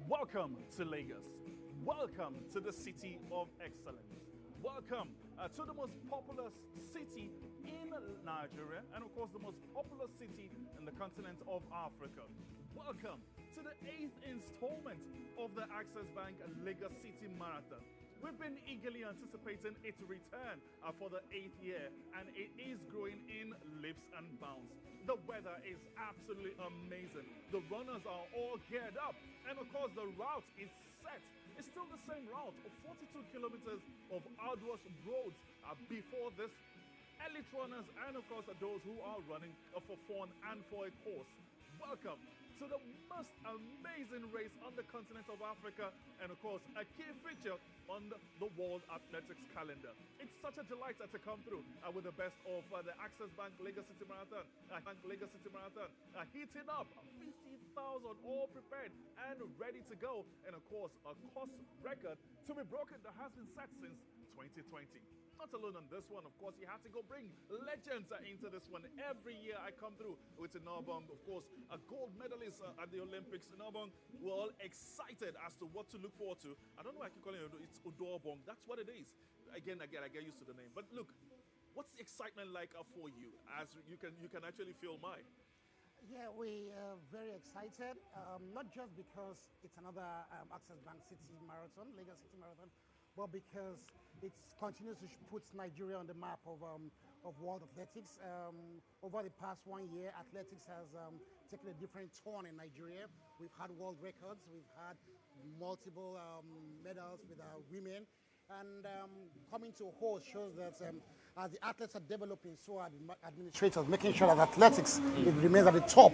Welcome to Lagos. Welcome to the city of excellence. Welcome to the most populous city in Nigeria and of course the most populous city in the continent of Africa. Welcome to the 8th installment of the Access Bank Lagos City Marathon. We've been eagerly anticipating its return for the 8th year, and it is growing in leaps and bounds. The weather is absolutely amazing. The runners are all geared up, and of course the route is set. It's still the same route of 42 kilometers of arduous roads before this. Elite runners and of course those who are running for fun and for a course. Welcome to the most amazing race on the continent of Africa, and of course a key feature on the World Athletics calendar. It's such a delight to come through with the best of the Access Bank Lagos City Marathon. Heating up 50,000 all prepared and ready to go, and of course a course record to be broken that has been set since 2020. Not alone on this one, of course, you have to go bring legends into this one. Every year I come through with Inabong, of course, a gold medalist at the Olympics. Inabong, we're all excited as to what to look forward to. I don't know why I keep calling it, it's Udobong. That's what it is. Again, I get used to the name. But look, what's the excitement like for you? As you can actually feel mine. Yeah, we are very excited, not just because it's another Access Bank City Marathon, Lagos City Marathon, but because it continues to put Nigeria on the map of world athletics. Over the past 1 year, athletics has taken a different turn in Nigeria. We've had world records, we've had multiple medals with our women, and coming to a whole shows that as the athletes are developing, so are the administrators, making sure that athletics it remains at the top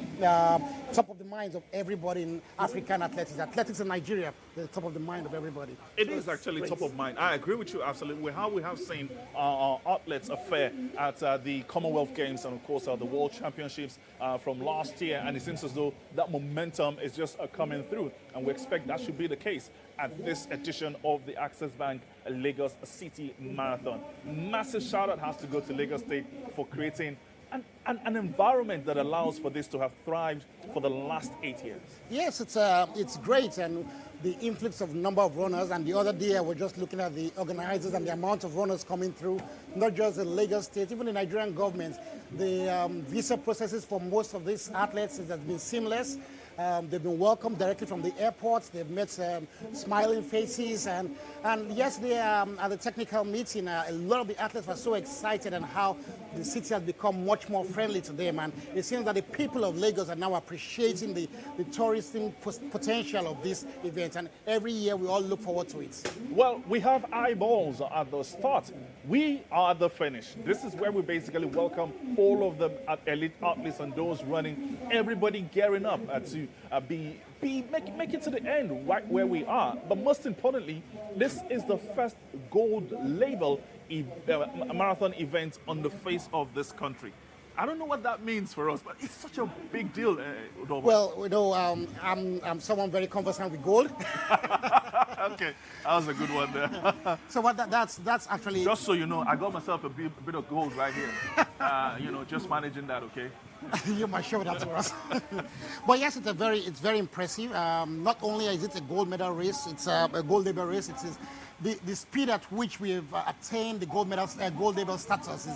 of the minds of everybody in African athletics. Athletics in Nigeria is the top of the mind of everybody. It is actually top of mind. I agree with you absolutely. How we have seen our athletes affair at the Commonwealth Games and of course the World Championships from last year, and it seems as though that momentum is just coming through, and we expect that should be the case at this edition of the Access Bank Lagos City Marathon. Massive shout out has to go to Lagos State for creating an environment that allows for this to have thrived for the last 8 years. Yes, it's great, and the influx of number of runners. And the other day, I was just looking at the organizers and the amount of runners coming through, not just in Lagos State, even the Nigerian government. The visa processes for most of these athletes has been seamless. They've been welcomed directly from the airports. They've met smiling faces. And yesterday at the technical meeting, a lot of the athletes were so excited and how the city has become much more friendly to them. And it seems that the people of Lagos are now appreciating the tourism potential of this event. And every year we all look forward to it. Well, we have eyeballs at the start. We are the finish. This is where we basically welcome all of the elite athletes and those running, everybody gearing up to make it to the end right where we are. But most importantly, this is the first gold label marathon event on the face of this country. I don't know what that means for us, but it's such a big deal. Well, you know, I'm someone very conversant with gold. Okay, that was a good one there. So that's actually... Just so you know, I got myself a bit of gold right here. You know, just managing that, okay? You might show that to us. But yes, it's very impressive. Not only is it a gold medal race, it's a gold label race. It is the speed at which we've attained the gold label status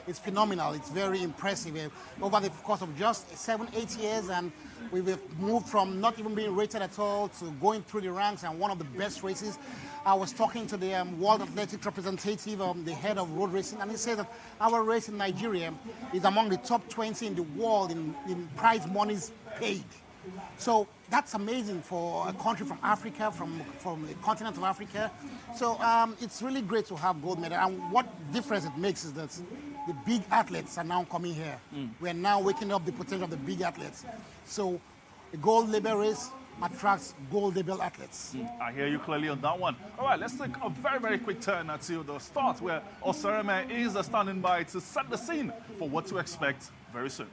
is phenomenal. It's very impressive. Over the course of just 7-8 years, and we've moved from not even being rated at all to going through the ranks and one of the best races. I was talking to the World Athletics representative, the head of road racing, and he said that our race in Nigeria is among the top 20 in the world in prize monies paid. So that's amazing for a country from Africa, from the continent of Africa. So it's really great to have gold medal. And what difference it makes is that the big athletes are now coming here. We're now waking up the potential of the big athletes. So the gold label race attracts gold label athletes. I hear you clearly on that one. All right, let's take a very quick turn to the start, where Osereme is standing by to set the scene for what to expect very soon.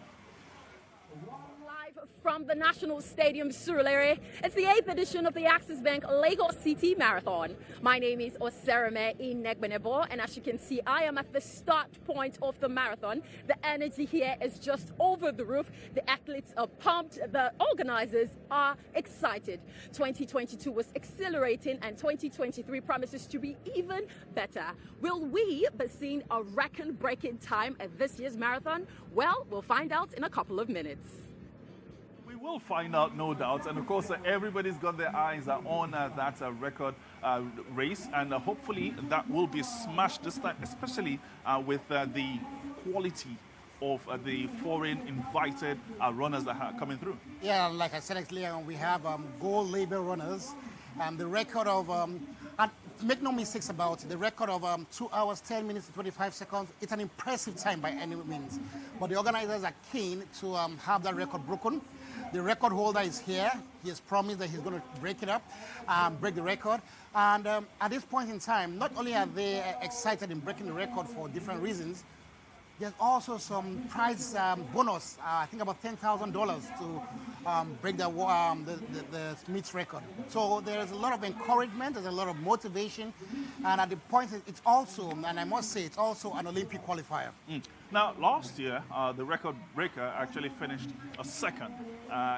Live from the National Stadium Surulere. It's the 8th edition of the Axis Bank Lagos City Marathon. My name is Osereme Inegbenebo, and as you can see, I am at the start point of the marathon. The energy here is just over the roof. The athletes are pumped. The organizers are excited. 2022 was exhilarating, and 2023 promises to be even better. Will we be seeing a record-breaking time at this year's marathon? Well, we'll find out in a couple of minutes. We will find out, no doubt. And of course, everybody's got their eyes on that record race. And hopefully that will be smashed this time, especially with the quality of the foreign invited runners that are coming through. Yeah, like I said, actually, we have gold label runners. The record of, and make no mistakes about it, the record of 2 hours, 10 minutes, and 25 seconds, it's an impressive time by any means. But the organizers are keen to have that record broken. The record holder is here. He has promised that he's going to break it up, break the record. And at this point in time, not only are they excited in breaking the record for different reasons, there's also some prize bonus, I think about $10,000 to break the Smith's record. So there's a lot of encouragement, there's a lot of motivation, and at the point it's also, and I must say, it's also an Olympic qualifier. Now, last year, the record breaker actually finished a second.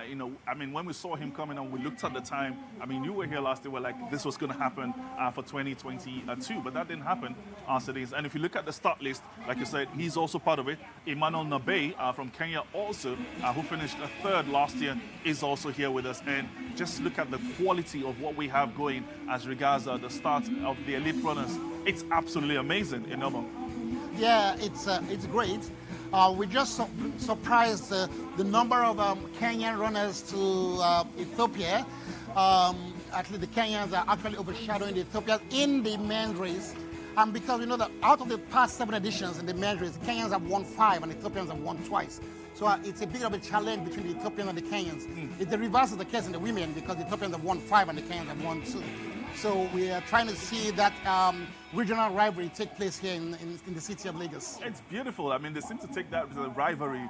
You know, I mean, when we saw him coming and we looked at the time, I mean, you were here last year, we're like, this was going to happen for 2022, but that didn't happen after this. And if you look at the start list, like you said, he's also part of it. Emmanuel Nabe from Kenya also, who finished third last year, is also here with us. And just look at the quality of what we have going as regards the start of the elite runners. It's absolutely amazing in Obo. Yeah, it's great. We just surprised the number of Kenyan runners to Ethiopia. Actually, the Kenyans are actually overshadowing the Ethiopians in the men's race. And because we know that out of the past 7 editions in the men's race, Kenyans have won 5 and Ethiopians have won twice. So it's a bit of a challenge between the Ethiopians and the Kenyans. It's the reverse of the case in the women because the Ethiopians have won 5 and the Kenyans have won 2. So we are trying to see that regional rivalry take place here in the city of Lagos. It's beautiful. I mean, they seem to take that rivalry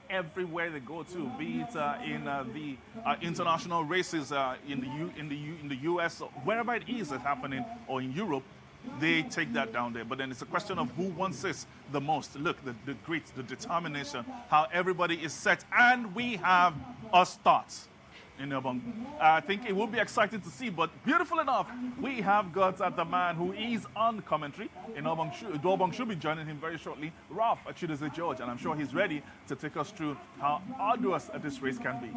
everywhere they go to, be it in the international races in the US, wherever it is that's happening, or in Europe. They take that down there. But then it's a question of who wants this the most. Look, the grit, the determination, how everybody is set, and we have a start. In Obong. I think it will be exciting to see, but beautiful enough, we have got the man who is on commentary. In Obong should be joining him very shortly, Ralph Chidozie George, and I'm sure he's ready to take us through how arduous this race can be.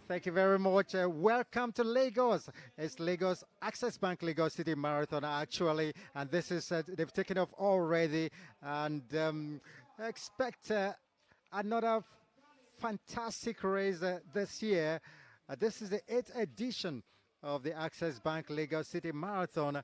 Thank you very much. Welcome to Lagos. It's Lagos Access Bank Lagos City Marathon actually, and this is they've taken off already, and expect another fantastic race this year. This is the 8th edition of the Access Bank Lagos City Marathon.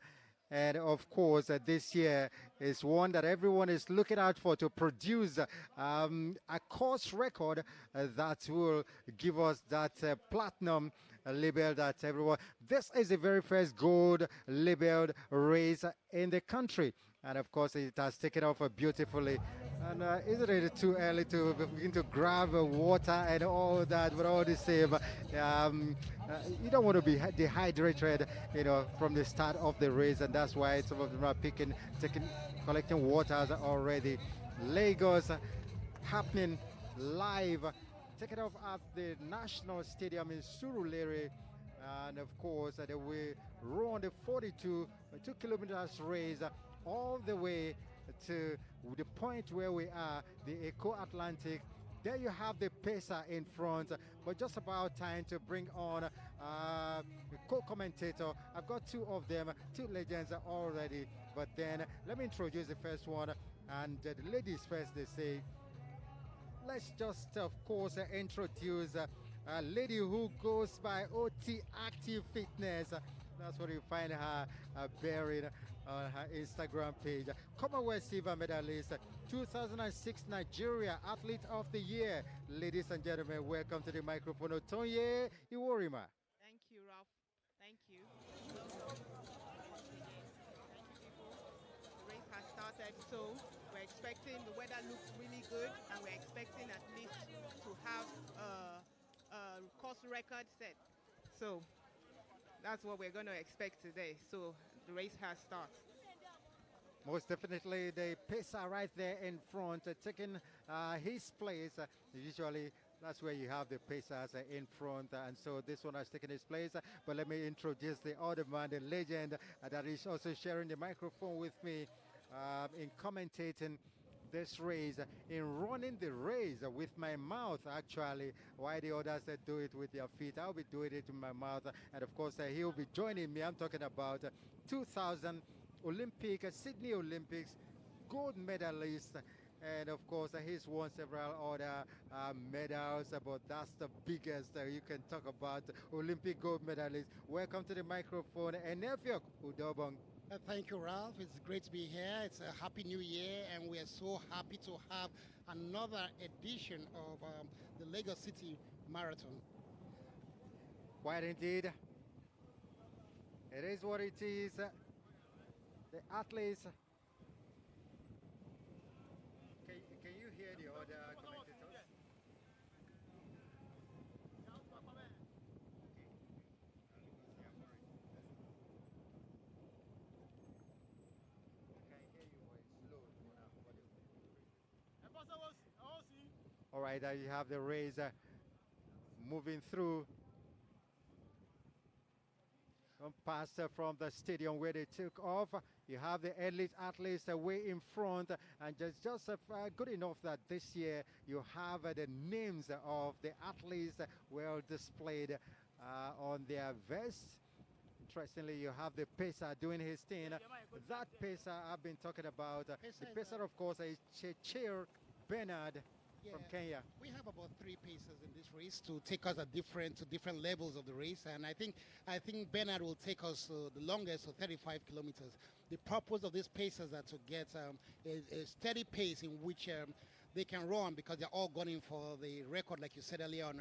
And of course, this year is one that everyone is looking out for to produce a course record that will give us that platinum label that everyone. This is the very first gold labeled race in the country. And of course, it has taken off beautifully. And isn't it too early to begin to grab water and all that? But all the same, you don't want to be dehydrated, you know, from the start of the race, and that's why some of them are collecting waters already. Lagos happening live, taken off at the National Stadium in Surulere. And of course, they will run the 42 kilometers race all the way to the point where we are, the Eko Atlantic. There you have the pacer in front, but just about time to bring on a co-commentator. I've got 2 of them, 2 legends already, but then let me introduce the first one, and the ladies first, they say. Let's just, of course, introduce a lady who goes by OT Active Fitness. That's what you find her bearing on her Instagram page. Commonwealth silver medalist, 2006 Nigeria Athlete of the Year. Ladies and gentlemen, welcome to the microphone, Otonye Iworima. Thank you, Ralph. Thank you. Thank you, people. The race has started, so we're expecting, the weather looks really good, and we're expecting at least to have a course record set. So that's what we're going to expect today. So the race has started. Most definitely, the pacer right there in front, taking his place. Usually, that's where you have the pacers in front, and so this one has taken his place. But let me introduce the other man, the legend, that is also sharing the microphone with me in commentating this race, in running the race with my mouth, actually, while the others do it with their feet. I'll be doing it with my mouth, and of course, he'll be joining me. I'm talking about 2000 Sydney Olympics gold medalist, and of course he's won several other medals, but that's the biggest you can talk about, Olympic gold medalist. Welcome to the microphone, Enefiok Udobong. Thank you, Ralph. It's great to be here. It's a happy new year, and we are so happy to have another edition of the Lagos City Marathon. Quite indeed. It is what it is. The athletes. Can you hear the other commentators? All right, you have the race moving through. Past from the stadium where they took off. You have the elite athletes way in front, and just good enough that this year you have the names of the athletes well displayed on their vests. Interestingly, you have the pacer doing his thing. That pacer I've been talking about. The pacer, of course, is Chair Bernard from Kenya. We have about 3 pacers in this race to take us to different levels of the race, and I think Bernard will take us the longest, so 35 kilometers. The purpose of these pacers are to get a steady pace in which they can run, because they're all gunning for the record, like you said earlier on,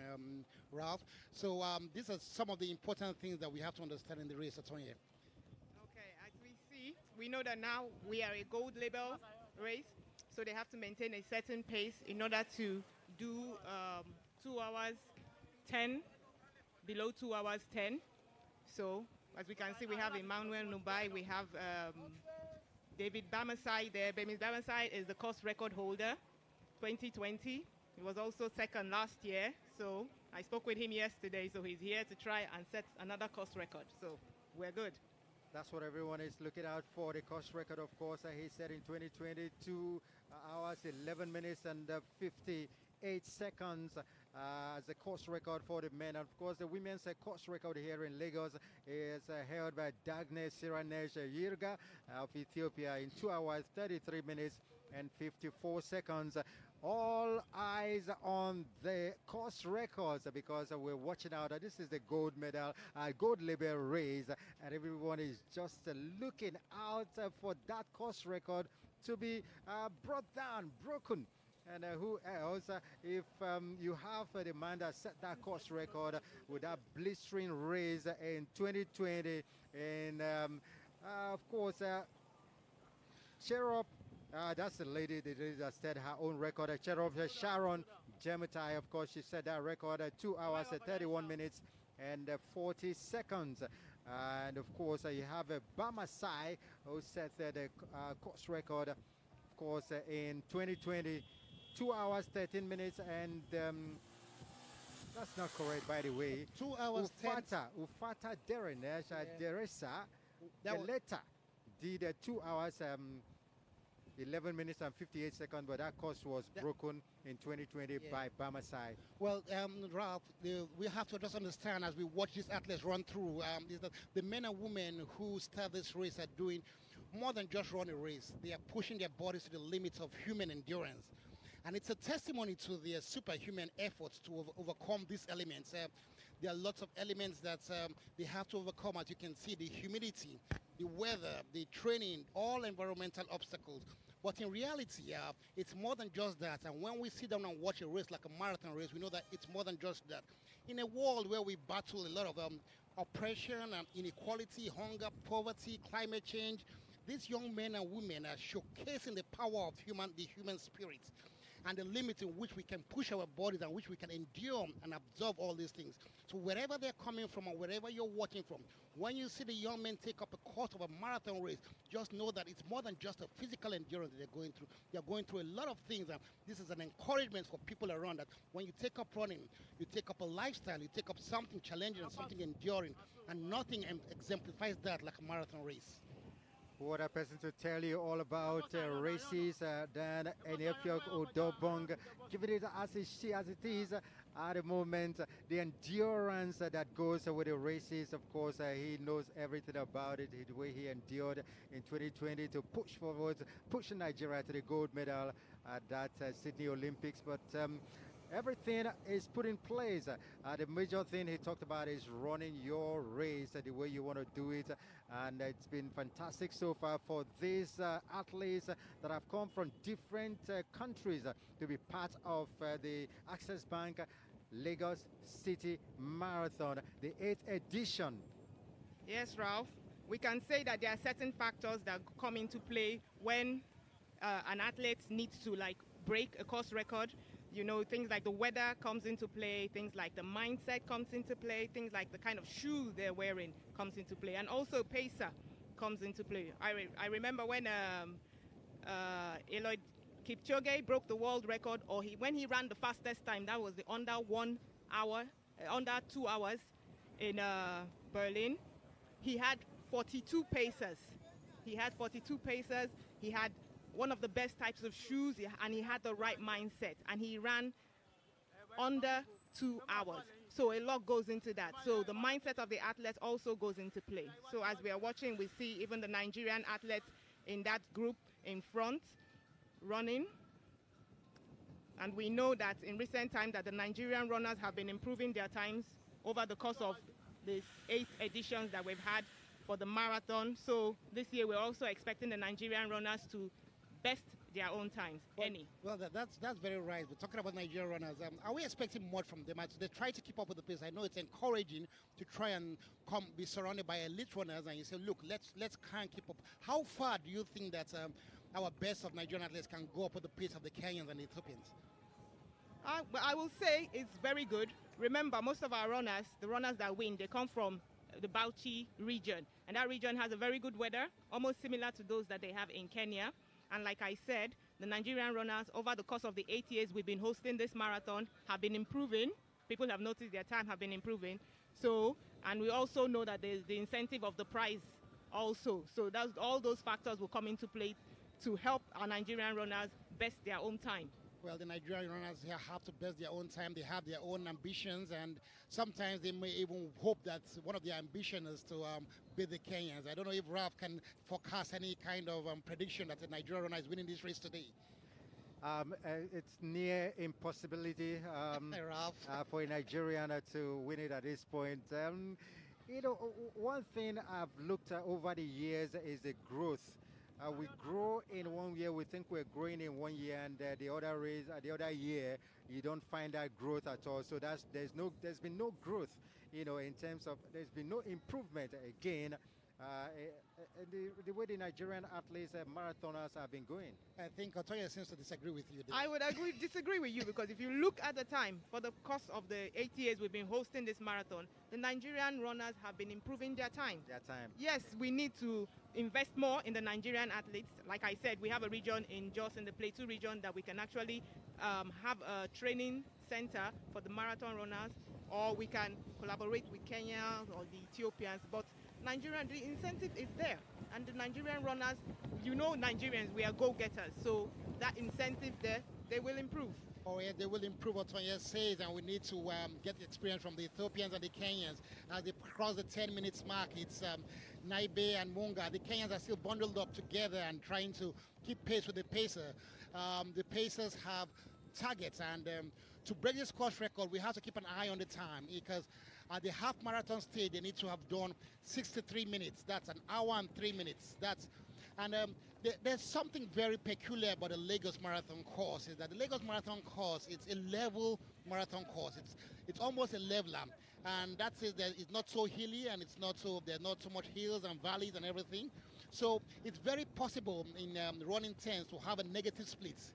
Ralph. So these are some of the important things that we have to understand in the race, Atonya. Okay, as we see, we know that now we are a gold label race. So they have to maintain a certain pace in order to do 2 hours 10, below 2 hours 10. So as we can see, we have Emmanuel Nubai, we have David Bamasai there. Bamasai is the course record holder, 2020. He was also second last year. So I spoke with him yesterday, so he's here to try and set another course record. So we're good. That's what everyone is looking out for. The course record, of course, he said in 2020, 2 hours, 11 minutes and 58 seconds as a course record for the men. And of course, the women's course record here in Lagos is held by Dagne Siranesh Yirga of Ethiopia in 2 hours, 33 minutes and 54 seconds. All eyes on the course records, because we're watching out. This is the gold medal, gold label race, and everyone is just looking out for that course record to be brought down, broken. And who else, if you have the man that set that course record with that blistering race in 2020, and of course, Cherub. That's the lady that set her own record. Cherub Sharon Jemutai, of course, she set that record at 2 hours, 31 minutes and 40 seconds. And of course, you have Bamasai, who set the course record, of course, in 2020, 2 hours, 13 minutes, and that's not correct, by the way. 2 hours, Ufata Derenesh Deresa Deleta did 2 hours, 11 minutes and 58 seconds, but that course was broken in 2020 by Bamasai. Well, Ralph, we have to just understand as we watch these athletes run through, is that the men and women who start this race are doing more than just run a race. They are pushing their bodies to the limits of human endurance. And it's a testimony to their superhuman efforts to overcome these elements. There are lots of elements that they have to overcome, as you can see, the humidity, the weather, the training, all environmental obstacles. But in reality, it's more than just that. And when we sit down and watch a race like a marathon race, we know that it's more than just that. In a world where we battle a lot of oppression and inequality, hunger, poverty, climate change, these young men and women are showcasing the power of the human spirit and the limit in which we can push our bodies and which we can endure and absorb all these things. So wherever they're coming from or wherever you're watching from, when you see the young men take up a course of a marathon race, just know that it's more than just a physical endurance that they're going through. They're going through a lot of things, and this is an encouragement for people around that when you take up running, you take up a lifestyle, you take up something challenging and something enduring, and nothing exemplifies that like a marathon race. What a person to tell you all about races than Enefiok Odobong, giving it as it is at the moment. The endurance that goes with the races, of course, he knows everything about it, the way he endured in 2020 to push forward, push Nigeria to the gold medal at that Sydney Olympics. But everything is put in place. The major thing he talked about is running your race the way you want to do it. And it's been fantastic so far for these athletes that have come from different countries to be part of the Access Bank Lagos City Marathon, the 8th edition. Yes, Ralph. We can say that there are certain factors that come into play when an athlete needs to break a course record. You know, things like the weather comes into play, things like the mindset comes into play, things like the kind of shoe they're wearing comes into play, and also pacer comes into play. I remember when Eliud Kipchoge broke the world record, or when he ran the fastest time, that was the under 2 hours in Berlin. He had 42 pacers. He had one of the best types of shoes, and he had the right mindset, and he ran under 2 hours. So a lot goes into that. So the mindset of the athletes also goes into play. So as we are watching, we see even the Nigerian athletes in that group in front running. And we know that in recent times that the Nigerian runners have been improving their times over the course of these 8 editions that we've had for the marathon. So this year we're also expecting the Nigerian runners to best their own times. Well, that's very right. We're talking about Nigerian runners. Are we expecting more from them? They try to keep up with the pace. I know it's encouraging to try and be surrounded by elite runners, and you say, look, let's kind of keep up. How far do you think that our best of Nigerian athletes can go up with the pace of the Kenyans and the Ethiopians? I will say it's very good. Remember, most of our runners, the runners that win, they come from the Bauchi region, and that region has a very good weather, almost similar to those that they have in Kenya. And like I said, the Nigerian runners, over the course of the 8 years we've been hosting this marathon, have been improving. People have noticed their time have been improving. So, and we also know that there's the incentive of the prize also. So all those factors will come into play to help our Nigerian runners best their own time. Well, the Nigerian runners here have to best their own time. They have their own ambitions, and sometimes they may even hope that one of their ambitions is to beat the Kenyans. I don't know if Ralph can forecast any kind of prediction that the Nigerian runner is winning this race today. It's near impossibility for a Nigerian to win it at this point. You know, one thing I've looked at over the years is the growth. We grow in 1 year, we think we're growing in 1 year, and the other year, you don't find that growth at all. So there's been no growth, you know, in terms of, there's been no improvement again. The way the Nigerian athletes, marathoners have been going. I think Otoya seems to disagree with you. I would disagree with you, because if you look at the time, for the course of the 8 years we've been hosting this marathon, the Nigerian runners have been improving their time. Yes, we need to invest more in the Nigerian athletes. Like I said, we have a region in Jos, in the Plateau region, that we can actually have a training center for the marathon runners, or we can collaborate with Kenya or the Ethiopians. But Nigerian, the incentive is there, and the Nigerian runners, you know, Nigerians, we are go-getters, so that incentive there, they will improve. Oh yeah, they will improve, Otoya says, and we need to get the experience from the Ethiopians and the Kenyans. As they cross the 10 minutes mark, it's Naibe and Munga. The Kenyans are still bundled up together and trying to keep pace with the pacer. The pacers have targets, and to break this course record, we have to keep an eye on the time, because at the half marathon stage, they need to have done 63 minutes. That's an hour and 3 minutes. There's something very peculiar about the Lagos Marathon course, is that the Lagos Marathon course, it's a level marathon course. It's almost a leveler, and that's it. It's not so hilly, and there's not so much hills and valleys and everything. So it's very possible in running 10s to have a negative split.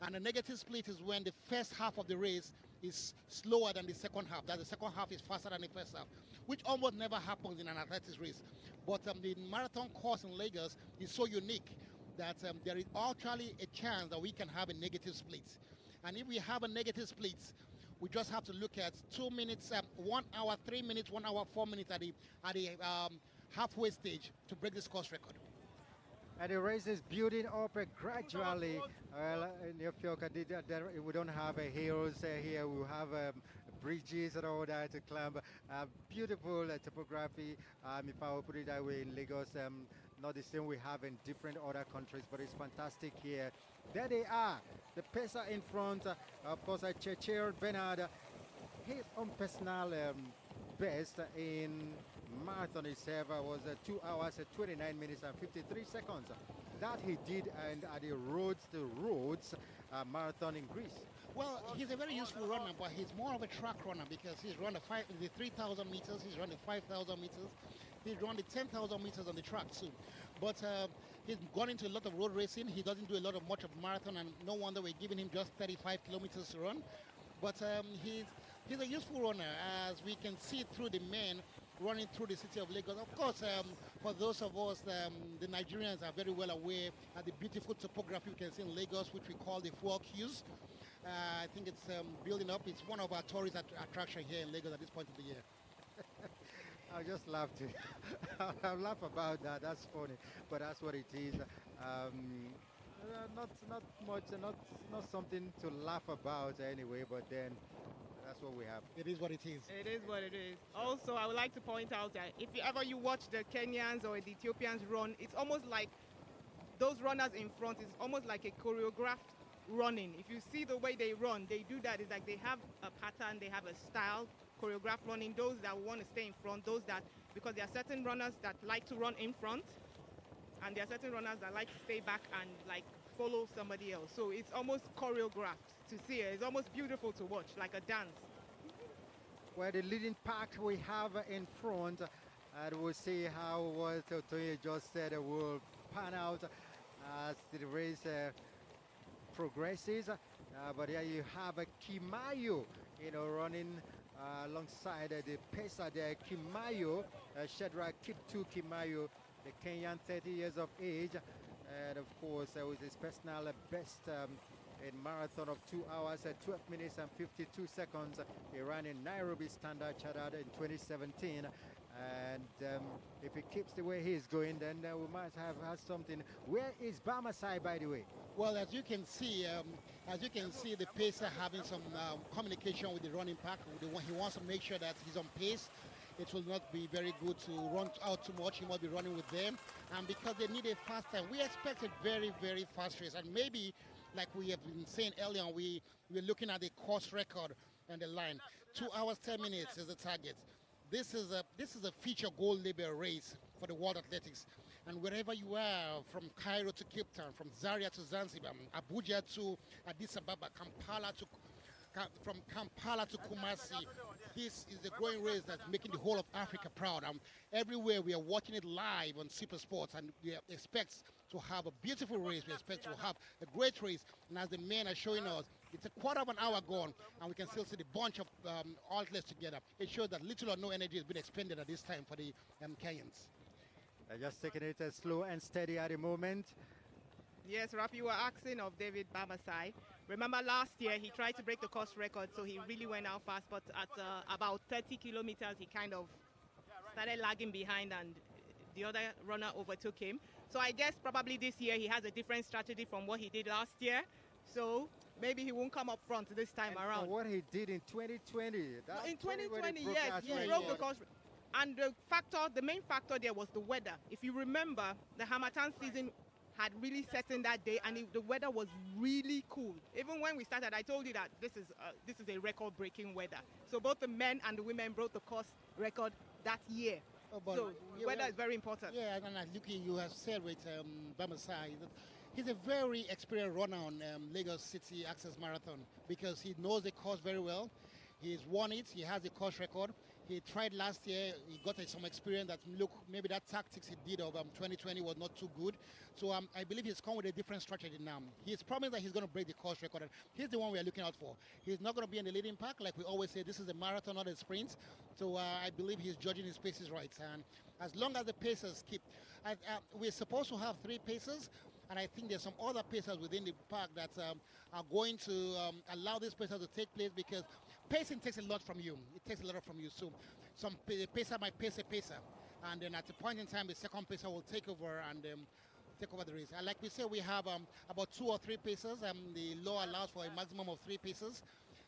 And a negative split is when the first half of the race is slower than the second half. That the second half is faster than the first half, which almost never happens in an athletics race. But the marathon course in Lagos is so unique that there is actually a chance that we can have a negative split. And if we have a negative split, we just have to look at 2 minutes, 1 hour, 3 minutes, 1 hour, 4 minutes at the halfway stage to break this course record. And the race is building up gradually. In Ethiopia, we don't have hills here. We have bridges and all that to climb. Beautiful topography. If I would put it that way, in Lagos, not the same we have in different other countries, but it's fantastic here. There they are, the pacer in front. Of course, Checher Bernard, his own personal best in marathon itself was 2 hours, 29 minutes and 53 seconds. That he did and at the Roads marathon in Greece. Well, he's a very useful runner, but he's more of a track runner because he's run the 3,000 meters, he's run the 5,000 meters, he's run the 10,000 meters on the track too. But he's gone into a lot of road racing. He doesn't do a lot of much of marathon, and no wonder we're giving him just 35 kilometers to run. But he's a useful runner, as we can see through the men running through the city of Lagos. Of course, for those of us, the Nigerians are very well aware of the beautiful topography we can see in Lagos, which we call the fuel queues. I think it's building up. It's one of our tourist attractions here in Lagos at this point of the year. I just laugh to I laugh about that. That's funny, but that's what it is. Not much, not something to laugh about anyway. But then that's what we have. It is what it is. It is what it is. Also, I would like to point out that if you watch the Kenyans or the Ethiopians run, it's almost like those runners in front is almost like a choreographed running. If you see the way they run, they do that. It's like they have a pattern, they have a style, choreographed running. Those that want to stay in front, because there are certain runners that like to run in front, and there are certain runners that like to stay back and like follow somebody else. So it's almost choreographed to see it. It's almost beautiful to watch, like a dance. Where the leading pack we have in front, and we'll see how what Tony just said will pan out as the race progresses. But here you have a Kimayo, running alongside the pacer there, Kimayo, Shadrach Kiptu Kimayo, the Kenyan, 30 years of age, and of course with his personal best in marathon of 2 hours, 12 minutes and 52 seconds. He ran in Nairobi Standard Chartered in 2017. And if he keeps the way he's going, then we might have something. Where is Bamasai, by the way? Well, as you can see, the pacer having some communication with the running pack. He wants to make sure that he's on pace. It will not be very good to run out too much. He must be running with them. And because they need a fast time, we expect a very, very fast race. And maybe, like we have been saying earlier, we're looking at the course record and the line. 2 hours, 10 minutes is the target. This is a feature gold label race for the World Athletics. And wherever you are, from Cairo to Cape Town, from Zaria to Zanzibar, Abuja to Addis Ababa, from Kampala to Kumasi, this is a growing race that's making the whole of Africa proud. Everywhere we are watching it live on Super Sports, and we expect to have a beautiful race. We expect to have a great race. And as the men are showing us, it's a quarter of an hour gone, and we can still see the bunch of athletes together. It shows that little or no energy has been expended at this time for the Kenyans. Just taking it slow and steady at the moment. Yes, Rafi, you were asking of David Bamasai. Remember last year he tried to break the course record, so he really went out fast, but at about 30 kilometers he kind of started lagging behind and the other runner overtook him. So I guess probably this year he has a different strategy from what he did last year. So maybe he won't come up front this time around. What he did in 2020. In 2020, yes, he broke the course. And the main factor there was the weather. If you remember, the Harmattan season had really set in that day, and the weather was really cool. Even when we started, I told you that this is a record-breaking weather. So both the men and the women broke the course record that year. So weather is very important. Yeah, and looking, you have said with Bamasai, he's a very experienced runner on Lagos City Access Marathon because he knows the course very well. He's won it. He has the course record. He tried last year. He got some experience that, look, maybe that tactics he did of 2020 was not too good. So I believe he's come with a different strategy now. He's promised that he's going to break the course record. And he's the one we are looking out for. He's not going to be in the leading pack. Like we always say, this is a marathon, not a sprint. So I believe he's judging his paces right. And as long as the pacers keep... we're supposed to have 3 pacers. And I think there's some other pacers within the park that are going to allow this pacer to take place, because pacing takes a lot from you. It takes a lot from you. So some pacer might pace a pacer. And then at a point in time, the second pacer will take over and take over the race. And like we say, we have about 2 or 3 pacers. The law allows for a maximum of 3 pacers.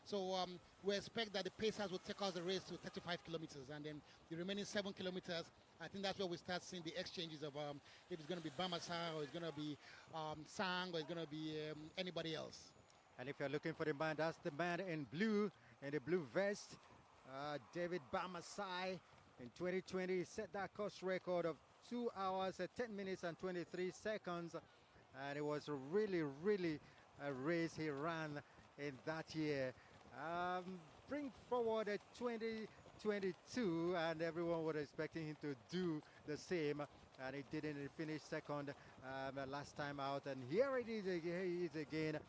So we expect that the pacers will take us the race to 35 kilometers. And then the remaining 7 kilometers, I think that's where we start seeing the exchanges of if it's going to be Bamasai, or it's going to be Sang, or it's going to be anybody else. And if you're looking for the man, that's the man in blue, in the blue vest, David Bamasai. In 2020, set that course record of 2 hours, 10 minutes and 23 seconds. And it was really, really a race he ran in that year. Bring forward a 2022, and everyone was expecting him to do the same, and he didn't. He finished second last time out, and here he is again,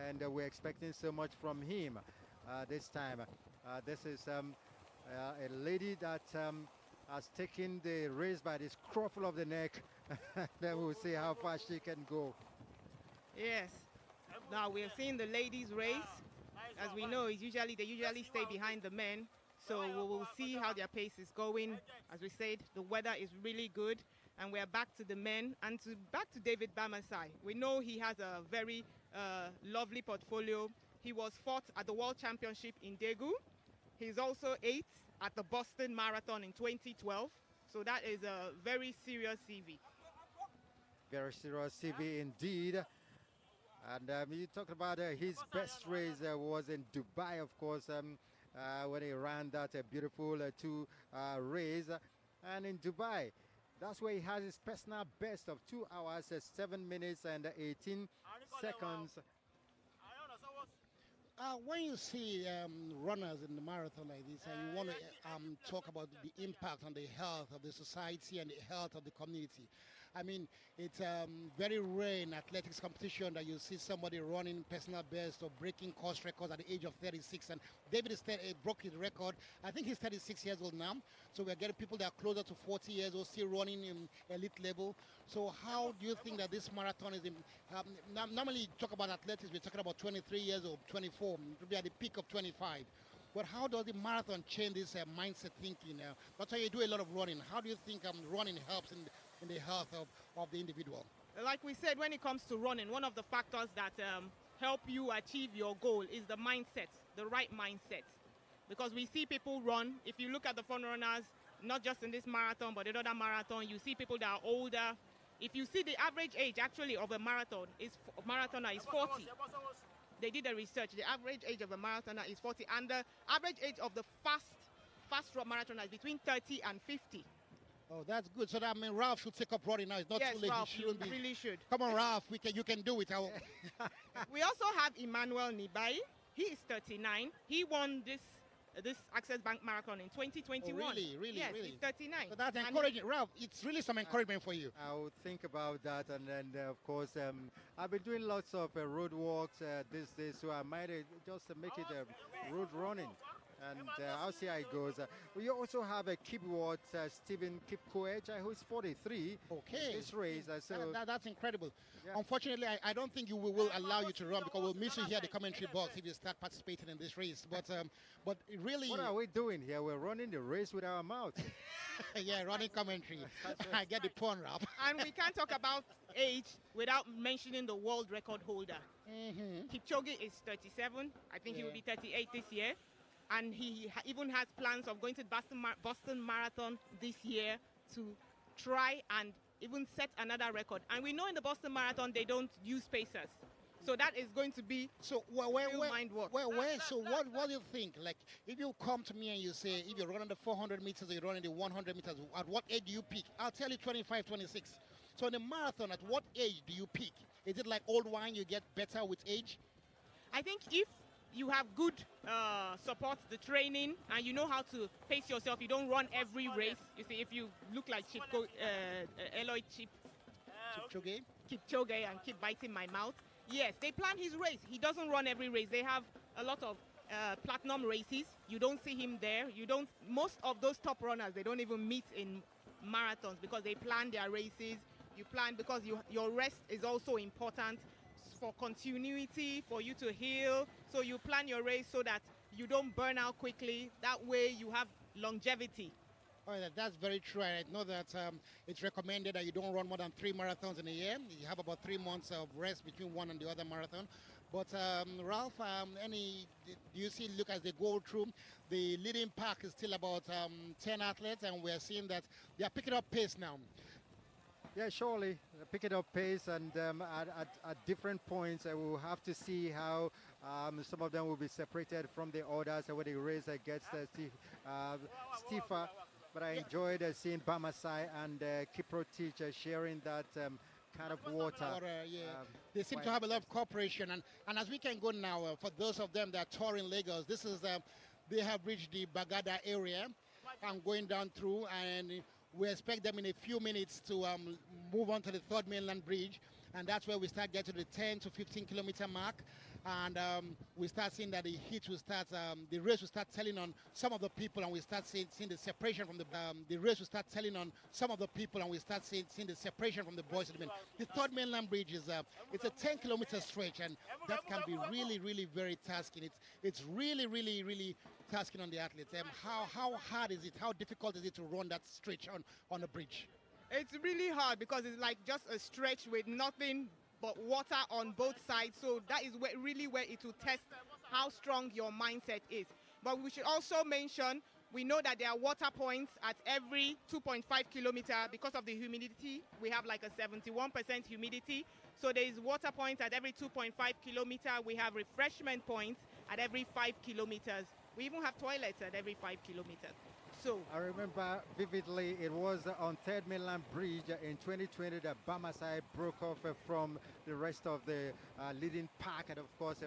and we're expecting so much from him this time. This is a lady that has taken the race by the scruff of the neck. Then we'll see how far she can go. Yes. Now we're seeing the ladies race. As we know, they usually stay behind the men. So we will see how their pace is going. As we said, the weather is really good. And we're back to the men and back to David Bamasai. We know he has a very lovely portfolio. He was 4th at the World Championship in Daegu. He's also 8th at the Boston Marathon in 2012. So that is a very serious CV. Very serious CV indeed. And you talked about his best race was in Dubai, of course, when he ran that beautiful 2 race. And in Dubai, that's where he has his personal best of 2 hours, 7 minutes and 18 seconds. When you see runners in the marathon like this, and you want to talk about the impact on the health of the society and the health of the community, I mean, it's very rare in athletics competition that you see somebody running personal best or breaking course records at the age of 36. And David broke his record. I think he's 36 years old now. So we're getting people that are closer to 40 years old still running in elite level. So how do you think that this marathon is? Normally, you talk about athletics, we're talking about 23 years old, 24, to be at the peak of 25. But how does the marathon change this mindset thinking? That's why you do a lot of running. How do you think running helps in the health of the individual? Like we said, when it comes to running, one of the factors that help you achieve your goal is the mindset, the right mindset. Because we see people run. If you look at the front runners, not just in this marathon, but in other marathon, you see people that are older. If you see the average age actually of a marathoner is 40. They did the research. The average age of a marathoner is 40, and the average age of the fast marathoner is between 30 and 50. Oh, that's good. So that means Ralph should take up running now. It's not yes, too late. Ralph, you really should. Come on, Ralph. You can do it. We also have Emmanuel Nibai. He is 39. He won this Access Bank Marathon in 2021. Really? Yes, he's 39. So that's encouraging. Ralph, it's really some encouragement for you. I would think about that, and then of course I've been doing lots of road walks these days, so I might just make it road running, and I'll see how it goes. We also have a Kibet, Stephen Kipkoech, who's 43. Okay. This race, so that's incredible. Yeah. Unfortunately, I don't think we will allow you to run, because we'll miss you here at the commentary box if you start participating in this race. But really, what are we doing here? We're running the race with our mouth. Yeah, running commentary. I get the pun, Ralph. And we can't talk about age without mentioning the world record holder. Kipchoge is 37. I think he will be 38 this year. And he even has plans of going to Boston Marathon this year to try and even set another record. And we know in the Boston Marathon they don't use pacers. So that is going to be mind work. So what do you think? Like, if you come to me and you say, if you're running the 400 meters or you're running the 100 meters, at what age do you peak? I'll tell you 25, 26. So in the marathon, at what age do you peak? Is it like old wine, you get better with age? I think if you have good support, the training, and you know how to pace yourself. You don't run every race. You see, if you look like Eloy Kipchoge and keep biting my mouth. Yes, they plan his race. He doesn't run every race. They have a lot of platinum races. You don't see him there. Most of those top runners, they don't even meet in marathons because they plan their races. You plan because your rest is also important for continuity, for you to heal. So you plan your race so that you don't burn out quickly. That way you have longevity. Oh, that's very true. And I know that it's recommended that you don't run more than 3 marathons in a year. You have about 3 months of rest between one and the other marathon. But Ralph, do you see, look, as they go through, the leading pack is still about 10 athletes, and we're seeing that they are picking up pace now. Yeah, surely picking up pace, and at different points, we'll have to see how some of them will be separated from the others when the race gets stiffer. But I enjoyed seeing Bamasai and Kiprotich sharing that kind of water. They seem to have a lot of cooperation, and as we can go now, for those of them that are touring Lagos, this is they have reached the Bagada area and going down through, and we expect them in a few minutes to move on to the 3rd Mainland Bridge, and that's where we start getting to the 10 to 15 kilometer mark. And we start seeing that the heat will start, the race will start telling on some of the people, and we start seeing the separation from the race will start telling on some of the people, and we start seeing the separation from the boys and the men. The 3rd Mainland Bridge is it's a 10-kilometer stretch, and that can be really, really very tasking. It's really, really, really tasking on the athletes. How hard is it? How difficult is it to run that stretch on a bridge? It's really hard because it's like just a stretch with nothing but water on both sides. So that is really where it will test how strong your mindset is. But we should also mention, we know that there are water points at every 2.5 kilometer because of the humidity. We have like a 71% humidity. So there is water points at every 2.5 kilometer. We have refreshment points at every 5 kilometers. We even have toilets at every 5 kilometers. So I remember vividly, it was on 3rd Mainland Bridge in 2020 that Bamasai broke off from the rest of the leading pack, and of course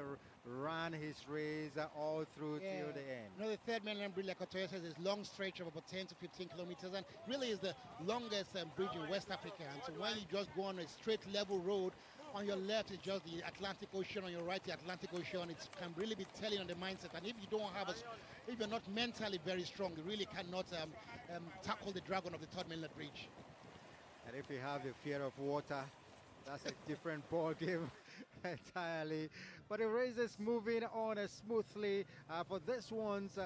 ran his race all through till the end. You know, the 3rd Mainland Bridge, like Otoya says, is long stretch of about 10 to 15 kilometers, and really is the longest bridge in West Africa. And so when you just go on a straight level road, on your left is just the Atlantic Ocean, on your right the Atlantic Ocean. It can really be telling on the mindset, and if you don't have if you're not mentally very strong, you really cannot tackle the dragon of the 3rd Mainland Bridge. And if you have the fear of water, that's a different ball game entirely. But the race is moving on smoothly. For this ones,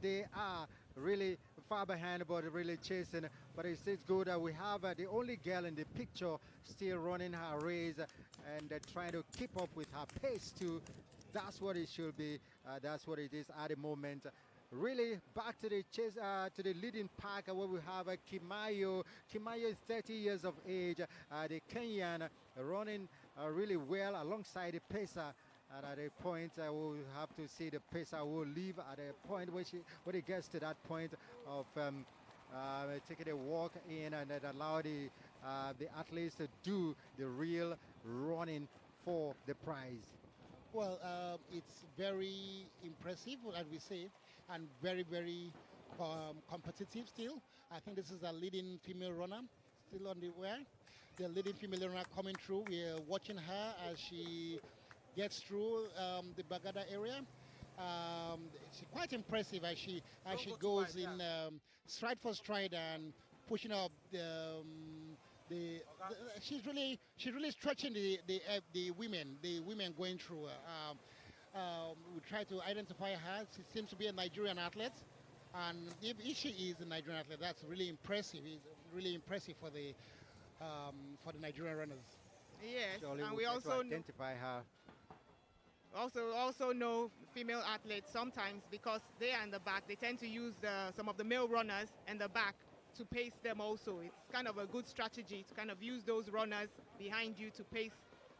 they are really far behind, but really chasing. But it's good that we have the only girl in the picture still running her race and trying to keep up with her pace too. That's what it should be. That's what it is at the moment. Really back to the chase, to the leading pack where we have Kimayo. Kimayo is 30 years of age. The Kenyan running really well alongside the pacer. And at a point, we'll have to see the pacer will leave at a point when he gets to that point of taking a walk in and allow the athletes to do the real running for the prize. Well, it's very impressive, as we say, and very, very competitive still. I think this is a leading female runner still on the way. The leading female runner coming through. We're watching her as she gets through the Bagada area. She's quite impressive as she goes in stride for stride and pushing up she's really stretching the women going through. We try to identify her. She seems to be a Nigerian athlete, and if she is a Nigerian athlete, that's really impressive. It's really impressive for the Nigerian runners. Yes, Surely and we'll we also identify her. Also know female athletes sometimes because they are in the back. They tend to use some of the male runners in the back to pace them also. It's kind of a good strategy to kind of use those runners behind you to pace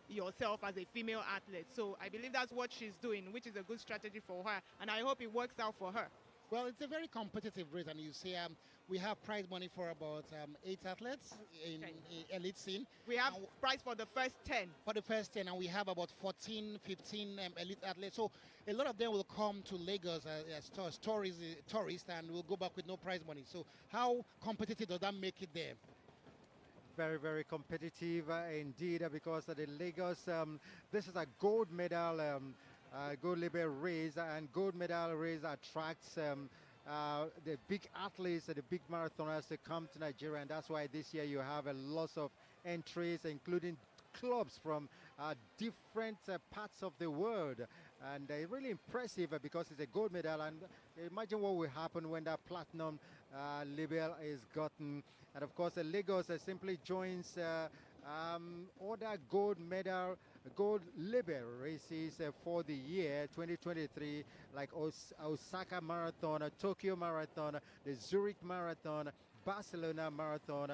yourself as a female athlete. So I believe that's what she's doing, which is a good strategy for her, and I hope it works out for her. Well, it's a very competitive race, and you see, we have prize money for about 8 athletes in elite scene. We have prize for the first 10. For the first 10, and we have about 14, 15 elite athletes. So a lot of them will come to Lagos as tourists, and will go back with no prize money. So how competitive does that make it there? Very, very competitive indeed, because the Lagos, this is a gold medal gold label race, and gold medal race attracts the big athletes, the big marathoners to come to Nigeria, and that's why this year you have a lot of entries, including clubs from different parts of the world, and really impressive because it's a gold medal. And imagine what will happen when that platinum label is gotten. And of course, Lagos simply joins other gold label races for the year 2023, like Osaka Marathon, Tokyo Marathon, the Zurich Marathon, Barcelona Marathon,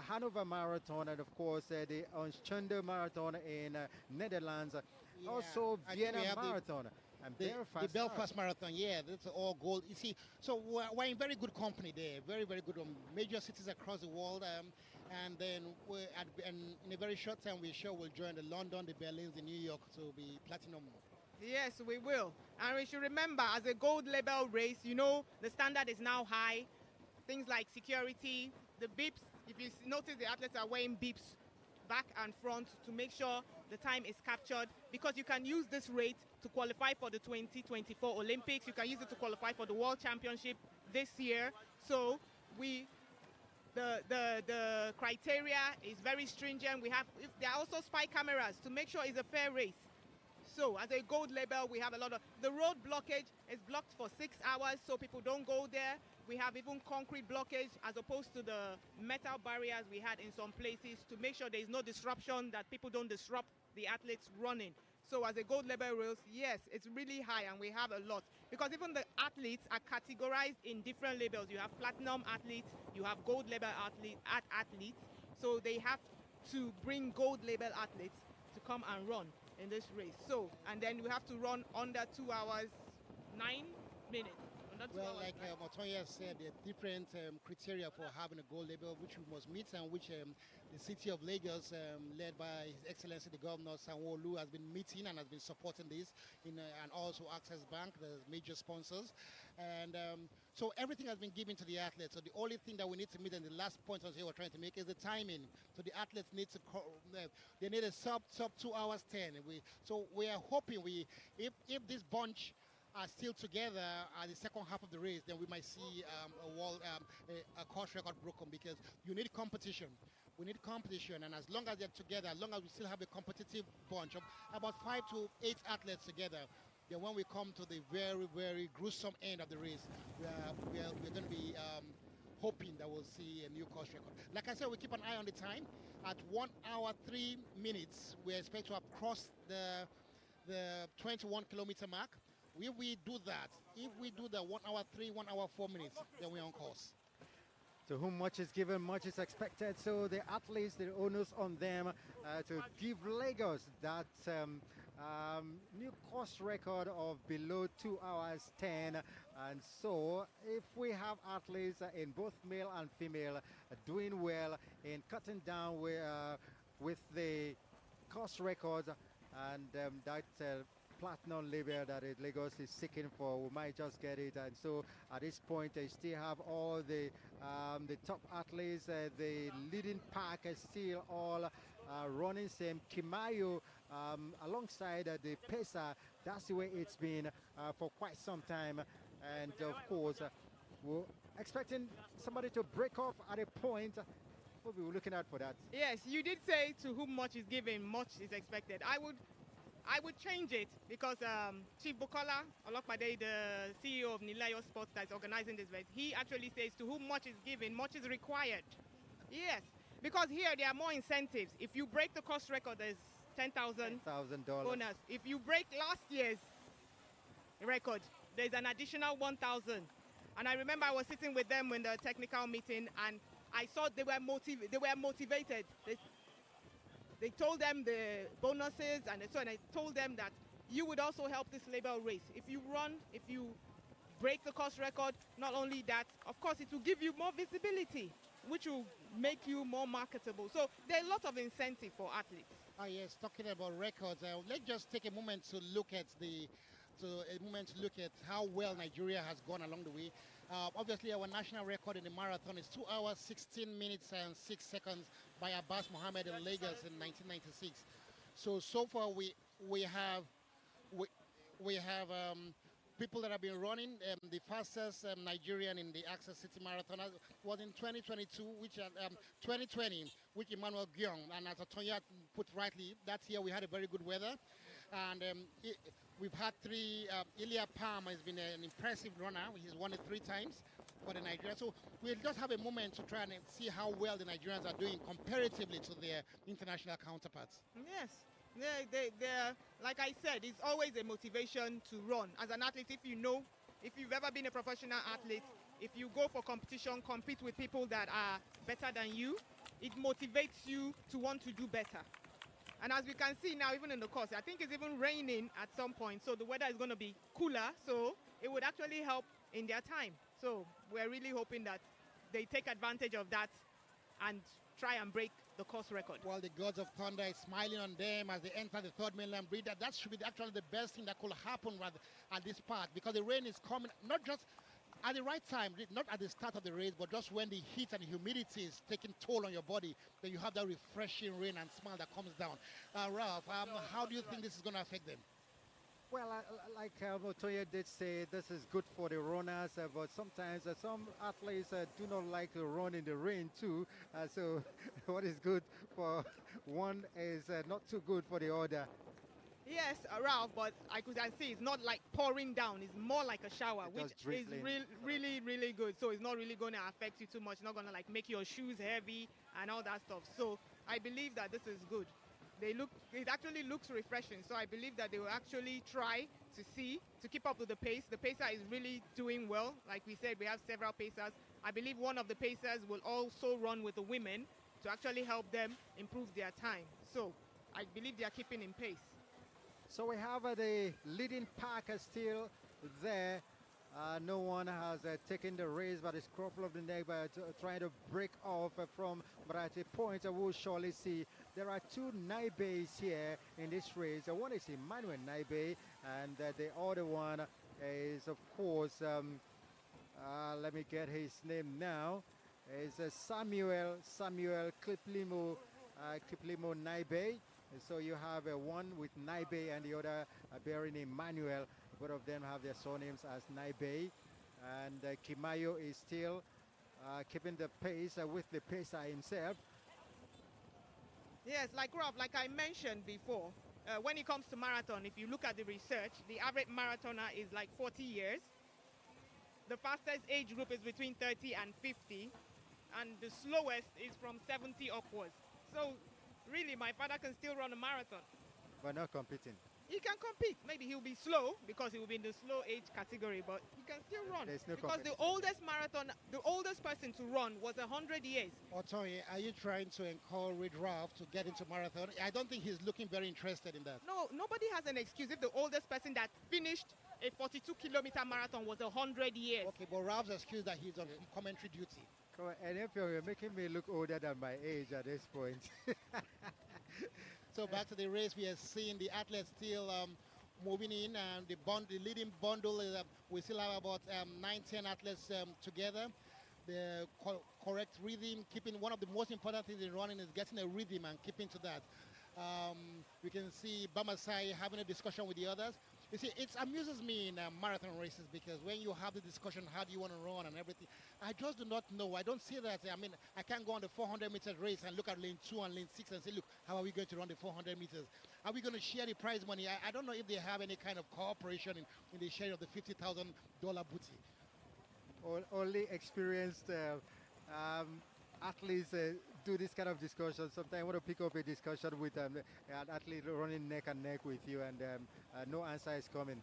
Hanover Marathon, and of course the Onschende Marathon in Netherlands, also Vienna Marathon. And the Belfast Marathon, yeah, that's all gold. You see, so we're in very good company there, very, very good major cities across the world. And then in a very short time, we're sure we'll join the London, the Berlins, the New York to be platinum. Yes, we will. And we should remember, as a gold label race, you know, the standard is now high. Things like security, the beeps. If you notice, the athletes are wearing beeps back and front to make sure the time is captured, because you can use this rate to qualify for the 2024 Olympics. You can use it to qualify for the World Championship this year. So the criteria is very stringent. There are also spy cameras to make sure it's a fair race. So as a gold label, we have a lot of, the road blockage is blocked for 6 hours, so people don't go there. We have even concrete blockage as opposed to the metal barriers we had in some places to make sure there is no disruption, that people don't disrupt the athletes running. So as a gold label race, yes, it's really high, and we have a lot. Because even the athletes are categorized in different labels. You have platinum athletes, you have gold label athletes. So they have to bring gold label athletes to come and run in this race. So, and then we have to run under 2 hours, 9 minutes. Well, like Otoya said, there are different criteria for having a gold label, which we must meet, and which the city of Lagos, led by His Excellency the Governor Sanwo-Olu, has been meeting and has been supporting this, and also Access Bank, the major sponsors. And so everything has been given to the athletes. So the only thing that we need to meet, and the last point I was here we're trying to make, is the timing. So the athletes need to, they need a sub 2 hours 10. So we are hoping if this bunch are still together at the second half of the race, then we might see a course record broken, because you need competition. We need competition, and as long as they're together, as long as we still have a competitive bunch of about 5 to 8 athletes together, then when we come to the very, very gruesome end of the race, we're going to be hoping that we'll see a new course record. Like I said, we keep an eye on the time. At 1 hour 3 minutes, we expect to have crossed the 21 kilometer mark. If we do the 1 hour 3, 1 hour 4 minutes, then we're on course. To whom much is given, much is expected. So the athletes, the onus on them to give Lagos that new course record of below 2 hours 10. And so if we have athletes in both male and female doing well in cutting down with the course records, and that platinum label that Lagos is seeking for, we might just get it. And so at this point, they still have all the top athletes, the leading pack is still all running same. Kimayo alongside the pacer. That's the way it's been for quite some time. And of course, we're expecting somebody to break off at a point. We'll be looking out for that. Yes, you did say to whom much is given, much is expected. I would change it, because Chief Bukola Olokpade, the CEO of Nilayo Sports that is organizing this race, he actually says to whom much is given, much is required. Yes, because here there are more incentives. If you break the course record, there's $10,000 bonus. If you break last year's record, there's an additional $1,000. And I remember I was sitting with them in the technical meeting, and I saw they were motivated. They told them the bonuses, and so on. I told them that you would also help this label race. If you break the course record. Not only that, of course, it will give you more visibility, which will make you more marketable. So there are a lot of incentive for athletes. Yes, talking about records, let's just take a moment to look at how well Nigeria has gone along the way. Obviously, our national record in the marathon is 2 hours, 16 minutes and 6 seconds by Abbas Mohammed in Lagos in 1996. So far we have people that have been running. The fastest Nigerian in the Access City Marathon was in 2020, which Emmanuel Gyong. And as Tonya put rightly, that year we had a very good weather. And we've had three. Ilya Palm has been an impressive runner. He's won it 3 times for the Nigerians. So we'll just have a moment to try and see how well the Nigerians are doing comparatively to their international counterparts. Yes. They're, like I said, it's always a motivation to run. As an athlete, if you've ever been a professional athlete, if you go for competition, compete with people that are better than you, it motivates you to want to do better. And as we can see now, even in the course, I think it's even raining at some point, so the weather is going to be cooler, so it would actually help in their time. So we're really hoping that they take advantage of that and try and break the course record. Well, the gods of thunder is smiling on them as they enter the third mainland bridge. That should be actually the best thing that could happen at this part, because the rain is coming not just at the right time, not at the start of the race, but just when the heat and the humidity is taking toll on your body, then you have that refreshing rain and smell that comes down. Ralph, how do you think this is going to affect them? Well, like Motoya did say, this is good for the runners, but sometimes some athletes do not like to run in the rain too. So what is good for one is not too good for the other. Yes, Ralph, but I could see it's not like pouring down. It's more like a shower, which is really, really good. So it's not really going to affect you too much. It's not going to like make your shoes heavy and all that stuff. So I believe that this is good. It actually looks refreshing. So I believe that they will actually try to keep up with the pace. The pacer is really doing well. Like we said, we have several pacers. I believe one of the pacers will also run with the women to actually help them improve their time. So I believe they are keeping in pace. So we have the leading pack still there. No one has taken the race by the scruff of the neck by trying to break off from, but at a point we'll surely see there are 2 Naibes here in this race. One is Emmanuel Naibe, and the other one is, of course, let me get his name now, is Samuel Kiplimo Naibe. So you have one with Naibe and the other bearing Emmanuel. Both of them have their surnames as Naibe. And Kimayo is still keeping the pace with the pacer himself. Yes, like Rob, like I mentioned before, when it comes to marathon, if you look at the research, the average marathoner is like 40 years. The fastest age group is between 30 and 50. And the slowest is from 70 upwards. So really, my father can still run a marathon. But not competing. He can compete. Maybe he'll be slow because he will be in the slow age category, but he can still run. There's no because the oldest person to run was 100 years. Otoye, are you trying to encourage Ralph to get into marathon? I don't think he's looking very interested in that. No, nobody has an excuse if the oldest person that finished a 42-kilometer marathon was 100 years. Okay, but Ralph's excuse that he's on commentary duty. And if you're making me look older than my age at this point. So back to the race, we are seeing the athletes still moving in, and the leading bundle is we still have about 9-10 athletes together. The correct rhythm, keeping one of the most important things in running is getting a rhythm and keeping to that. We can see Bamasai having a discussion with the others. You see, it amuses me in marathon races because when you have the discussion, how do you want to run and everything, I just do not know. I don't see that. I mean, I can't go on the 400-meter race and look at lane 2 and lane 6 and say, look, how are we going to run the 400 meters? Are we going to share the prize money? I don't know if they have any kind of cooperation in the sharing of the $50,000 booty. Only experienced athletes do this kind of discussion. Sometimes I want to pick up a discussion with an athlete running neck and neck with you, and no answer is coming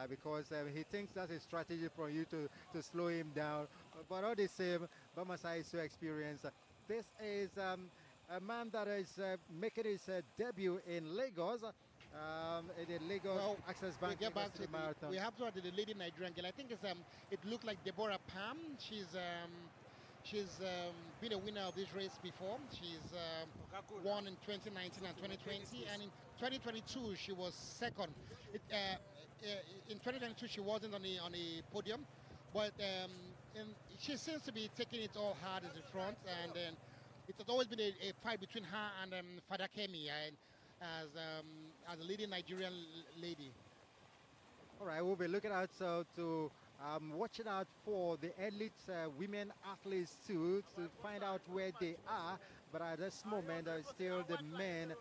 because he thinks that's a strategy for you to slow him down. But all the same, Bamasai is so experienced. This is a man that is making his debut in Lagos. in the Lagos Access Bank we get back City to Marathon. We have to add the lady Nigerian girl. I think it looked like Deborah Pam. She's been a winner of this race before. She's won in 2019 and 2020, and in 2022 she was second. In 2022 she wasn't on the podium, but she seems to be taking it all hard at the front, and it has always been a fight between her and Fadakemi as a leading Nigerian lady. All right, we'll be looking out to watching out for the elite women athletes too, to find out where they are. But at this moment, still the men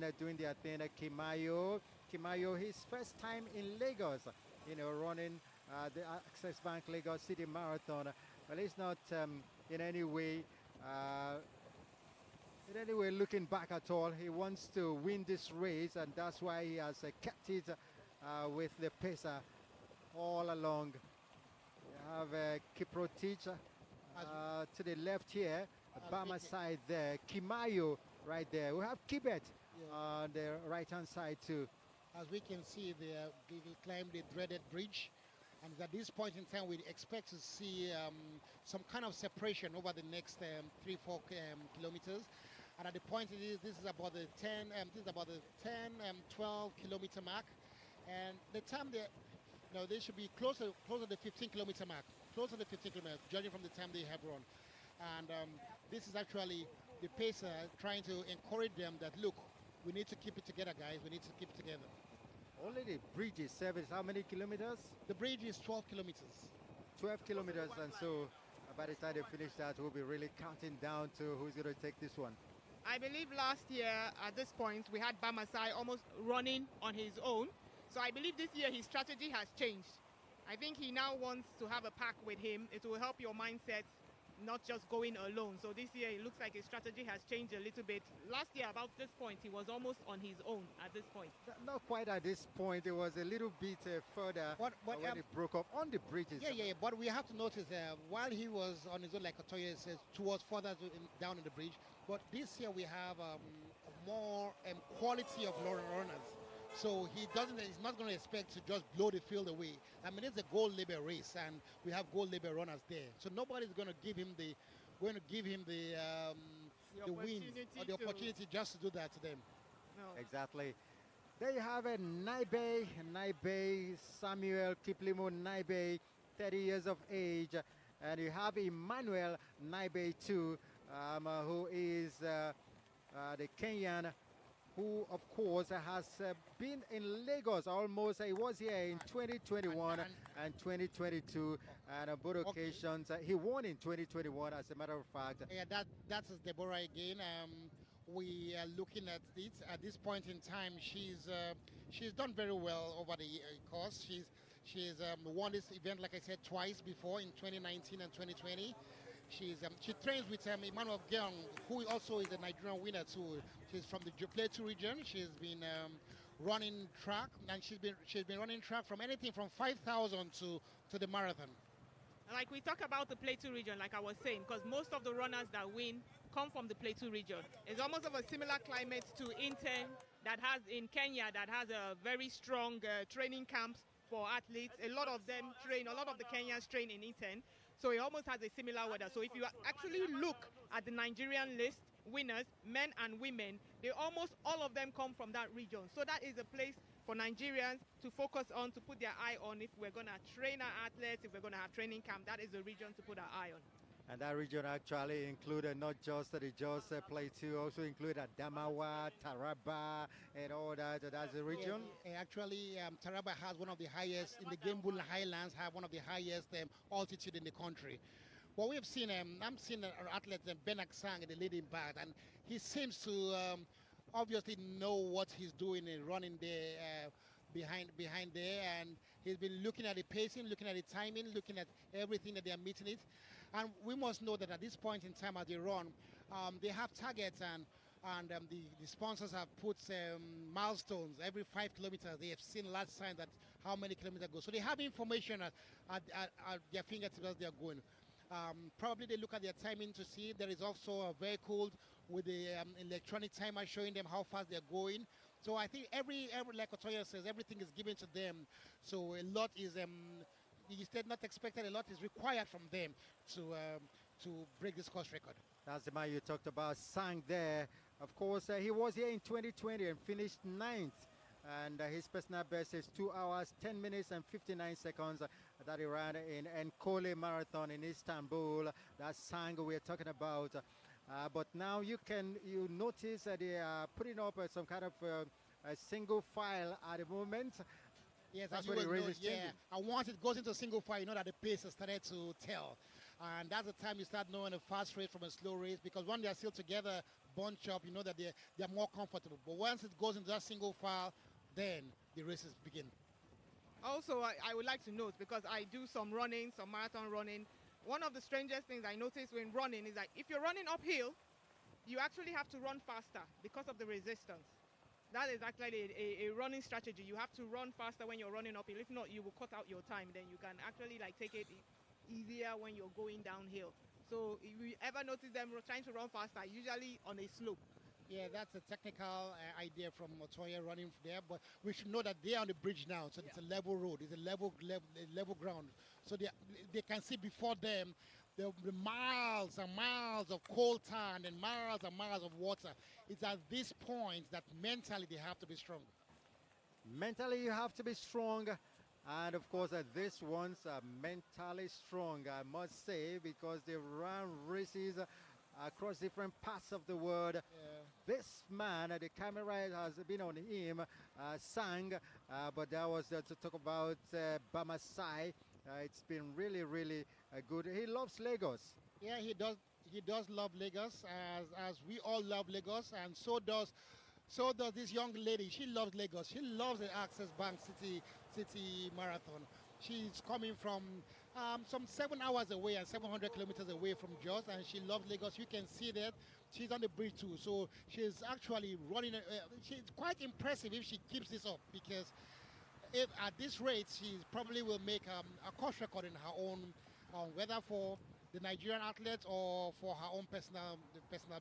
are doing their thing. Kimayo, his first time in Lagos, running the Access Bank Lagos City Marathon. Well, he's not in any way looking back at all. He wants to win this race, and that's why he has kept it with the pacer all along. You have Kiprotich to the left here, Bamasai there, Kimayo right there. We have Kibet on the right-hand side too. As we can see, they climbed the dreaded bridge, and at this point in time, we expect to see some kind of separation over the next 3-4 kilometers. And at the point this is about the 12 kilometer mark, and the time they should be closer to the 15 kilometer mark, closer to the 15 kilometers, judging from the time they have run. And this is actually the pacer trying to encourage them that, look, we need to keep it together, guys. We need to keep it together. Only the bridge is how many kilometers? The bridge is 12 kilometers. 12 kilometers, and so by the time they finish that, we'll be really counting down to who's going to take this one. I believe last year at this point we had Bamasai almost running on his own. So I believe this year his strategy has changed. I think he now wants to have a pack with him. It will help your mindset, not just going alone. So this year it looks like his strategy has changed a little bit. Last year about this point he was almost on his own at this point. Not quite at this point. It was a little bit further when it broke up on the bridges. Yeah. But we have to notice while he was on his own, like Otoye says, towards further down in the bridge. But this year we have more quality of runners. So he's not going to expect to just blow the field away. I mean, it's a gold label race, and we have gold label runners there. So nobody's going to give him the win or the opportunity just to do that to them. No. Exactly. There you have it, Naibe Samuel Kiplimo Naibe, 30 years of age, and you have Emmanuel Naibe too, who is the Kenyan, who of course has been in Lagos almost. He was here in 2021 and 2022, and on both occasions he won in 2021, as a matter of fact. Yeah, that is Deborah again. We are looking at it at this point in time. She's done very well over the course. She's won this event, like I said, twice before, in 2019 and 2020. She trains with Emmanuel Geong, who also is a Nigerian winner too. She's from the Plateau region. She's been running track, and she's been running track from anything from 5,000 to the marathon. Like we talk about the Plateau region, like I was saying, because most of the runners that win come from the Plateau region. It's almost of a similar climate to Inten that has in Kenya, that has a very strong training camps for athletes. A lot of the Kenyans train in Inten. So it almost has a similar weather. So if you actually look at the Nigerian list, winners, men and women, almost all of them come from that region. So that is a place for Nigerians to focus on, to put their eye on. If we're going to train our athletes, if we're going to have training camp, that is the region to put our eye on. And that region actually included not just the Jos Plateau, also included Adamawa, Taraba, and all that. That's the region. Actually, Taraba has one of the highest, in the Gembul Highlands, have one of the highest altitude in the country. What we've seen, I'm seeing an athlete, Ben Aksang, in the leading back, and he seems to obviously know what he's doing and running there behind there, and he's been looking at the pacing, looking at the timing, looking at everything that they are meeting it. And we must know that at this point in time as they run, they have targets, and the sponsors have put milestones every 5 kilometers. They have seen last time that how many kilometers go. So they have information at their fingertips as they are going. Probably they look at their timing to see. There is also a vehicle with the electronic timer showing them how fast they're going. So I think every like Otoya says, everything is given to them. So a lot is instead not expected. A lot is required from them to break this course record. That's the man you talked about, Sang there. Of course, he was here in 2020 and finished 9th. And his personal best is 2 hours, 10 minutes and 59 seconds that he ran in Enkole Marathon in Istanbul. That's Sang we're talking about. But now you notice that they are putting up some kind of a single file at the moment. Yes, that's what what the race is changing. And once it goes into single file, you know that the pace has started to tell. And that's the time you start knowing a fast race from a slow race, because when they're still together, bunch up, you know that they're more comfortable. But once it goes into that single file, then the races begin. Also, I would like to note, because I do some running, some marathon running, one of the strangest things I noticed when running is that if you're running uphill, you actually have to run faster because of the resistance. That is actually a running strategy. You have to run faster when you're running uphill. If not, you will cut out your time. Then you can actually take it easier when you're going downhill. So if you ever notice them trying to run faster, usually on a slope. Yeah, that's a technical idea from Otoya running there, but we should know that they're on the bridge now, so it's a level road, it's a level ground. So they can see before them the miles and miles of coal tar and miles of water. It's at this point that mentally they have to be strong. Mentally you have to be strong. And of course, these ones are mentally strong, I must say, because they run races across different parts of the world. Yeah. This man, the camera has been on him, Sang, but that was to talk about Bamasai. It's been really, really good. He loves Lagos. Yeah, he does. He does love Lagos, as we all love Lagos, and so does this young lady. She loves Lagos. She loves the Access Bank City Marathon. She's coming from some 7 hours away and 700 kilometers away from Jos, and she loves Lagos. You can see that she's on the bridge too. So she's actually running. She's quite impressive if she keeps this up, because if at this rate, she probably will make a course record in her own, whether for the Nigerian athletes or for her own personal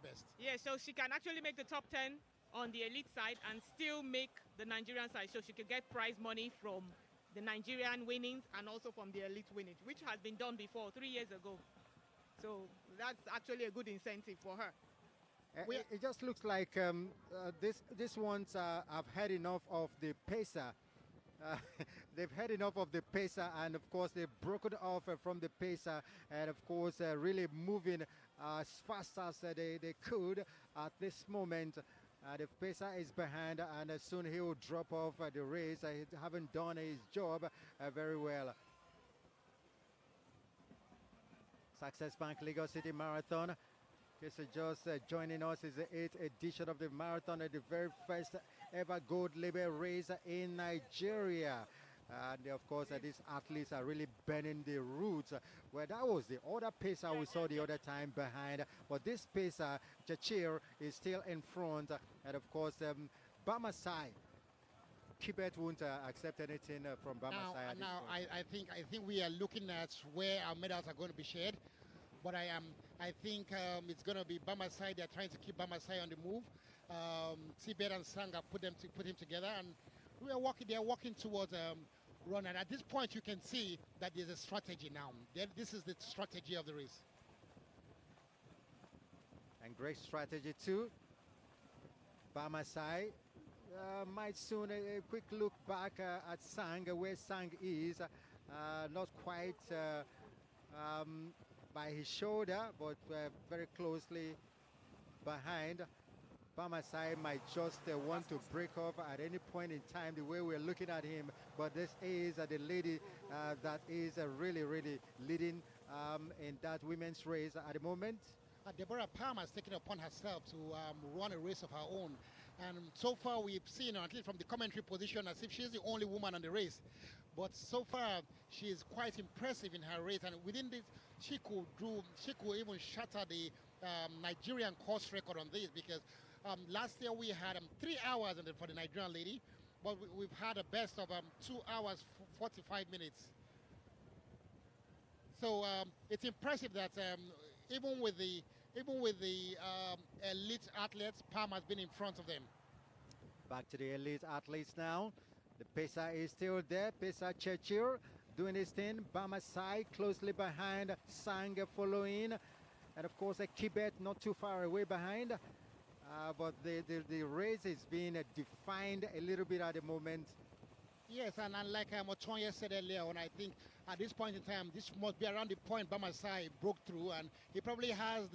best. Yeah, so she can actually make the top 10 on the elite side and still make the Nigerian side, so she could get prize money from the Nigerian winnings and also from the elite winnings, which has been done before 3 years ago. So that's actually a good incentive for her. It just looks like these ones have had enough of the pacer. They've had enough of the pacer, and of course they've broken off from the pacer, and of course really moving as fast as they could at this moment. The pacer is behind, and soon he will drop off the race. He haven't done his job very well. Success Bank Lagos City Marathon. Okay, so just joining us is the 8th edition of the marathon, the very first ever gold label race in Nigeria. And of course, these athletes are really bending the roots. Well, that was the other pacer we saw the other time behind. But this pacer, Chachir, is still in front. And of course, Bamasai. Kibet won't accept anything from Bamasai. Now I think we are looking at where our medals are going to be shared. But I think it's going to be Bamasai. They're trying to keep Bamasai on the move. Kibet and Sanga put him together, and they're walking towards run. And at this point, you can see that there's a strategy now. This is the strategy of the race. And great strategy too. Bamasai might soon a quick look back at Sang, where Sang is. Not quite by his shoulder, but very closely behind. Bamasai might just want to break off at any point in time, the way we're looking at him. But this is the lady that is really, really leading in that women's race at the moment. Deborah Palmer has taken it upon herself to run a race of her own. And so far we've seen her, at least from the commentary position, as if she's the only woman on the race. But so far she is quite impressive in her race. And within this, she could even shatter the Nigerian course record on this, because last year we had 3 hours for the Nigerian lady, but we've had a best of 2 hours 45 minutes. So it's impressive that even with the elite athletes, Palm has been in front of them. Back to the elite athletes now. The pacer is still there. Pacer Churchill doing his thing. Bamasai closely behind. Sang following. And of course, Kibet not too far away behind. But the race is being defined a little bit at the moment. Yes, and like Otoye said earlier on, I think at this point in time, this must be around the point Bamasai broke through, and he probably has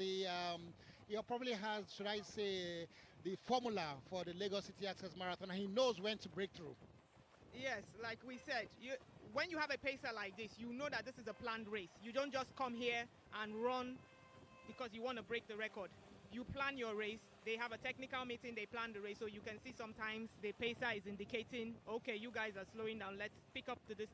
should I say, the formula for the Lagos City Access Marathon, and he knows when to break through. Yes, like we said, when you have a pacer like this, you know that this is a planned race. You don't just come here and run because you want to break the record. You plan your race. They have a technical meeting, they plan the race, so you can see sometimes the pacer is indicating, okay, you guys are slowing down, let's pick up to this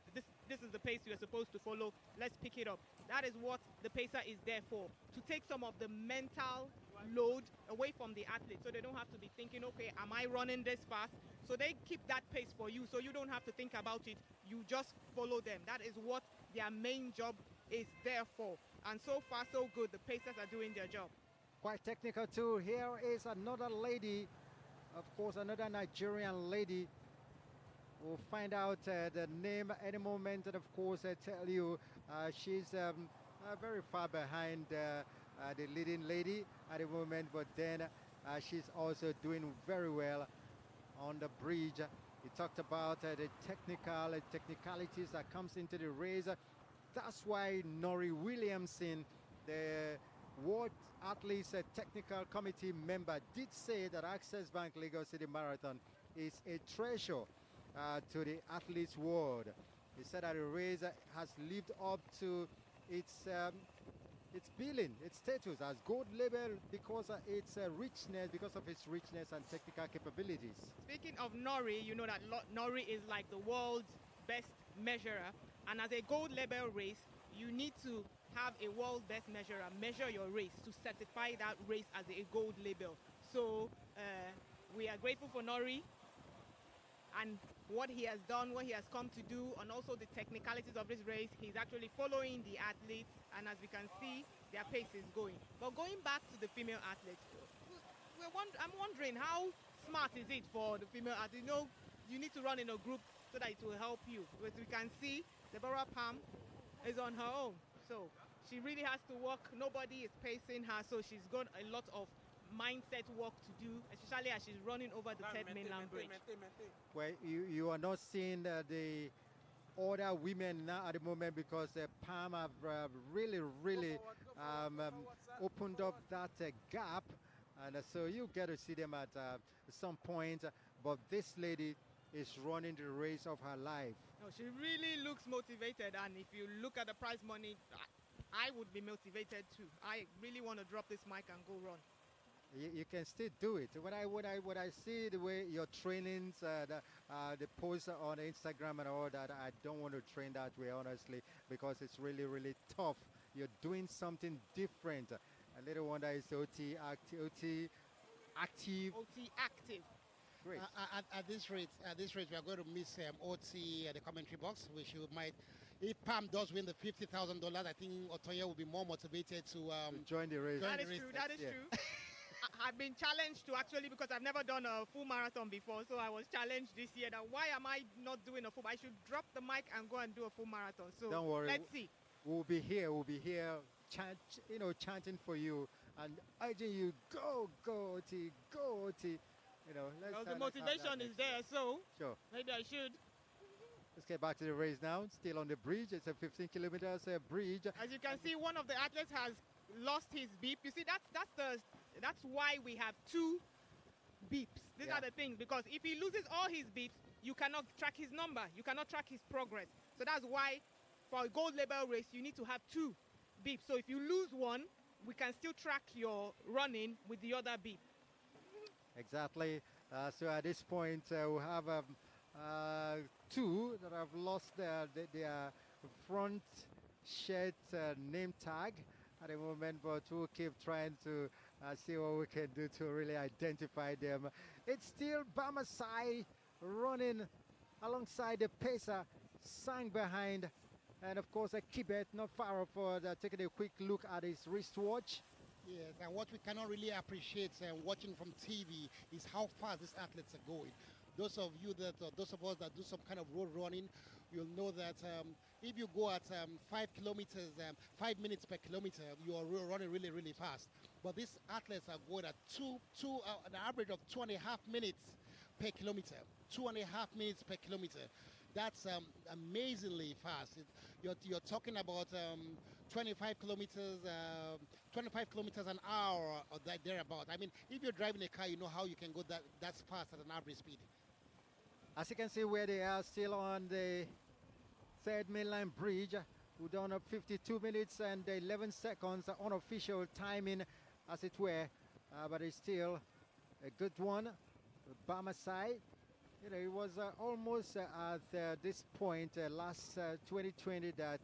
is the pace you're supposed to follow, let's pick it up. That is what the pacer is there for, to take some of the mental load away from the athlete, so they don't have to be thinking, okay, am I running this fast? So they keep that pace for you, so you don't have to think about it, you just follow them. That is what their main job is there for. And so far, so good, the pacers are doing their job. Quite technical too. Here is another lady, of course, another Nigerian lady. We'll find out the name any moment, and of course, I tell you, she's very far behind the leading lady at the moment, but then she's also doing very well on the bridge. He talked about the technicalities that comes into the race. That's why Nori Williamson, the World Athletes Technical Committee member, did say that Access Bank Lagos City Marathon is a treasure to the athletes' world. He said that the race has lived up to its billing, its status as gold label because of its richness and technical capabilities. Speaking of Nori, you know that Nori is like the world's best measurer, and as a gold label race, you need to have a world best measurer measure your race to certify that race as a gold label. So we are grateful for Nori and what he has done, what he has come to do, and also the technicalities of this race. He's actually following the athletes, and as we can see, their pace is going. But going back to the female athletes, I'm wondering, how smart is it for the female athletes? You know, you need to run in a group so that it will help you. As we can see, Deborah Palm is on her own. So she really has to work. Nobody is pacing her, so she's got a lot of mindset work to do, especially as she's running over the third mainland bridge. Well, you are not seeing the other women now at the moment because Palm have really opened up that gap, and so you get to see them at some point. But this lady is running the race of her life. No, she really looks motivated, and if you look at the prize money, I would be motivated too. I really want to drop this mic and go run. You can still do it. When I see the way your trainings, the posts on Instagram and all that, I don't want to train that way, honestly, because it's really tough. You're doing something different. A little wonder is OT active. Great. At this rate, we are going to miss OT at the commentary box, which you might. If Pam does win the $50,000, I think Otoye will be more motivated to join the race. That is true. I've been challenged to actually, because I've never done a full marathon before, so I was challenged this year that why am I not doing a full? I should drop the mic and go and do a full marathon. So don't worry. Let's see. We'll be here, chanting for you and urging you, go OT, go OT. The motivation is there, so sure. Maybe I should. Let's get back to the race now. Still on the bridge. It's a 15 kilometers bridge. As you can see, one of the athletes has lost his beep. You see, that's why we have two beeps. These are the things, because if he loses all his beeps, you cannot track his number. You cannot track his progress. So that's why for a gold label race, you need to have two beeps. So if you lose one, we can still track your running with the other beep. Exactly. So at this point, we have two that have lost their front shirt name tag at the moment, but we'll keep trying to see what we can do to really identify them. It's still Bamasai running alongside the pacer, Sang behind, and of course Kibet not far off, taking a quick look at his wristwatch. Yes, and what we cannot really appreciate watching from TV is how fast these athletes are going. Those of you that, those of us that do some kind of road running, you'll know that if you go at 5 kilometers, 5 minutes per kilometer, you are running really, really fast. But these athletes are going at an average of 2.5 minutes per kilometer. 2.5 minutes per kilometer. That's amazingly fast. You're talking about 25 kilometers an hour or thereabout. I mean, if you're driving a car, you know how you can go that's fast at an average speed. As you can see where they are still on the third mainland bridge, we're done up 52 minutes and 11 seconds unofficial timing as it were, but it's still a good one. Bamasai, you know, it was almost at this point last 2020 that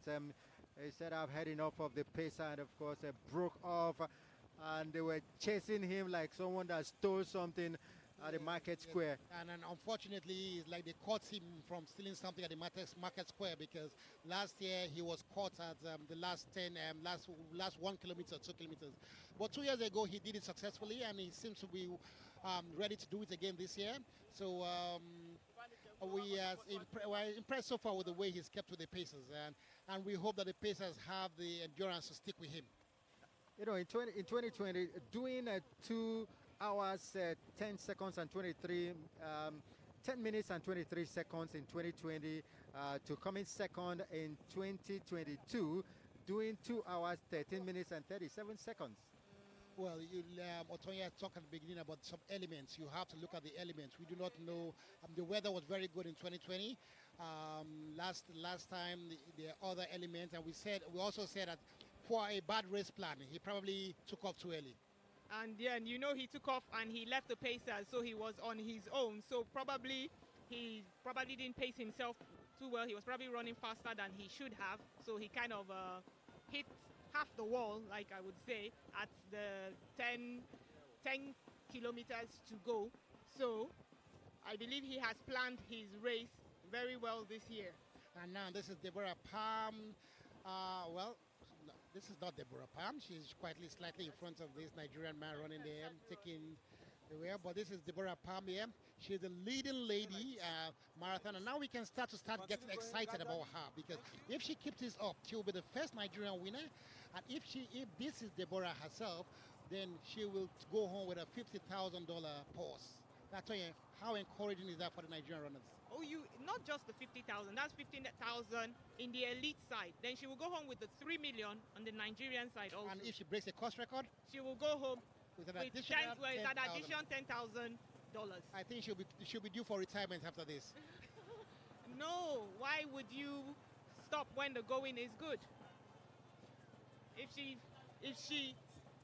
he said, I've had enough of the pacer, and of course broke off, and they were chasing him like someone that stole something at the market square. And unfortunately, it's like they caught him from stealing something at the market square, because last year he was caught at the last 1 kilometer, 2 kilometers. But 2 years ago he did it successfully, and he seems to be ready to do it again this year. So we are impressed so far with the way he's kept with the Pacers, and we hope that the Pacers have the endurance to stick with him. You know, in 2020, doing 2 hours, 10 seconds and 10 minutes and 23 seconds in 2020 to come in second in 2022, doing 2 hours, 13 minutes and 37 seconds. Well, Otonya talked at the beginning about some elements. You have to look at the elements. We do not know. The weather was very good in 2020. Last time, the other elements, and we also said that for a bad race plan, he probably took off too early. And then, you know, he took off and he left the Pacers, so he was on his own. So he probably didn't pace himself too well. He was probably running faster than he should have. So he kind of hit half the wall, like I would say, at the 10 kilometers to go. So I believe he has planned his race very well this year. And now this is Deborah Palm. Well, no, this is not Deborah Palm. She's slightly in front of this Nigerian man running there, taking the way. But this is Deborah Palm here. She's the leading lady marathon, and now we can start getting excited about her, because if she keeps this up, she will be the first Nigerian winner. And if this is Deborah herself, then she will go home with a $50,000 purse. That's how encouraging is that for the Nigerian runners? Oh, not just the 50,000. That's 15,000 in the elite side. Then she will go home with the 3 million on the Nigerian side also. And if she breaks a course record, she will go home with an addition $10,000. I think she'll be due for retirement after this. No, why would you stop when the going is good? If she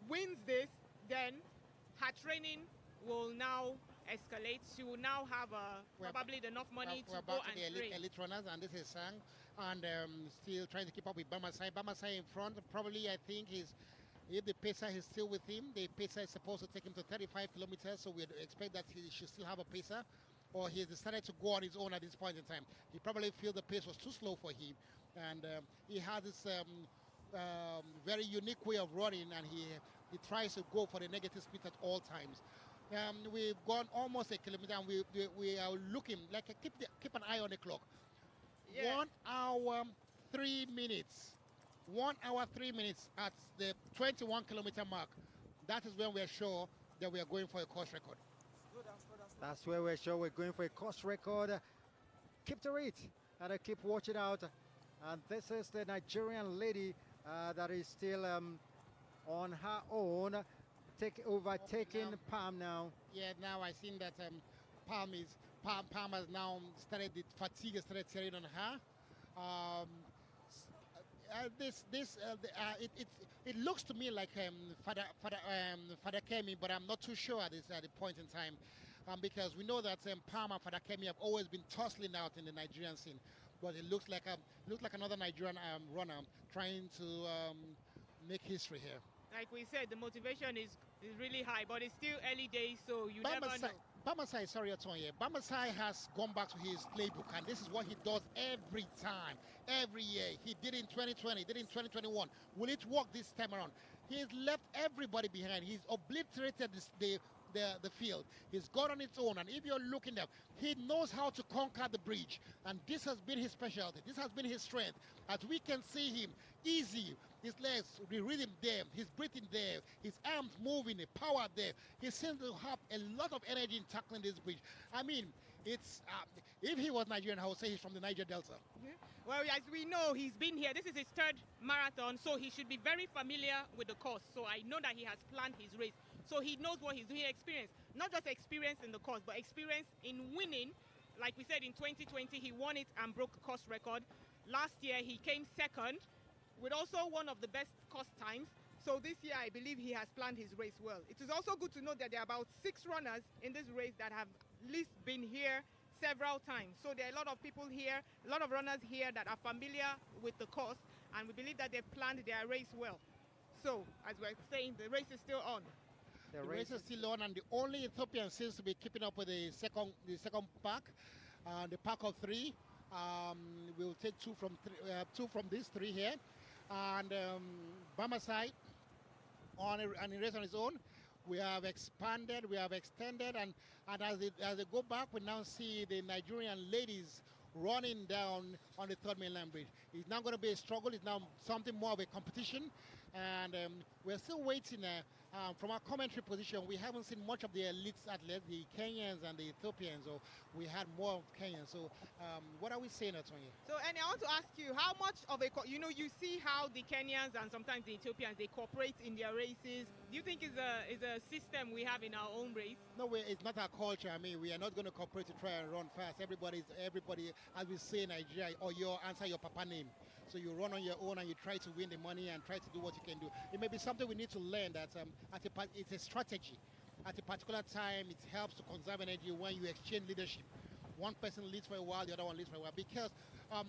wins this, then her training will now escalate. She will now have probably enough money to go and train. The elite runners, and this is Sang, and still trying to keep up with Bamasai. Bamasai in front, probably I think if the pacer is still with him, the pacer is supposed to take him to 35 kilometers, so we expect that he should still have a pacer, or he has decided to go on his own at this point in time. He probably feels the pace was too slow for him, and he has this very unique way of running, and he tries to go for the negative speed at all times. We've gone almost a kilometer, and we are looking, like keep an eye on the clock. Yeah. 1 hour, 3 minutes. 1 hour, 3 minutes at the 21 kilometer mark. That is when we are sure that we are going for a course record. That's where we're sure we're going for a course record. Keep to it and keep watching out. And this is the Nigerian lady that is still on her own, overtaking Palm now. Yeah, now I think that Palm has now started, the fatigue has started tearing on her. It looks to me like Father Kemi, but I'm not too sure at the point in time, because we know that Palm and Father Kemi have always been tussling out in the Nigerian scene. But it looks like another Nigerian runner trying to make history here. Like we said, the motivation is really high, but it's still early days, so you never know. Bamasai, sorry, Otoye. Bamasai has gone back to his playbook, and this is what he does every time, every year. He did it in 2020, did it in 2021. Will it work this time around? He's left everybody behind. He's obliterated the field. He's gone on its own. And if you're looking at, he knows how to conquer the bridge. And this has been his specialty. This has been his strength. As we can see him, easy, his legs, the rhythm there, his breathing there, his arms moving, the power there. He seems to have a lot of energy in tackling this bridge. I mean, it's if he was Nigerian, I would say he's from the Niger Delta. Well, as we know, he's been here. This is his third marathon, so he should be very familiar with the course. So I know that he has planned his race. So he knows what he's doing, experience. Not just experience in the course, but experience in winning. Like we said, in 2020, he won it and broke course record. Last year, he came second with also one of the best course times. So this year, I believe he has planned his race well. It is also good to note that there are about 6 runners in this race that have at least been here several times. So there are a lot of people here, a lot of runners here that are familiar with the course, and we believe that they've planned their race well. So, as we're saying, the race is still on. The race is still on, and the only Ethiopian seems to be keeping up with the second pack, the pack of 3. We'll take 2 from these 3 here, and Bamasai on a race on its own. We have expanded, we have extended, and as they go back, we now see the Nigerian ladies running down on the 3rd mainland bridge. It's not going to be a struggle. It's now something more of a competition, and we're still waiting. From our commentary position, we haven't seen much of the elite athletes, the Kenyans and the Ethiopians, or we had more of Kenyans. So what are we saying, Atonya? So, and I want to ask you, how much of a, you see how the Kenyans and sometimes the Ethiopians, they cooperate in their races. Do you think is a system we have in our own race? No, it's not our culture. I mean, we are not going to cooperate to try and run fast. Everybody, as we say in Nigeria, or you answer your papa name. So you run on your own and you try to win the money and try to do what you can do. It may be something we need to learn that it's a strategy. At a particular time, it helps to conserve energy when you exchange leadership. One person leads for a while, the other one leads for a while. Because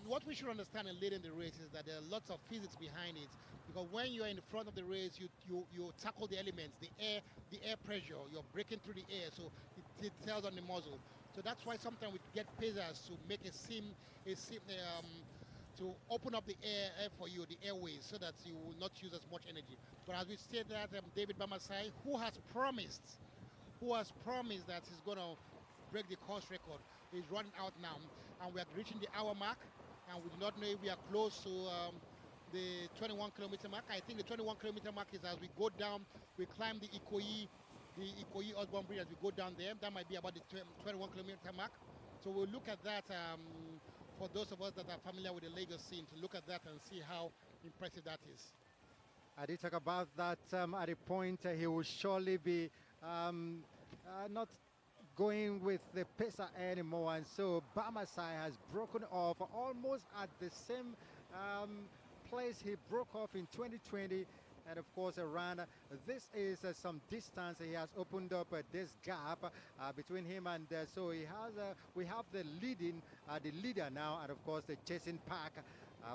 what we should understand in leading the race is that there are lots of physics behind it. Because when you're in the front of the race, you tackle the elements, the air pressure, you're breaking through the air, so it tells on the muzzle. So that's why sometimes we get pacers to make to open up the air for you, the airways, so that you will not use as much energy. But as we said that, David Bamasai, who has promised that he's going to break the course record, is running out now, and we are reaching the hour mark, and we do not know if we are close to the 21-kilometer mark. I think the 21-kilometer mark is as we go down, we climb the Ikoyi Osborne Bridge as we go down there. That might be about the 21-kilometer mark. So we'll look at that. For those of us that are familiar with the Lagos scene, to look at that and see how impressive that is. I did talk about that at a point. He will surely be not going with the pacer anymore, and so Bamasai has broken off almost at the same place he broke off in 2020. And of course, around this is some distance. He has opened up this gap between him, and so he has. We have the leader now, and of course the chasing pack.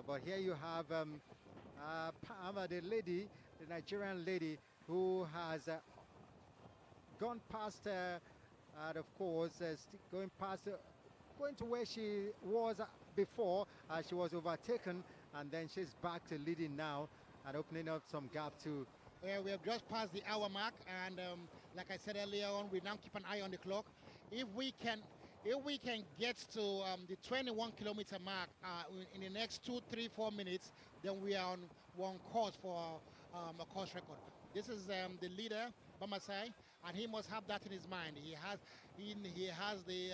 But here you have the lady, the Nigerian lady, who has gone past, and of course going to where she was before. She was overtaken, and then she's back to leading now, and opening up some gap too. We have just passed the hour mark, and like I said earlier on, we now keep an eye on the clock. If we can get to the 21-kilometer mark in the next 2, 3, 4 minutes, then we are on course for a course record. This is the leader, Bamasai, and he must have that in his mind. He has the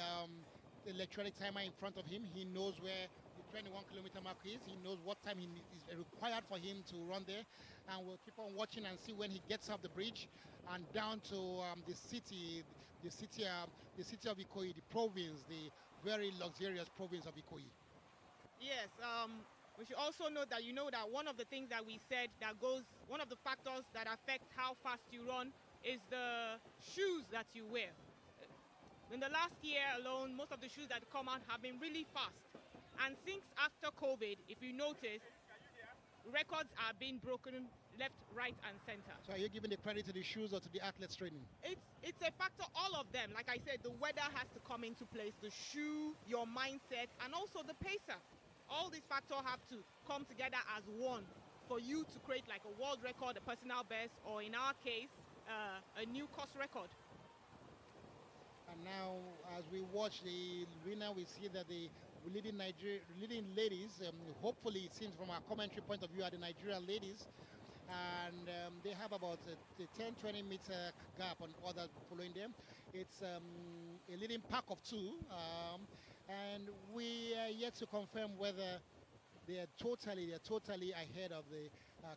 electronic timer in front of him. He knows where 21-kilometer mark is. He knows what time is required for him to run there, and we'll keep on watching and see when he gets off the bridge and down to the city of Ikoyi, the province, the very luxurious province of Ikoyi. Yes, we should also note that that one of the things that we said one of the factors that affects how fast you run is the shoes that you wear. In the last year alone, most of the shoes that come out have been really fast. And since after COVID, if you notice, records are being broken left, right, and center. So are you giving the credit to the shoes or to the athletes training? It's a factor, all of them. Like I said, the weather has to come into place, the shoe, your mindset, and also the pacer. All these factors have to come together as one for you to create like a world record, a personal best, or in our case, a new course record. And now, as we watch the winner, we see that the leading ladies, hopefully it seems from our commentary point of view, are the Nigerian ladies. And they have about a 10-20 meter gap on others following them. It's a leading pack of two. And we are yet to confirm whether they're totally ahead of the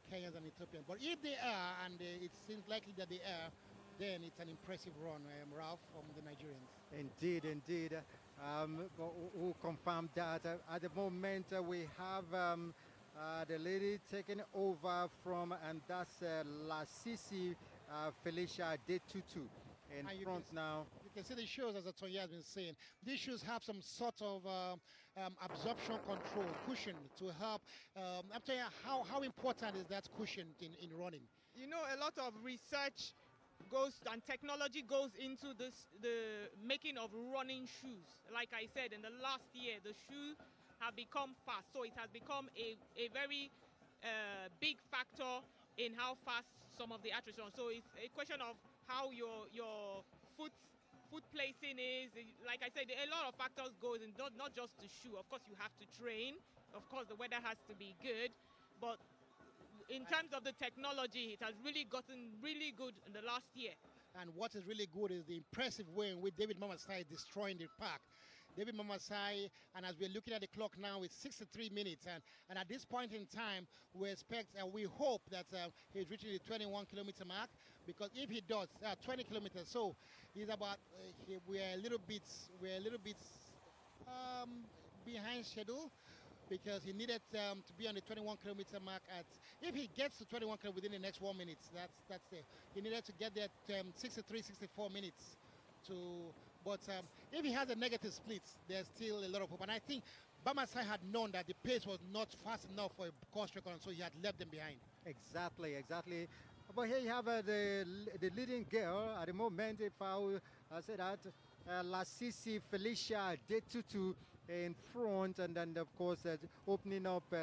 Kenyans and Ethiopians. But if they are, and it seems likely that they are, then it's an impressive run, Ralph, from the Nigerians. Indeed. Who confirmed that? At the moment, we have the lady taking over from, and that's Lasisi Felicia Detutu in front now. You can see the shoes, as Atonya has been saying. These shoes have some sort of absorption control, cushion to help. I'm telling you, how important is that cushion in running? You know, a lot of research and technology goes into the making of running shoes. Like I said, in the last year, the shoes have become fast. So it has become a very big factor in how fast some of the athletes run. So it's a question of how your foot placing is. Like I said, a lot of factors go in, not just the shoe. Of course, you have to train. Of course, the weather has to be good. But in terms of the technology, it has really gotten really good in the last year. And what is really good is the impressive way in which David Bamasai is destroying the park. David Bamasai, and as we're looking at the clock now, it's 63 minutes. And at this point in time, we expect and we hope that he's reaching the 21-kilometer mark. Because if he does, 20 kilometers, so he's about, we're a little bit behind schedule. Because he needed to be on the 21-kilometer mark if he gets to 21 kilometers within the next 1 minute, that's it. He needed to get there 63, 64 minutes but if he has a negative split, there's still a lot of hope. And I think Bamasai had known that the pace was not fast enough for a course record, so he had left them behind. Exactly. But here you have the leading girl at the moment, if I will say that, Lasisi Felicia Detutu in front, and then of course opening up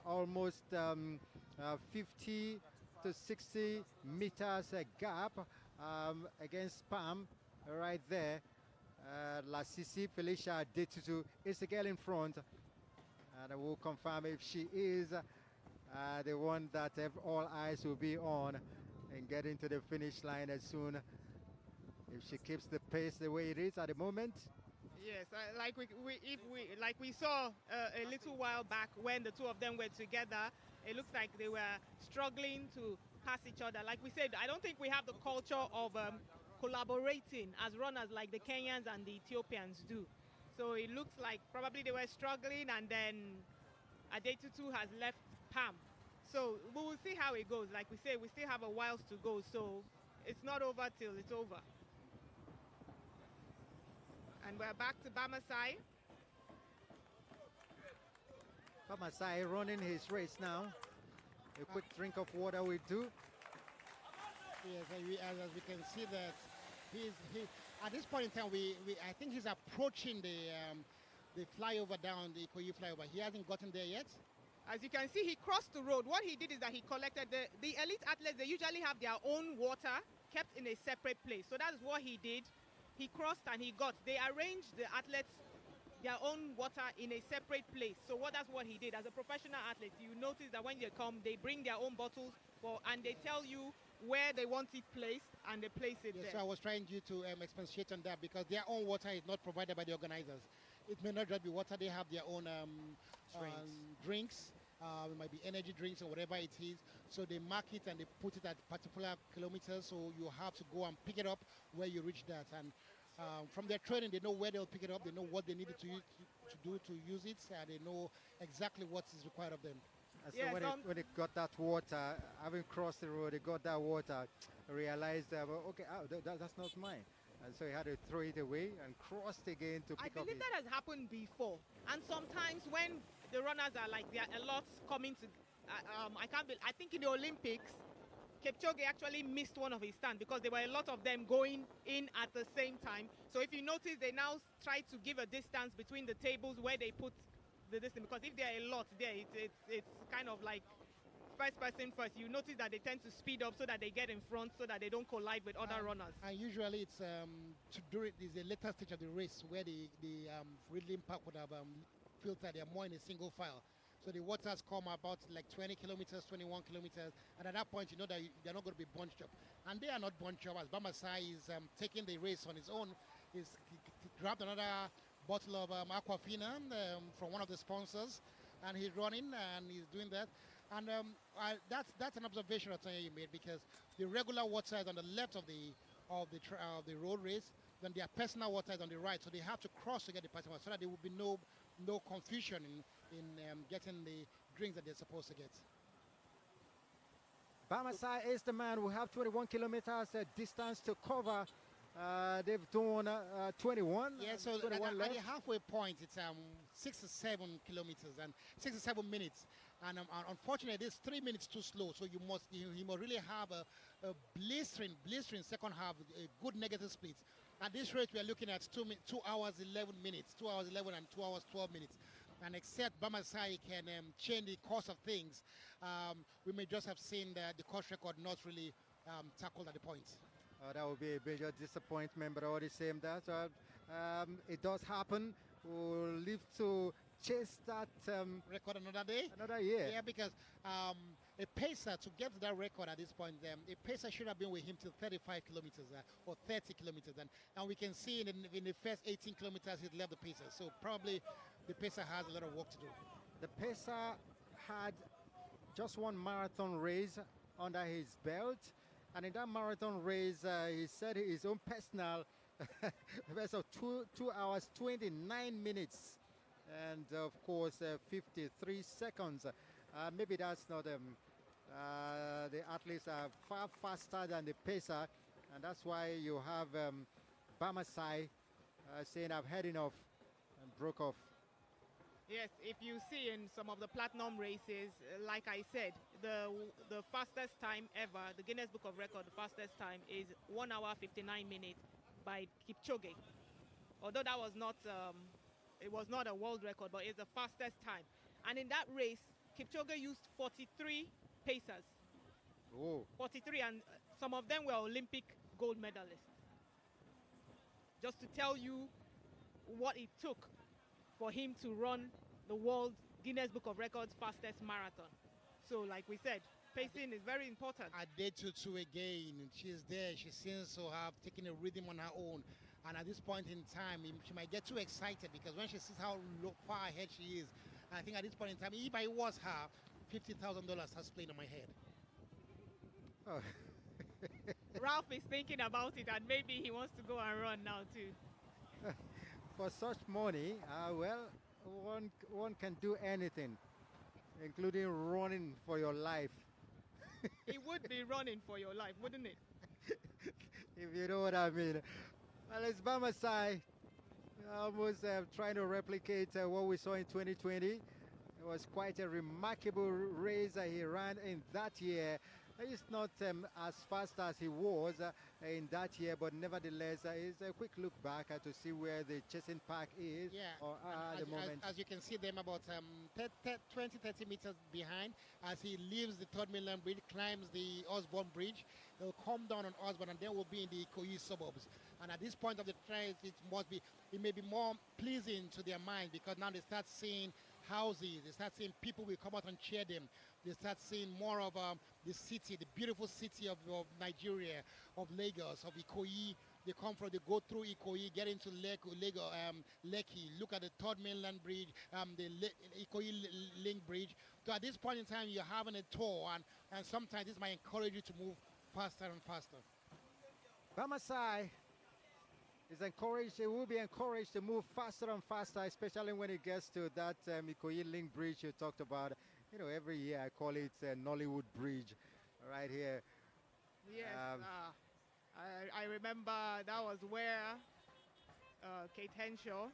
almost 50 to 60 meters gap against Pam right there. Lasisi Felicia Detutu is the girl in front, and I will confirm if she is the one that all eyes will be on and getting to the finish line as soon, if she keeps the pace the way it is at the moment. Yes, like we saw a little while back when the two of them were together, it looks like they were struggling to pass each other. Like we said, I don't think we have the culture of collaborating as runners like the Kenyans and the Ethiopians do. So it looks like probably they were struggling, and then Adetutu has left Pam. So we will see how it goes. Like we say, we still have a while to go, so it's not over till it's over. And we're back to Bamasai. Bamasai running his race now. A quick drink of water we do. Yes, as we can see that he at this point in time, I think he's approaching the flyover down, the Ikoyi flyover. He hasn't gotten there yet. As you can see, he crossed the road. What he did is that he collected the elite athletes. They usually have their own water kept in a separate place. So that's what he did. He crossed and they arranged the athletes their own water in a separate place. So that's what he did. As a professional athlete, you notice that when they come, they bring their own bottles and they tell you where they want it placed, and they place it there. So I was trying to expatiate on that, because their own water is not provided by the organizers. It may not just be water. They have their own drinks. It might be energy drinks or whatever it is. So they mark it and they put it at particular kilometers. So you have to go and pick it up where you reach that. And from their training, they know where they'll pick it up. They know what they needed to do to use it. They know exactly what is required of them. And so when they got that water, having crossed the road, they got that water, realized, okay, that's not mine. And so he had to throw it away and crossed again to pick up. I believe that has happened before. And sometimes when the runners are like, there are a lot coming to, I think in the Olympics, Kipchoge actually missed one of his stands because there were a lot of them going in at the same time. So if you notice, they now try to give a distance between the tables where they put the distance, because if there are a lot there, it's kind of like first person first, you notice that they tend to speed up so that they get in front, so that they don't collide with other runners. And usually it's during the later stage of the race where the Ridley Park would have filtered. They're more in a single file. So the waters come about like 20 kilometers, 21 kilometers, and at that point you know that they're not going to be bunched up. And they are not bunched up, as Bamasai is taking the race on his own. He grabbed another bottle of Aquafina from one of the sponsors, and he's running and he's doing that. And that's an observation you made, because the regular water is on the left of the road race, then their personal water is on the right, so they have to cross to get the personal water, so that there will be no confusion in getting the drinks that they're supposed to get. Bamasai is the man who have 21 kilometers distance to cover. They've done 21. Yeah, so at the halfway point, it's 6 or 7 kilometers and 6 or 7 minutes. And unfortunately, it's 3 minutes too slow. So you must really have a blistering second half, a good negative split. At this rate, we are looking at 2 hours 11 minutes, 2 hours 11 and 2 hours 12 minutes. And except Bamasai can change the course of things, we may just have seen the course record not really tackled at the point. That would be a major disappointment, but all the same, that it does happen. We'll live to chase that record another day, another year. Yeah, because a pacer, to get to that record at this point, a pacer should have been with him till 35 kilometers or 30 kilometers, and we can see in the first 18 kilometers he's left the pacer. So probably the pacer has a lot of work to do. The pacer had just one marathon race under his belt, and in that marathon race he set his own personal best of 2 hours 29 minutes and of course 53 seconds. Maybe that's not the athletes are far faster than the pacer, and that's why you have Bamasai saying I've had enough and broke off. Yes, if you see in some of the platinum races, like I said, the fastest time ever, the Guinness Book of Records, the fastest time is 1 hour 59 minutes by Kipchoge. Although that was not, it was not a world record, but it's the fastest time. And in that race, Kipchoge used 43 pacers. Oh. 43, and some of them were Olympic gold medalists. Just to tell you what it took for him to run the world Guinness Book of Records fastest marathon. So like we said, pacing is very important. Ade Tutu again, she's there. She seems to have taken a rhythm on her own. And at this point in time, she might get too excited, because when she sees how far ahead she is, I think at this point in time, if I was her, $50,000 has played on my head. Oh. Ralph is thinking about it, and maybe he wants to go and run now too. For such money, well, one can do anything, including running for your life. It would be running for your life, wouldn't it? If you know what I mean. Well, it's Bamasai almost trying to replicate what we saw in 2020. It was quite a remarkable race he ran in that year. He's not as fast as he was in that year, but nevertheless, it's a quick look back to see where the chasing pack is at the moment. As you can see them about 20-30 meters behind, as he leaves the third mainland bridge, climbs the Osborne Bridge. He'll come down on Osborne, and then we'll be in the Ikoyi suburbs. And at this point of the trail, it may be more pleasing to their mind, because now they start seeing houses, they start seeing people will come out and cheer them. They start seeing more of the city, the beautiful city of Nigeria, of Lagos, of Ikoyi. They go through Ikoyi, get into Lekki, look at the third mainland bridge, the Ikoyi link bridge. So at this point in time, you're having a tour, and sometimes this might encourage you to move faster and faster. Bamasai is encouraged, it will be encouraged to move faster and faster, especially when it gets to that Ikoyi link bridge you talked about. You know, every year I call it Nollywood Bridge right here. Yes, I remember that was where Kate Henshaw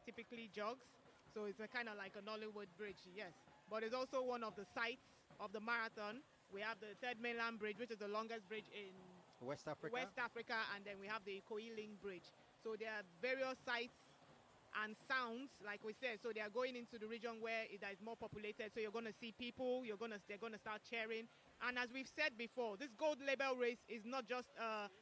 typically jogs. So it's a kind of like a Nollywood Bridge, yes. But it's also one of the sites of the marathon. We have the third mainland bridge, which is the longest bridge in West Africa, and then we have the Ikoyi link bridge. So there are various sites and sounds, like we said. So they are going into the region where it is more populated. So you're going to see people. They're going to start cheering. And as we've said before, this gold label race is not just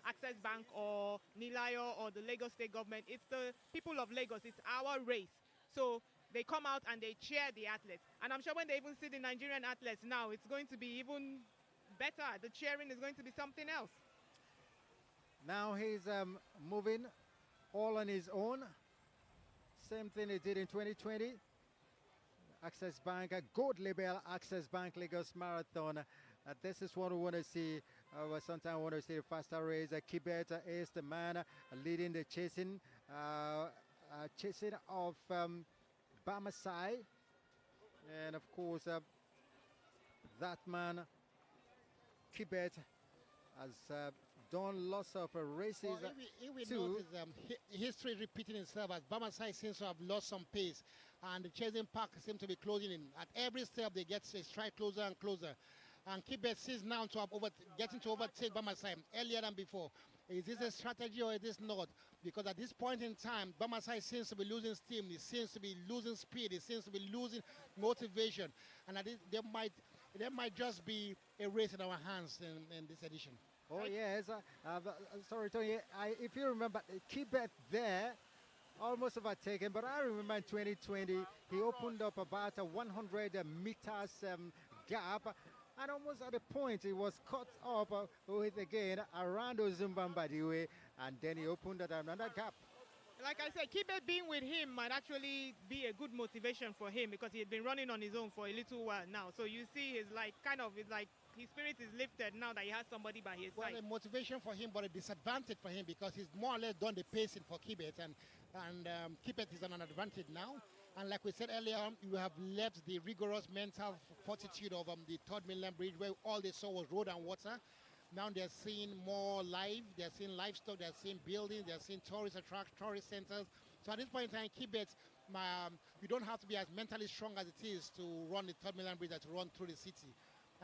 Access Bank or Nilayo or the Lagos State government. It's the people of Lagos. It's our race. So they come out and they cheer the athletes. And I'm sure when they even see the Nigerian athletes now, it's going to be even better. The cheering is going to be something else. Now he's moving all on his own. Same thing he did in 2020. Access Bank, a gold label Access Bank Lagos Marathon. This is what we want to see. Sometimes we want to see a faster race. Kibet is the man leading the chasing of Bamasai. And of course, that man, Kibet, has done lots of races. Well, if we notice history repeating itself, as Bamasai seems to have lost some pace, and the chasing pack seems to be closing in. At every step, they get a stride closer and closer. And Kibet seems now to have getting to overtake Bamasai earlier than before. Is this a strategy or is this not? Because at this point in time, Bamasai seems to be losing steam. It seems to be losing speed. It seems to be losing motivation. And there might just be a race in our hands in this edition. Oh, yes. Sorry, Tony. If you remember, Kibet there, almost overtaken. But I remember in 2020, he opened up about a 100 meters gap. And almost at the point, he was caught up with, again, around Ozumbambadiwe. And then he opened up another gap. Like I said, Kibet being with him might actually be a good motivation for him because he had been running on his own for a little while now. So you see his his spirit is lifted now that he has somebody by his side. Well, a motivation for him, but a disadvantage for him because he's more or less done the pacing for Kibet, and Kibet is on an advantage now. And like we said earlier, you have left the rigorous mental fortitude of the third mainland bridge where all they saw was road and water. Now they're seeing more life, they're seeing livestock, they're seeing buildings, they're seeing tourist attractions, tourist centers. So at this point in time, Kibet, you don't have to be as mentally strong as it is to run the third mainland bridge as to run through the city.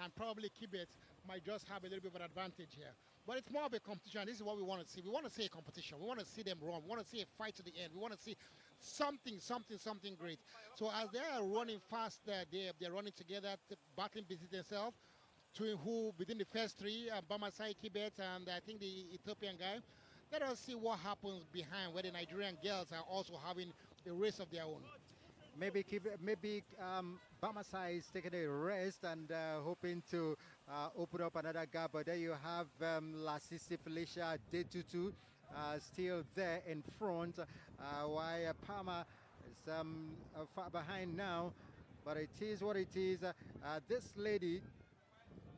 And probably Kibet might just have a little bit of an advantage here. But it's more of a competition. This is what we want to see. We want to see a competition. We want to see them run. We want to see a fight to the end. We want to see something great. So as they are running fast, they're running together, battling between themselves. Who within the first three, Bamasai, Kibet, and I think the Ethiopian guy. Let us see what happens behind, where the Nigerian girls are also having a race of their own. Maybe Bamasai is taking a rest and hoping to open up another gap. But there you have Lasisi Felicia Detutu still there in front, while Palmer is far behind now. But it is what it is. This lady,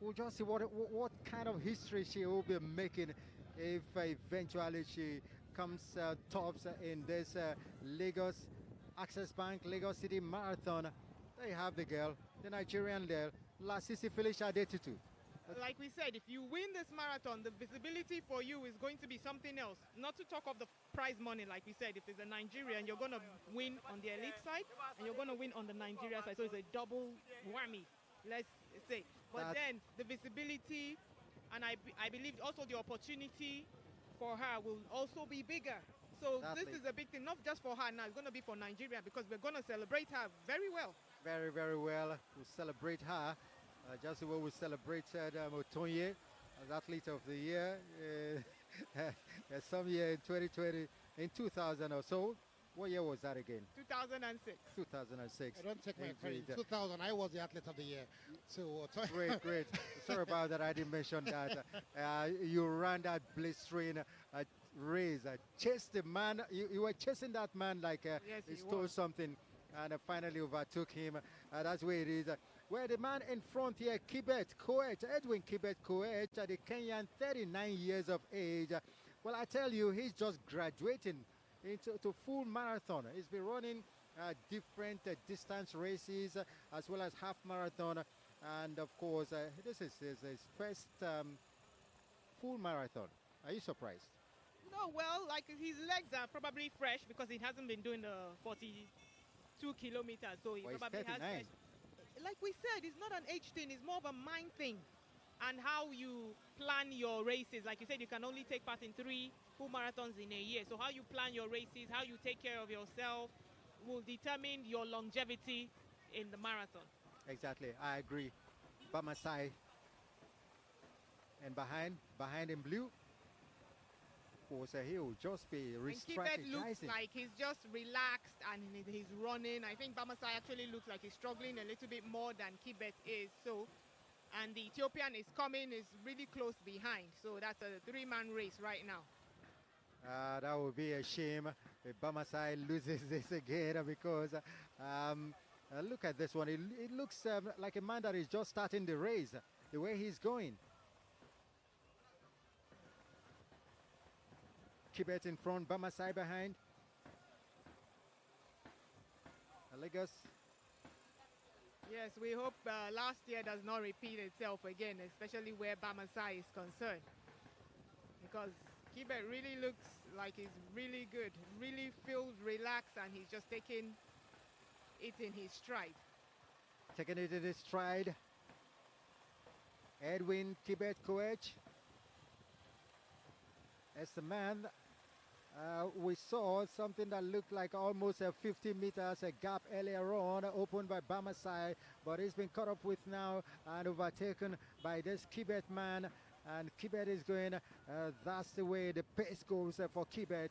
we'll just see what kind of history she will be making if eventually she comes tops in this Lagos Access Bank Lagos City Marathon. There you have the girl, the Nigerian girl, Lasisi Felicia Detutu. Like we said, if you win this marathon, the visibility for you is going to be something else. Not to talk of the prize money, like we said. If it's a Nigerian, you're going to win on the elite side, and you're going to win on the Nigeria side. So it's a double whammy, let's say. But then the visibility, and I believe also the opportunity for her will also be bigger. So this is a big thing, not just for her now. It's going to be for Nigeria because we're going to celebrate her very well. Very, very well. We'll celebrate her. Just the way we celebrated Otonye as Athlete of the Year some year in 2020, in 2000 or so. What year was that again? 2006. 2006. I don't take my credit. 2000, I was the Athlete of the Year. So great. Sorry about that. I didn't mention that. You ran that blistering race. Chased the man. You were chasing that man like he stole something, and finally overtook him. That's where it is. Where the man in front here, Kibet Koech, Edwin Kibet Koech, the Kenyan, 39 years of age. Well, I tell you, he's just graduating into full marathon. He's been running different distance races as well as half marathon. And of course, this is his first full marathon. Are you surprised? No, well, like his legs are probably fresh because he hasn't been doing the 42 kilometers. So he probably has fresh. Like we said, it's not an age thing, it's more of a mind thing. And how you plan your races. Like you said, you can only take part in 3 full marathons in a year. So how you plan your races, how you take care of yourself, will determine your longevity in the marathon. Exactly, I agree. Bamasai. And behind in blue, he will just be Kibet looks re-strategizing. like he's just relaxed and he's running. I think Bamasai actually looks like he's struggling a little bit more than Kibet is. So, and the Ethiopian is coming, is really close behind. So that's a three-man race right now. That would be a shame if Bamasai loses this again because look at this one. It looks like a man that is just starting the race, the way he's going. Kibet in front, Bamasai behind. Lagos. Yes, we hope last year does not repeat itself again, especially where Bamasai is concerned. Because Kibet really looks like he's really good, really feels relaxed, and he's just taking it in his stride. Taking it in his stride. Edwin Kibet coach. As the man, we saw something that looked like almost 50 meters a gap earlier on, opened by Bamasai, but he's been caught up with now and overtaken by this Kibet man. And Kibet is going, that's the way the pace goes for Kibet.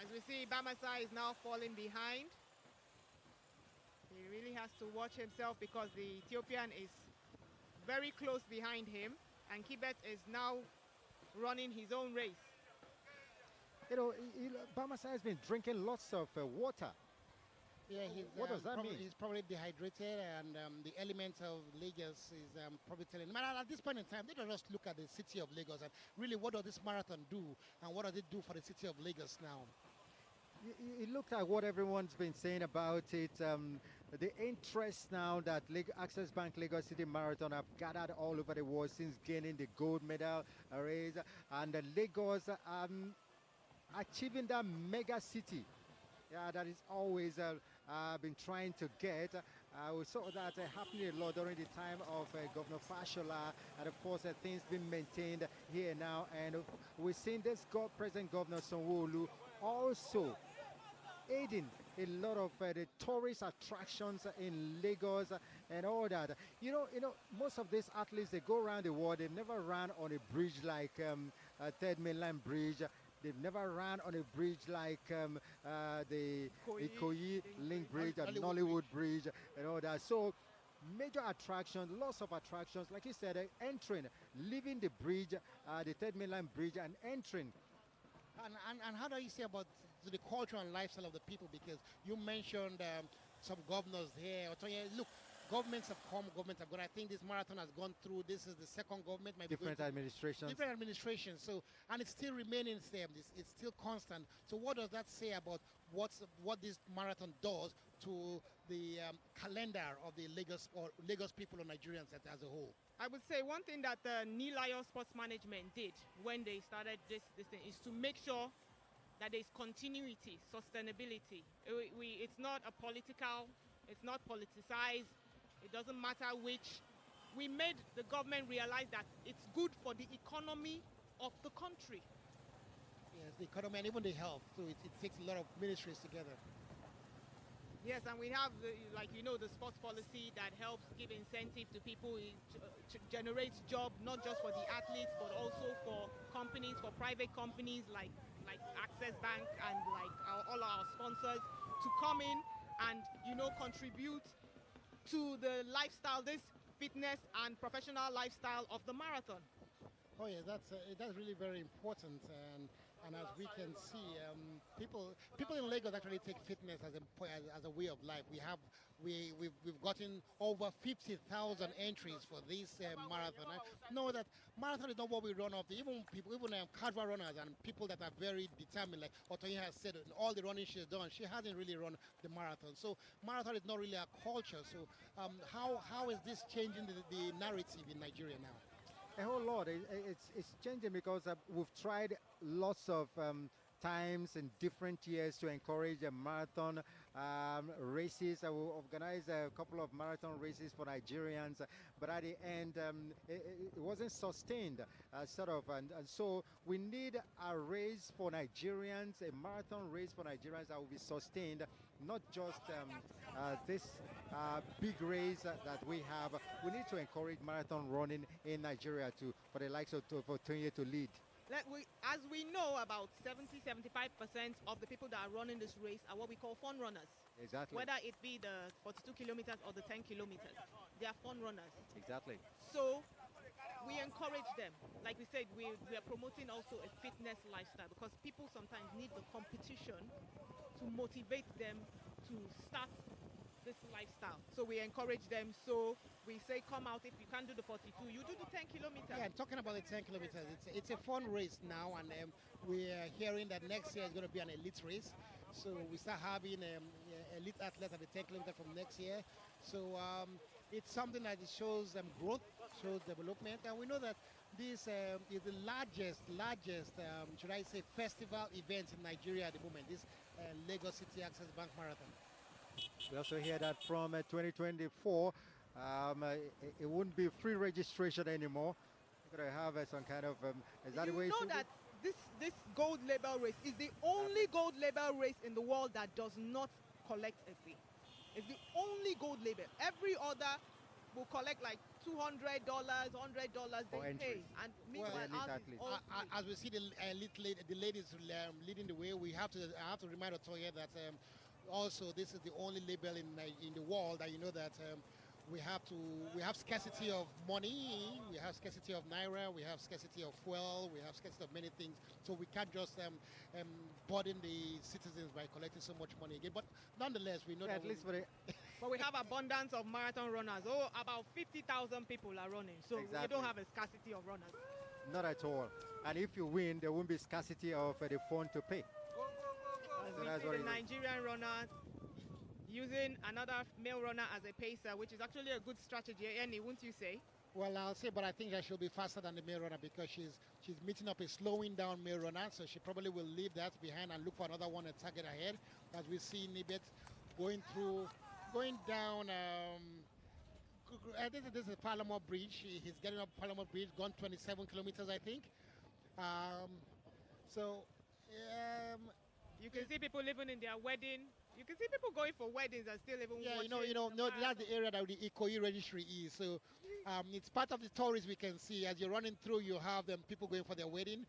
As we see, Bamasai is now falling behind. He really has to watch himself because the Ethiopian is very close behind him, and Kibet is now running his own race. You know, Bamasai has been drinking lots of water. Yeah, what does that mean? He's probably dehydrated, and the elements of Lagos is probably telling him. And at this point in time, they don't just look at the city of Lagos and really what does this marathon do, and what does it do for the city of Lagos now? It looked at what everyone's been saying about it. The interest now that Access Bank Lagos City Marathon have gathered all over the world since gaining the gold medal race, and Lagos achieving that mega city. Yeah, that is always been trying to get. We saw that happening a lot during the time of Governor Fashola, and of course things being maintained here now. And we've seen this present Governor Sanwo-Olu also aiding a lot of the tourist attractions in Lagos and all that. You know, most of these athletes, they go around the world. They've never ran on a bridge like Third Mainland Bridge. They've never ran on a bridge like the Ikoyi Link Bridge and Nollywood Bridge and all that. So major attractions, lots of attractions. Like you said, entering, leaving the bridge, the Third Mainland Bridge, and entering. And how do you say about the culture and lifestyle of the people? Because you mentioned some governors here. Look, governments have come, governments have gone. I think this marathon has gone through. This is the second government. Different administrations. Different administrations. So, and it's still remaining the same. It's still constant. So what does that say about what this marathon does to the calendar of the Lagos people or Nigerians as a whole? I would say one thing that the Nilayo Sports Management did when they started this thing is to make sure that there's continuity, sustainability. It's not a political, it's not politicized, it doesn't matter which. We made the government realize that it's good for the economy of the country. Yes, the economy and even the health. So it takes a lot of ministries together. Yes, and we have, the sports policy that helps give incentive to people. It generates jobs, not just for the athletes, but also for companies, for private companies like Access Bank and all our sponsors to come in and, contribute to the lifestyle, this fitness and professional lifestyle of the marathon. Oh yeah, that's really very important, and as we can see, people in Lagos actually take fitness as a way of life. We've gotten over 50,000 entries for this marathon. I know that marathon is not what we run after. Even casual runners and people that are very determined, like Otoyin has said, all the running she's done, she hasn't really run the marathon. So marathon is not really a culture. So how is this changing the narrative in Nigeria now? A whole lot. It's changing because we've tried lots of times in different years to encourage a marathon races. We organized a couple of marathon races for Nigerians, but at the end, it wasn't sustained, and so we need a race for Nigerians, a marathon race for Nigerians that will be sustained, not just this big race that we have. We need to encourage marathon running in Nigeria for the likes of Tony to lead. As we know, about 70-75% of the people that are running this race are what we call fun runners. Exactly. Whether it be the 42 kilometers or the 10 kilometers, they are fun runners. Exactly. So we encourage them. Like we said, we are promoting also a fitness lifestyle, because people sometimes need the competition to motivate them to start this lifestyle. So we encourage them. So we say, come out. If you can't do the 42, you do the 10 kilometers. Yeah, and talking about the 10 kilometers, it's a fun race now, and we are hearing that next year is going to be an elite race. So we start having elite athletes at the 10 kilometers from next year. So it's something that shows growth, shows development, and we know that this is the largest, should I say, festival event in Nigeria at the moment. This Lagos City Access Bank Marathon. We also hear that from 2024, it won't be free registration anymore. You're going to have some kind of... is that the way? You know that this gold label race is the only gold label race in the world that does not collect a fee. It's the only gold label. Every other will collect like $200, $100 they pay. And meanwhile, as we see the ladies leading the way, I have to remind Otoye that also this is the only label in the world that we have scarcity of money, we have scarcity of naira, we have scarcity of fuel, we have scarcity of many things. So we can't just burden the citizens by collecting so much money again. But nonetheless, we know that at least for the but we have abundance of marathon runners. About 50,000 people are running. So we don't have a scarcity of runners. Not at all. And if you win, there won't be scarcity of the fund to pay. So that's what the Nigerian runner using another male runner as a pacer, which is actually a good strategy, Annie, wouldn't you say? Well, I'll say, but I think that she'll be faster than the male runner, because she's meeting up a slowing down male runner, so she probably will leave that behind and look for another one and target ahead. As we see Kibet going down, I think this is Palomar Bridge. He's getting up Palomar Bridge, gone 27 kilometers, I think. You can see people living in their wedding. You can see people going for weddings and still even watching. That's the area that the Eko registry is. So it's part of the tourists we can see. As you're running through, you have people going for their wedding.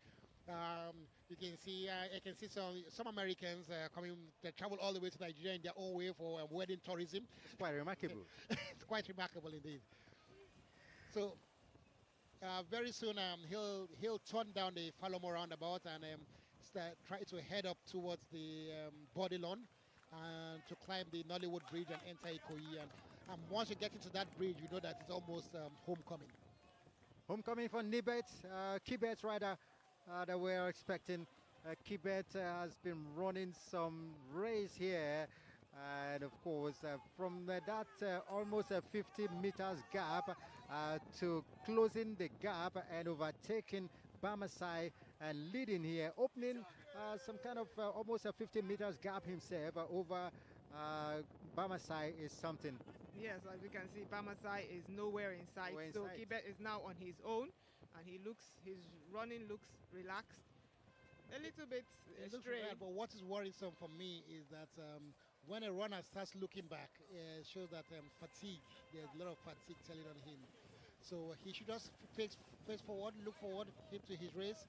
You can see, I can see some Americans coming. They travel all the way to Nigeria in their own way for wedding tourism. It's quite remarkable. It's quite remarkable indeed. So very soon he'll turn down the Falomo roundabout and try to head up towards the body lawn and to climb the Nollywood Bridge and enter Ikoyi. And once you get into that bridge, you know that it's almost homecoming. Homecoming for Kibet rather, that we're expecting. Kibet has been running some race here. And of course, from that almost a 50 meters gap to closing the gap and overtaking Bamasai and leading here, opening some kind of almost a 50 meters gap himself over Bamasai is something. Yes, as you can see, Bamasai is nowhere in sight. So Kibet is now on his own, and his running looks relaxed. A little bit straight. But what is worrisome for me is that when a runner starts looking back, it shows that fatigue, there's a lot of fatigue telling on him. So he should just face forward, look forward, keep to his race,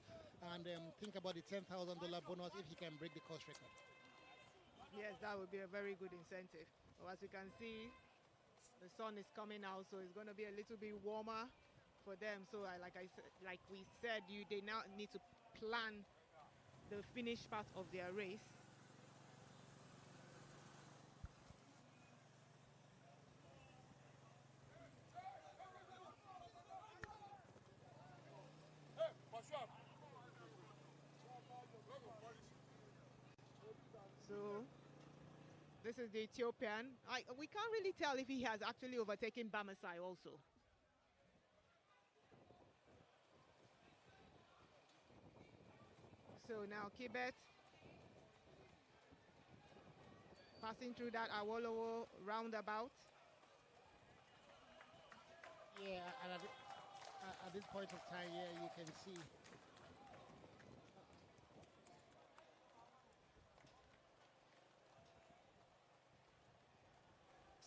and think about the $10,000 bonus if he can break the course record. Yes, that would be a very good incentive. So as you can see, the sun is coming out, so it's going to be a little bit warmer for them. So like we said, they now need to plan the finish part of their race. So this is the Ethiopian. We can't really tell if he has actually overtaken Bamasai also. So now Kibet passing through that Awolowo roundabout. Yeah, and at this point of time, yeah, you can see.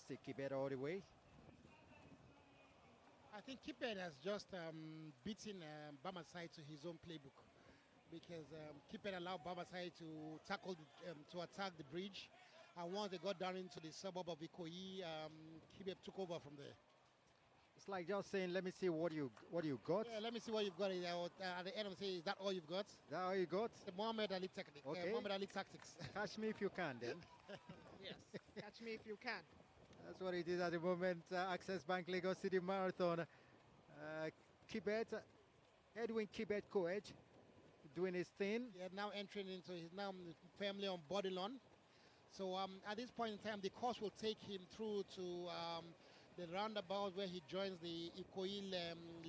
Still Kibet all the way. I think Kibet has just beaten Bamasai to his own playbook, because Kibet allowed Bamasai to tackle, to attack the bridge, and once they got down into the suburb of Ikoyi, Kibet took over from there. It's like just saying, let me see what you got. Yeah, let me see what you've got. At the end of the day, is that all you've got? Is that all you got? The Muhammad Ali technique. Okay. Muhammad Ali tactics. Catch me if you can, then. Yes, catch me if you can. That's what it is at the moment. Access Bank Lagos City Marathon. Kibet, Edwin Kibet coach, doing his thing. Yeah, now entering into his now family on Bodilon. So at this point in time, the course will take him through to the roundabout where he joins the Ikoyi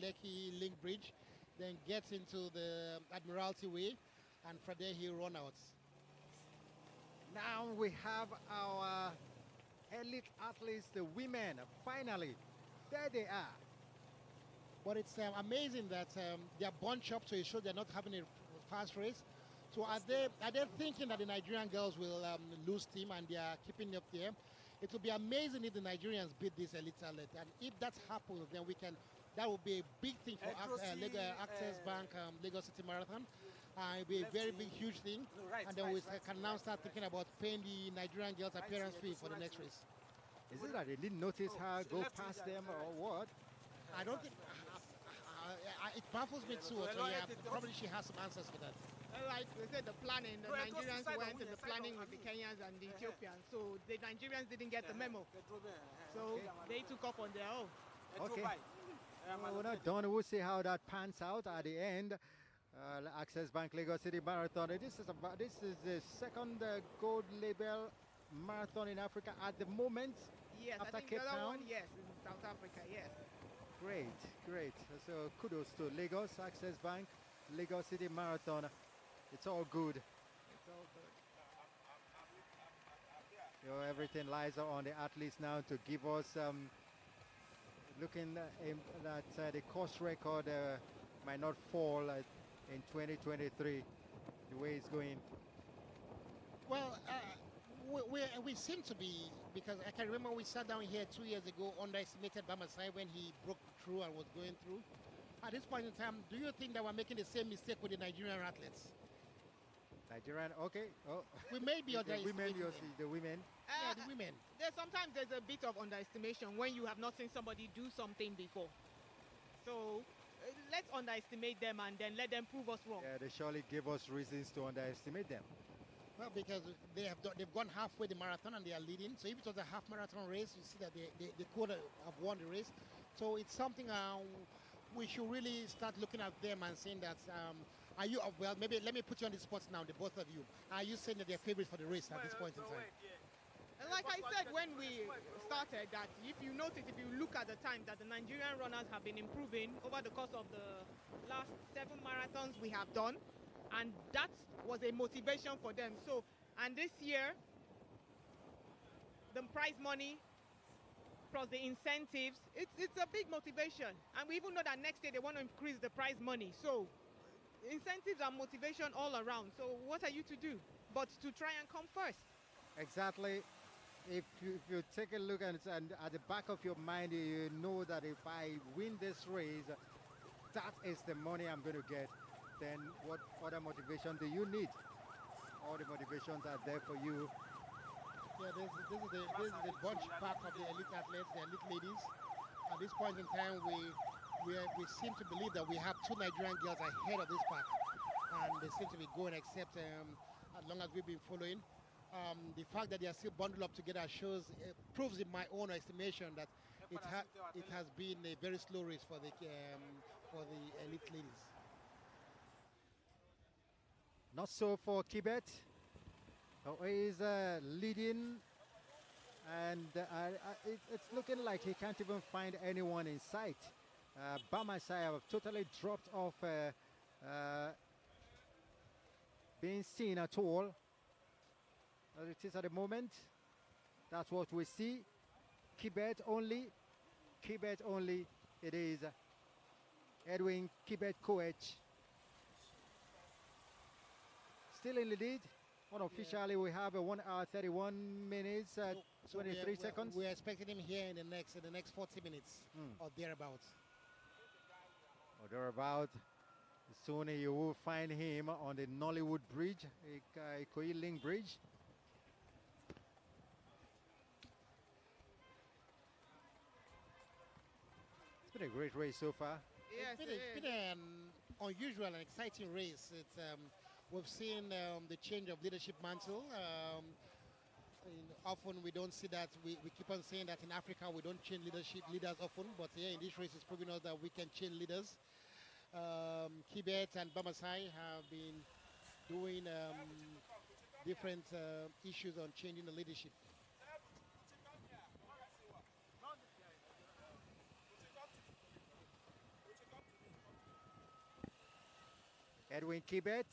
Lekki Link Bridge, then gets into the Admiralty Way, and from there he'll run out. Now we have our elite athletes, the women, finally. There they are. But it's amazing that they're bunched up to show they're not having a fast race. So are they thinking that the Nigerian girls will lose steam and they are keeping up there? It would be amazing if the Nigerians beat this elite athlete. And if that happens, then that would be a big thing for Access Bank Lagos City Marathon. It will be a very big, huge thing. And then we can now start thinking about paying the Nigerian girls appearance fee for the next race. Is it that they didn't notice her go past them or what? I don't think... it baffles me too. So yeah, probably she has some answers for that. Like we said, the planning, the Nigerians went to the planning with the Kenyans and the Ethiopians. So the Nigerians didn't get the memo. So they took off on their own. Okay. Well, we're not done. We'll see how that pans out at the end. Access Bank Lagos City Marathon. This is the second gold label marathon in Africa at the moment. Yes, after I think Cape the other Town. one, yes, in South Africa, yes. Great, great. So kudos to Lagos, Access Bank, Lagos City Marathon. It's all good. It's all good. Everything lies on the athletes now to give us looking that the course record might not fall in 2023 the way it's going. Well, we seem to be, because I can remember we sat down here 2 years ago, underestimated Bamasai when he broke through and was going through. At this point in time, do you think that we're making the same mistake with the Nigerian athletes? Nigerian, okay. Oh. We may be the women, underestimating them. the women. Yeah, the women. Sometimes there's a bit of underestimation when you have not seen somebody do something before. So let's underestimate them and then let them prove us wrong. Yeah, they surely give us reasons to underestimate them. Well, because they've gone halfway the marathon and they are leading. So if it was a half marathon race, you see that they could have won the race. So it's something we should really start looking at them and saying that, are you, well, maybe let me put you on the spot now, the both of you. Are you saying that they're favorites for the race at this point in time? And like I said when we started, that if you notice, if you look at the time, that the Nigerian runners have been improving over the course of the last 7 marathons we have done. And that was a motivation for them. So, and this year, the prize money plus the incentives, it's a big motivation. And we even know that next year they want to increase the prize money. So incentives and motivation all around. So what are you to do but to try and come first? Exactly. If you take a look at the back of your mind, you know that if I win this race, that is the money I'm going to get. Then what other motivation do you need? All the motivations are there for you. Yeah, this is the bunch pack of the elite athletes, the elite ladies. At this point in time, we seem to believe that we have 2 Nigerian girls ahead of this pack, and they seem to be going, except as long as we've been following. The fact that they are still bundled up together proves in my own estimation that it has been a very slow race for the elite ladies. Not so for Kibet, who is leading, and it's looking like he can't even find anyone in sight. Bamasai have totally dropped off being seen at all, as it is at the moment. That's what we see. Kibet only. Kibet only. It is Edwin Kibet Koech. Still in the lead. Unofficially, we have a 1 hour 31 minutes, 23 seconds. We're expecting him here in the next 40 minutes or thereabouts. Or thereabouts. Soon you will find him on the Nollywood Bridge, Eko Link Bridge. It's been a great race so far. Yes, it's been an unusual and exciting race. It's we've seen the change of leadership mantle. Often we don't see that. We keep on saying that in Africa we don't change leaders often, but here in this race it's proving us that we can change leaders. Kibet and Bamasai have been doing different issues on changing the leadership. Edwin Kibet.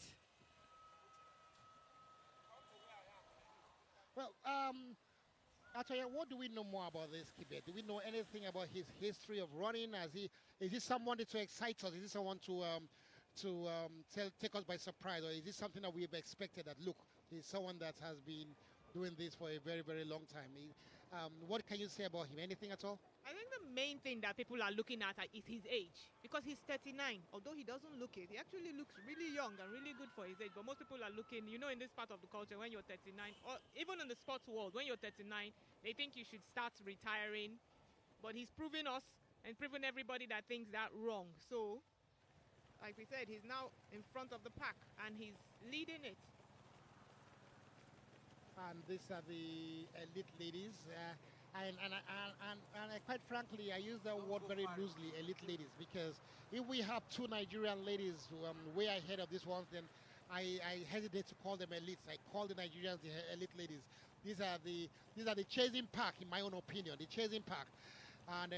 Well, actually, what do we know more about this Kibet? Do we know anything about his history of running? Is he someone to excite us? Is he someone to take us by surprise, or is this something that we've expected? That look, he's someone that has been doing this for a very, very long time. What can you say about him? Anything at all? I think the main thing that people are looking at is his age, because he's 39. Although he doesn't look it, he actually looks really young and really good for his age. But most people are looking, in this part of the culture, when you're 39, or even in the sports world, when you're 39, they think you should start retiring. But he's proven us and proven everybody that thinks that wrong. So, like we said, he's now in front of the pack and he's leading it. And these are the elite ladies. And quite frankly, I use that word very loosely, elite ladies, because if we have two Nigerian ladies way ahead of this one, then I hesitate to call them elites. I call the Nigerians the elite ladies. These are the chasing pack, in my own opinion, the chasing pack. And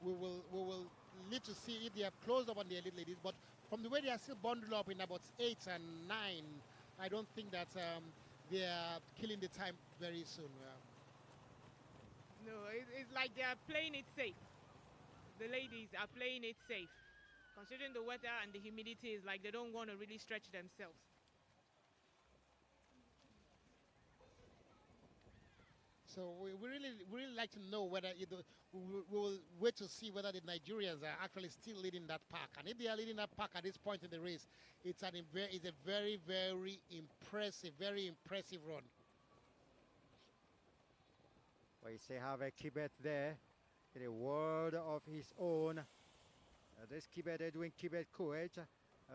we will need to see if they have closed up on the elite ladies. But from the way they are still bundled up in about 8 and 9, I don't think that they are killing the time very soon. No, it's like they are playing it safe. The ladies are playing it safe. Considering the weather and the humidity, is like they don't want to really stretch themselves. So we really like to know whether we will wait to see whether the Nigerians are actually still leading that pack. And if they are leading that pack at this point in the race, it's a very, very impressive run. Well, you say have a Kibet there in a world of his own. This Kibet, Edwin Kibet Koech,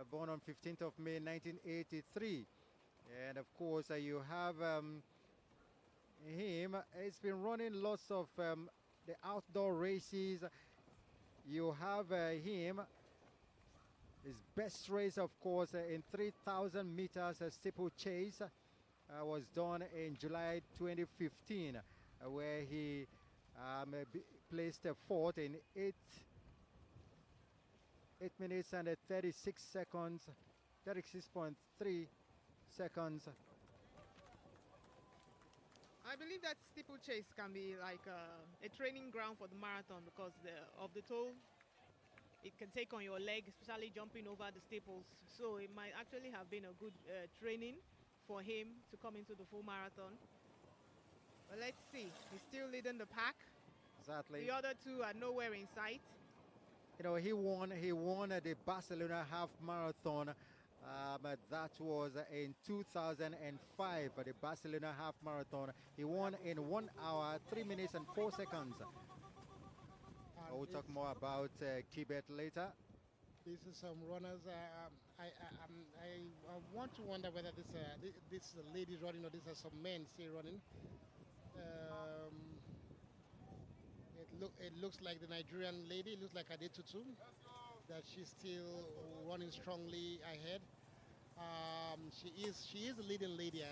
born on 15th of May 1983. And of course, you have him. He's been running lots of the outdoor races. You have him. His best race, of course, in 3,000 meters steeplechase was done in July 2015. Where he placed fourth in 8 minutes and 36 seconds, 36.3 seconds. I believe that steeplechase can be like a training ground for the marathon, because of the toll it can take on your leg, especially jumping over the steeples. So it might actually have been a good training for him to come into the full marathon. But let's see. He's still leading the pack. Exactly. The other two are nowhere in sight. He won the Barcelona half marathon. That was in 2005, the Barcelona half marathon. He won in 1 hour, 3 minutes and 4 seconds. We'll talk more about Kibet later. This is some runners. I want to wonder whether this is a lady running or these are some men still running. It looks like the Nigerian lady. It looks like Adetutu, that she's still running strongly ahead. She is the leading lady,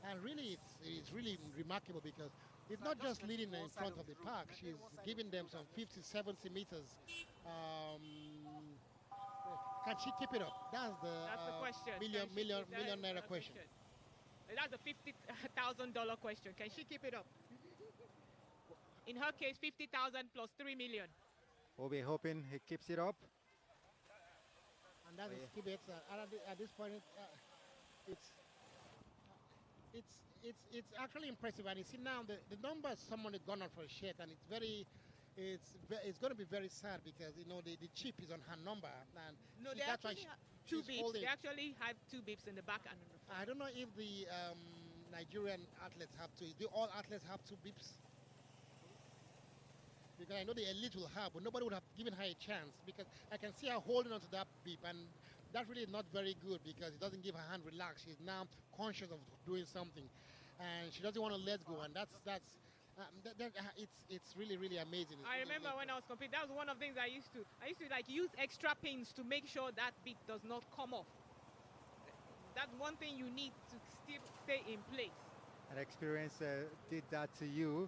and really it's really remarkable, because it's not just leading in front of the pack. She's giving them some 50, 70 meters. Can she keep it up? That's the question. Million naira question. That's a $50,000 question. Can she keep it up? in her case, 50,000 plus 3 million. We'll be hoping he keeps it up. And that is Kibet. At this point, it's actually impressive. And you see now the numbers someone has gone on for a shirt, and it's going to be very sad because the chip is on her number. And no, they actually have 2 beeps. They actually have 2 beeps in the back and in the front. I don't know if the Nigerian athletes have to. Do all athletes have 2 beeps? Because I know the elite will have, but nobody would have given her a chance because I can see her holding on to that beep, and that's really not very good because it doesn't give her hand relax. She's now conscious of doing something, and she doesn't want to let go, and it's really, really amazing. I remember when I was competing, that was one of the things I used to like use extra pins to make sure that beep does not come off. That's one thing you need to still stay in place. And experience did that to you.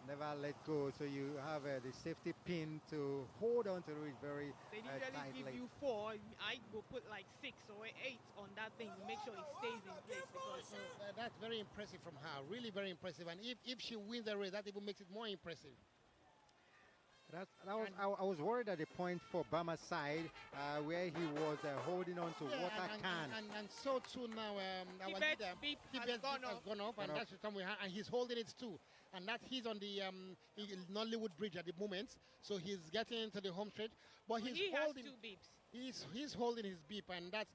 Never let go, so you have the safety pin to hold on to it very They usually tightly. give you 4. I will put like 6 or 8 on that thing to make sure it stays in place. Because that's very impressive from her, really very impressive. And if she wins the race, that even makes it more impressive. I was worried at the point for Bamasai where he was holding on to water can. And so too now our leader, Kibet has gone up, and that's the time and he's holding it too. And that he's on the Nollywood Bridge at the moment, so he's getting into the home stretch. But he holding, has 2 beeps. He's holding his beep, and that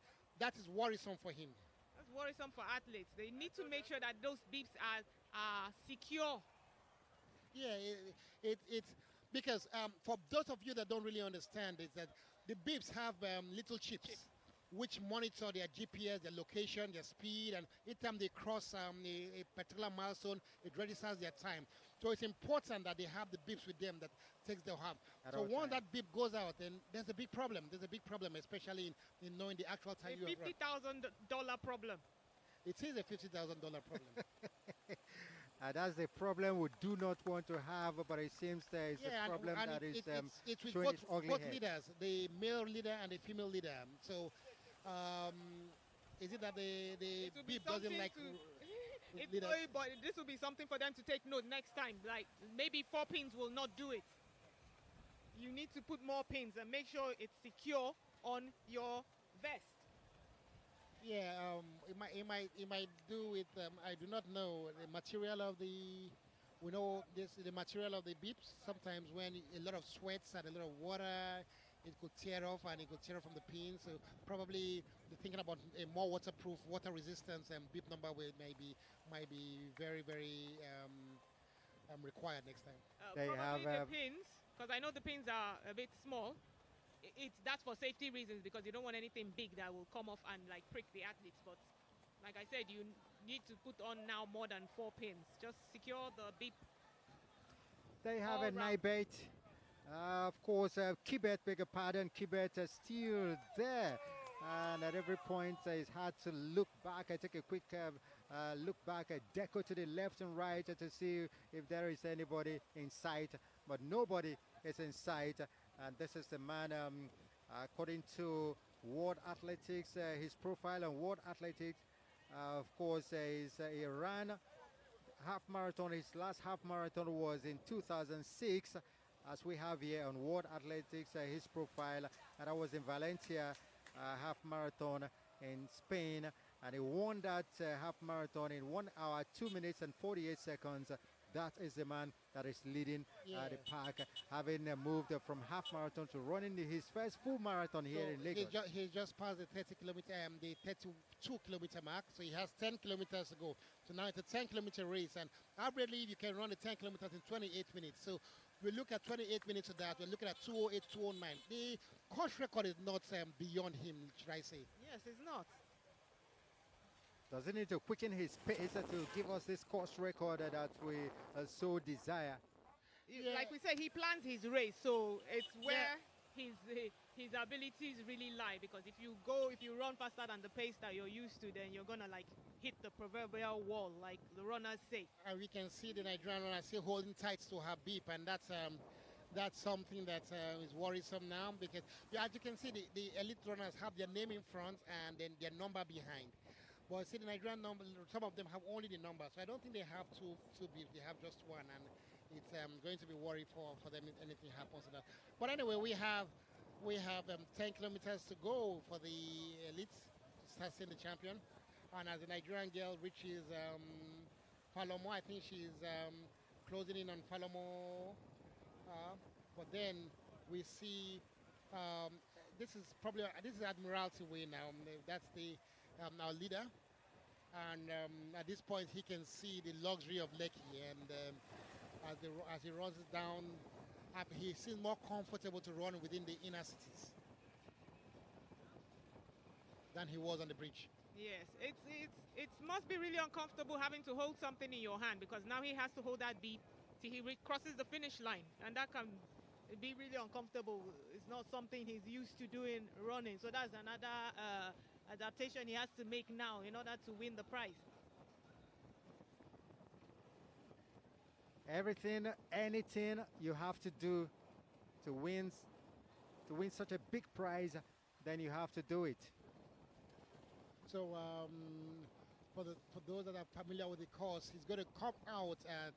is worrisome for him. That's worrisome for athletes. They need to make sure that those beeps are secure. Yeah, it's because for those of you that don't really understand, is that the beeps have little chips which monitor their GPS, their location, their speed, and each time they cross a particular milestone, it registers their time. So it's important that they have the beeps with them that takes the half. So once that beep goes out, then there's a big problem. There's a big problem, especially in knowing the actual time you have run. $50,000 problem. It is a $50,000 problem. That's the problem we do not want to have, but it seems there is a problem that is it's with showing its ugly both head. leaders, the male leader and the female leader. So is it that the beep doesn't like leaders? But this will be something for them to take note next time. Like maybe 4 pins will not do it. You need to put more pins and make sure it's secure on your vest. Yeah, it might do with I do not know the material of the. We know the material of the beeps. Sometimes when a lot of sweats and a lot of water, it could tear off and it could tear off from the pin. So probably they're thinking about a more waterproof, water resistance, and beep number might be very, very required next time. Probably the pins, because I know the pins are a bit small. That's for safety reasons because you don't want anything big that will come off and like prick the athletes. But like I said, you need to put on now more than 4 pins. Just secure the beep. They have a Nibate. Of course, Kibet, beg your pardon, Kibet is still there. And at every point, it's hard to look back. I take a quick look back at Deco to the left and right to see if there is anybody in sight. But nobody is in sight. And this is the man, according to World Athletics, his profile on World Athletics, of course, he ran half marathon. His last half marathon was in 2006, as we have here on World Athletics, his profile. And I was in Valencia half marathon in Spain, and he won that half marathon in 1 hour, 2 minutes and 48 seconds. That is the man that is leading the pack, having moved from half marathon to running his first full marathon here in Lagos. He just passed the 30-kilometer, the 32-kilometer mark, so he has 10 kilometers to go. So now it's a 10-kilometer race, and averagely you can run the 10 kilometers in 28 minutes. So we look at 28 minutes of that. We're looking at 208, 209. The course record is not beyond him, should I say? Yes, it's not. Does he need to quicken his pace to give us this course record that we so desire? Yeah. Like we said, he plans his race, so it's where his abilities really lie. Because if you run faster than the pace that you're used to, then you're gonna like hit the proverbial wall, like the runners say. And we can see the Nigerian runner still holding tight to her beep, and that's something that is worrisome now, because as you can see, the elite runners have their name in front and then their number behind. But see, the Nigerian number, some of them have only the number, so I don't think they have two beeps. They have just one, and it's going to be worried for them if anything happens to that. But anyway, we have 10 kilometers to go for the elite to start seeing the champion. And as the Nigerian girl reaches Palomo, I think she's closing in on Palomo. But then we see this is Admiralty Way now. That's our leader. And at this point, he can see the luxury of Lekki. And as he runs it down, he seems more comfortable to run within the inner cities than he was on the bridge. Yes, it must be really uncomfortable having to hold something in your hand, because now he has to hold that beep till he crosses the finish line, and that can be really uncomfortable. It's not something he's used to doing running, so that's another adaptation he has to make now in order to win the prize. Everything, anything you have to do to win such a big prize, then you have to do it. So for those that are familiar with the course, he's going to come out at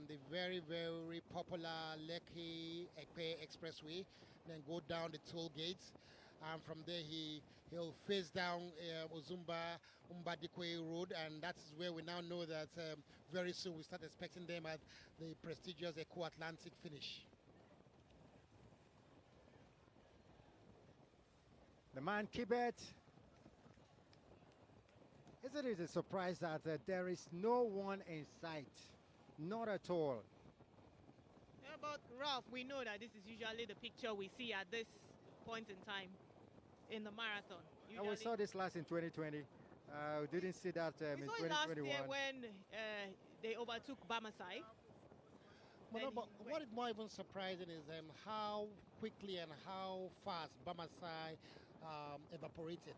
the very, very popular Lekki Ekpe Expressway, then go down the toll gates. And from there, he'll face down Ozumba Mbadikwe Road, and that's where we now know that very soon we start expecting them at the prestigious Eko Atlantic finish. The man Kibet. Isn't it a surprise that there is no one in sight? Not at all. Yeah, but Ralph, we know that this is usually the picture we see at this point in time in the marathon. We saw this last in 2020. We didn't see that in 2021. We saw it last year when they overtook Bamasai. But what is more even surprising is how quickly and how fast Bamasai evaporated.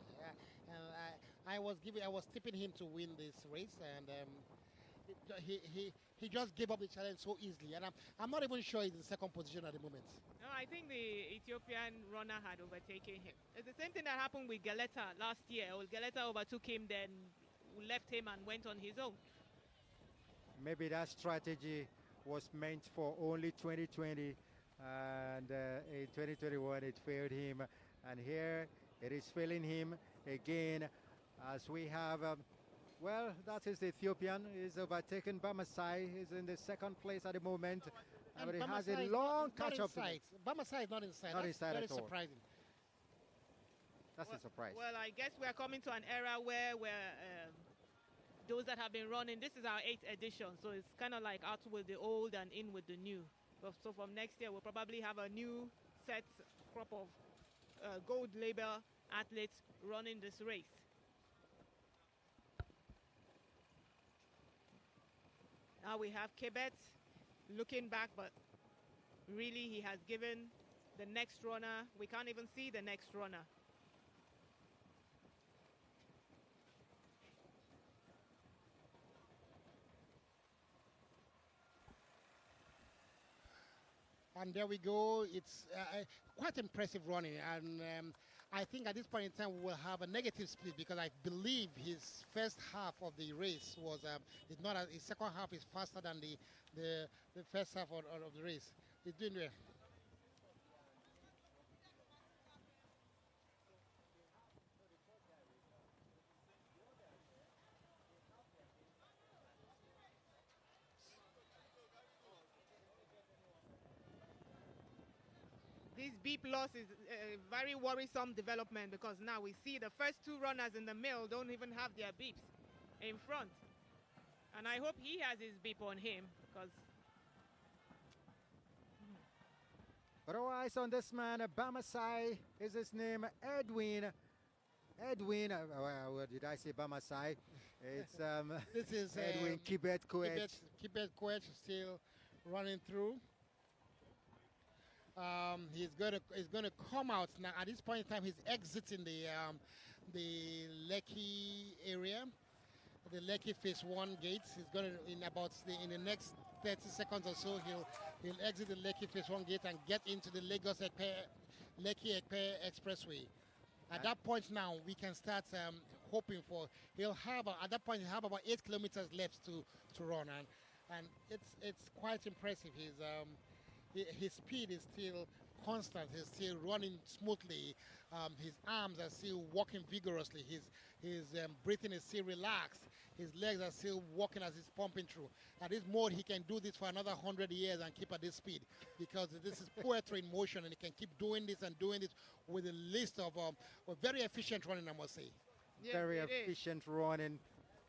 I was tipping him to win this race, and he just gave up the challenge so easily. And I'm not even sure he's in second position at the moment. No, I think the Ethiopian runner had overtaken him. It's the same thing that happened with Galeta last year. Galeta overtook him, then left him and went on his own. Maybe that strategy was meant for only 2020, and in 2021 it failed him, and here it is failing him again, as we have well, that is the Ethiopian. He's overtaken Bamasai. He's in the second place at the moment, but he has a long catch-up. Bamasai is not inside. Not inside very at all. Surprising. That's a surprise. Well, I guess we are coming to an era where those that have been running, this is our 8th edition, so it's kind of like out with the old and in with the new. So from next year, we'll probably have a new set crop of gold label athletes running this race. Now we have Kibet looking back, but really he has given the next runner. We can't even see the next runner. And there we go. It's quite impressive running. And I think at this point in time, we will have a negative split, because I believe his first half of the race was, his second half is faster than the first half of the race. He's doing well. This beep loss is a very worrisome development, because now we see the first two runners in the middle don't even have their beeps in front. And I hope he has his beep on him, because... But all eyes on this man, Bamasai is his name, Edwin, what did I say, Bamasai? It's this is Edwin Kibet Koech. Kibet Koech still running through. He's going to come out now. At this point in time, he's exiting the Lekki area, the Lekki Phase 1 gates. He's going to in the next 30 seconds or so, he'll exit the Lekki Phase 1 gate and get into the Lekki Ekpe Expressway. At that point now, we can start hoping for. At that point, he'll have about 8 kilometers left to run, and it's quite impressive. His speed is still constant. He's still running smoothly. His arms are still working vigorously. His breathing is still relaxed. His legs are still working as he's pumping through. At this mode, he can do this for another 100 years and keep at this speed, because this is poetry in motion, and he can keep doing this with a list of very efficient running, I must say. Yes, Very efficient running,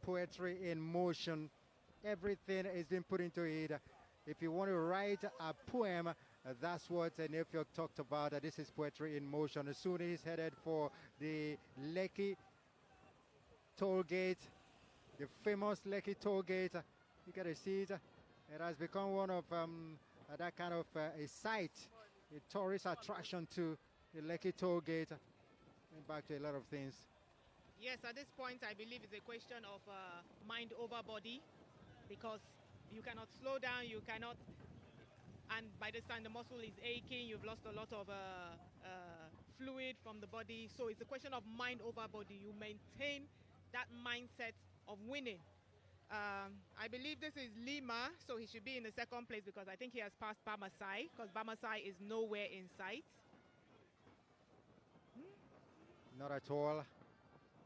poetry in motion. Everything is being put into it. If you want to write a poem, that's what Nefiok talked about. This is poetry in motion. Soon he's headed for the Lekki toll gate, the famous Lekki toll gate. You got to see it. It has become one of that kind of a site, a tourist attraction to the Lekki toll gate. And back to a lot of things. Yes, at this point, I believe it's a question of mind over body, because you cannot slow down, you cannot, and by this time the muscle is aching, you've lost a lot of fluid from the body, so it's a question of mind over body. You maintain that mindset of winning. I believe this is Lima, so he should be in the second place, because I think he has passed Bamasai, because Bamasai is nowhere in sight. Not at all.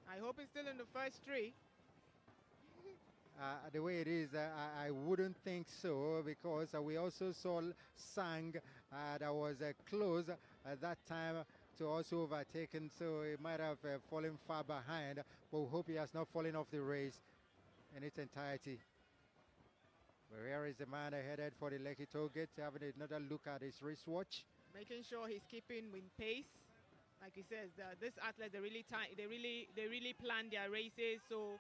I hope he's still in the first three. The way it is, I wouldn't think so, because we also saw Sang that was close at that time to also overtaken, so he might have fallen far behind, but we hope he has not fallen off the race in its entirety. But here is the man headed for the Lekki toll gate, having another look at his wristwatch. Making sure he's keeping with pace. Like he says, this athlete, they really plan their races, so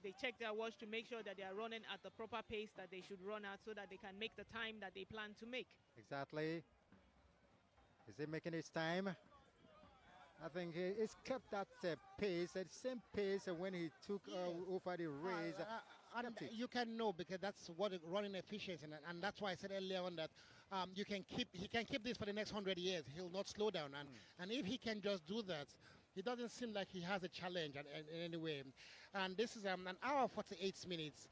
they check their watch to make sure that they are running at the proper pace that they should run at, so that they can make the time that they plan to make. Exactly. Is he making his time? I think he's kept that pace, that same pace when he took over the race. And you can know, because that's what running efficiency, and that's why I said earlier on that he can keep this for the next 100 years. He'll not slow down, and if he can just do that, it doesn't seem like he has a challenge in any way. And this is an hour 48 minutes.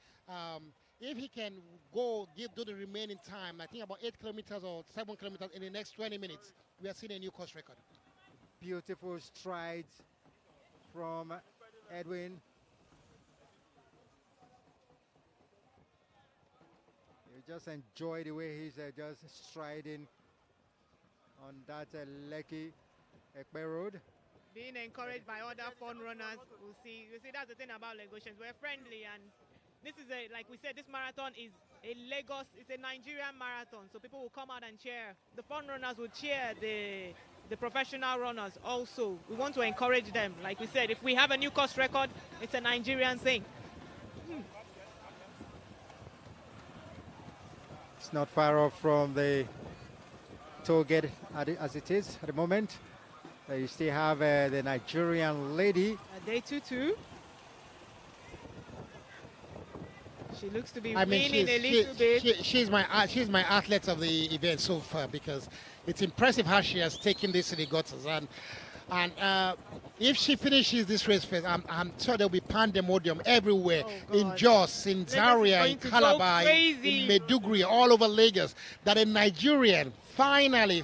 If he can do the remaining time, I think about 8 kilometers or 7 kilometers in the next 20 minutes, we are seeing a new course record. Beautiful strides from Edwin. You just enjoy the way he's just striding on that Lekki Ekpe Road. Being encouraged by other fun runners. We'll see, that's the thing about Lagosians. We're friendly, and this is like we said, this marathon is it's a Nigerian marathon, so people will come out and cheer. The fun runners will cheer the professional runners also. We want to encourage them. Like we said, if we have a new course record, it's a Nigerian thing. It's not far off from the toll gate as it is at the moment. You still have the Nigerian lady. Day 2-2. She looks to be winning a little bit. She's my athlete of the event so far, because it's impressive how she has taken this to the gutters. And if she finishes this race first, I'm sure there'll be pandemonium everywhere, in Jos, in Zaria, in Calabar, in Maiduguri, all over Lagos, that a Nigerian finally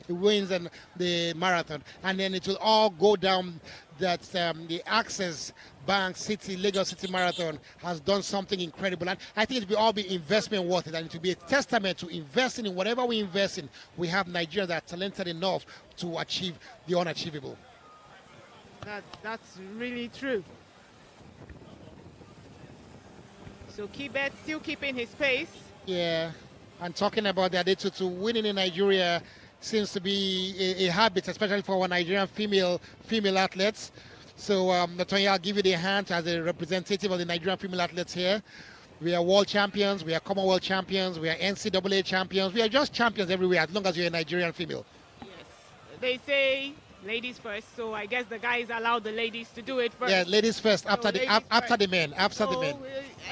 wins the marathon. And then it will all go down that the Access Bank City, Lagos City Marathon has done something incredible. And I think it will all be investment worth it, and it will be a testament to investing in whatever we invest in. We have Nigerians that are talented enough to achieve the unachievable. That's really true. So Kibet still keeping his pace. Yeah, and talking about the Adetutu, winning in Nigeria seems to be a habit, especially for our Nigerian female athletes. So, Latonya, I'll give you the hand as a representative of the Nigerian female athletes here. We are world champions, we are Commonwealth champions, we are NCAA champions. We are just champions everywhere, as long as you're a Nigerian female. Yes. They say ladies first, so I guess the guys allowed the ladies to do it first. Yeah, ladies first, after the men.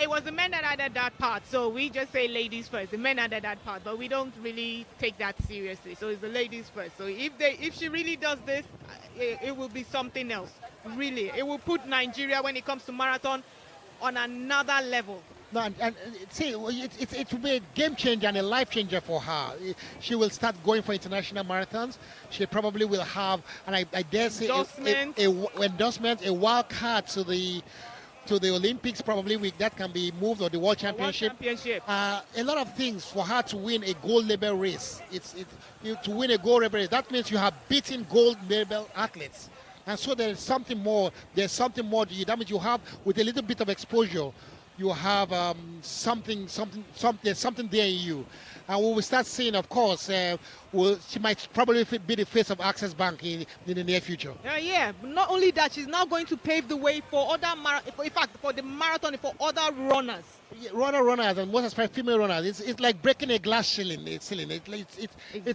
It was the men that added that part, so we just say ladies first. The men added that part, but we don't really take that seriously. So it's the ladies first. So if she really does this, it will be something else. Really, it will put Nigeria, when it comes to marathon, on another level. No, and see, it will be a game changer and a life changer for her. She will start going for international marathons. She probably will have, and I dare say, endorsement, a wild card to the Olympics. Probably that can be moved, or the World Championship. A lot of things for her to win a gold medal race. To win a gold medal race. That means you have beaten gold medal athletes. And so there's something more. There's something more to you. That means you have, with a little bit of exposure, you have something there in you. And we will start seeing, of course, she might probably be the face of Access Bank in the near future. Yeah, not only that, she's now going to pave the way for other, for the marathon, for other runners. Yeah, runners, and most especially female runners. It's like breaking a glass ceiling. It's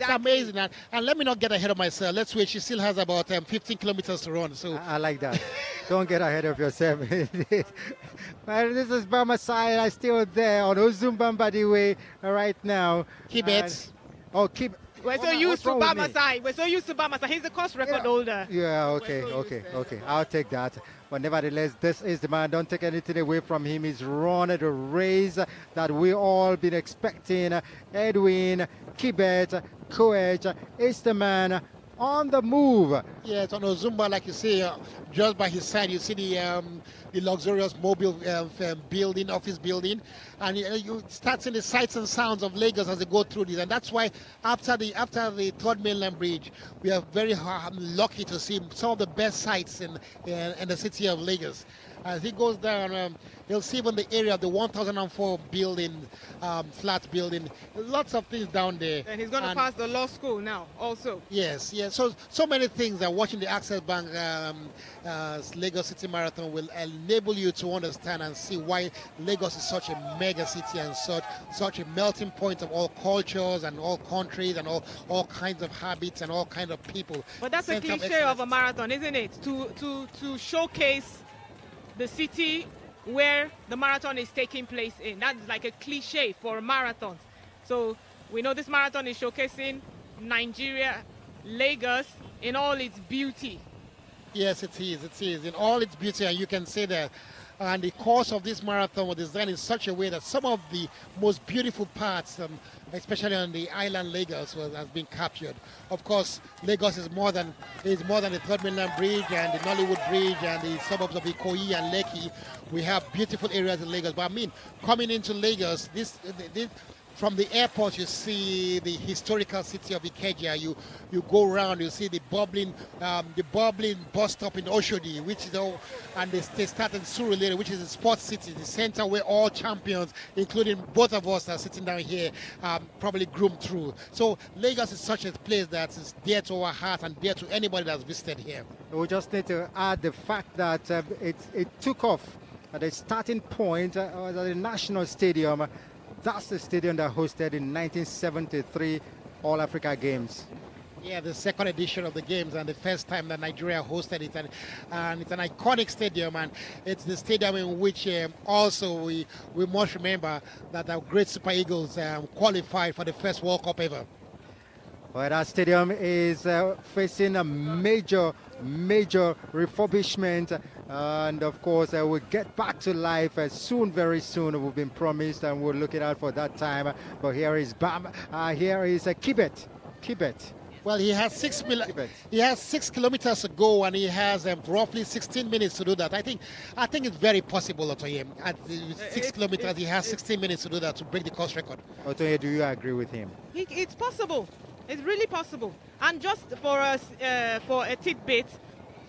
amazing. And let me not get ahead of myself. Let's wait. She still has about 15 kilometers to run. So I like that. Don't get ahead of yourself. Well, this is Bamasai. I'm still there on Ozumbambadi Way right now. Kibet. Kibet. We're so used to Bamasai. He's the course record holder. Yeah, okay. I'll take that. But nevertheless, this is the man. Don't take anything away from him. He's run the race that we all been expecting. Edwin Kibet, Coach, is the man on the move. Yes, on Ozumba, like you say, just by his side, you see the luxurious mobile office building, and you start seeing the sights and sounds of Lagos as they go through this. And that's why after the third mainland bridge, we are very lucky to see some of the best sights in the city of Lagos. As he goes down, you'll see even the area of the 1004 building, flat building, lots of things down there. And he's going to pass the law school now also. Yes. So many things that watching the Access Bank Lagos City Marathon will enable you to understand and see why Lagos is such a mega city and such a melting point of all cultures and all countries and all kinds of habits and all kinds of people. But that's a cliche of a marathon, isn't it? To showcase the city where the marathon is taking place in. That's like a cliche for marathons. So we know this marathon is showcasing Nigeria, Lagos, in all its beauty. Yes, it is in all its beauty, and you can say that. And the course of this marathon was designed in such a way that some of the most beautiful parts, especially on the island Lagos, has been captured. Of course, Lagos is more than the third mainland bridge and the Nollywood Bridge and the suburbs of Ikoyi and Lekki. We have beautiful areas in Lagos. But I mean, coming into Lagos, this from the airport, you see the historical city of Ikeja. You go around, you see the bubbling bus stop in Oshodi, which is all, and they start in Surulere, which is a sports city, the center where all champions, including both of us, are sitting down here, probably groomed through. So Lagos is such a place that is dear to our heart and dear to anybody that's visited here. We just need to add the fact that it took off at a starting point at the National Stadium. That's the stadium that hosted in 1973 All Africa Games. Yeah, the second edition of the games and the first time that Nigeria hosted it, and it's an iconic stadium, and it's the stadium in which also we must remember that our great Super Eagles qualified for the first World Cup ever. Well, that stadium is facing a major refurbishment, and of course we'll get back to life soon, very soon. We've been promised, and we're looking out for that time. But here is Kibet. Well, he has 6 kilometers to go, and he has roughly 16 minutes to do that. I think it's very possible to him. At 6 kilometers, he has 16 minutes to do that, to break the course record. Otoye, do you agree with him? It's possible. It's really possible. And just for a tidbit,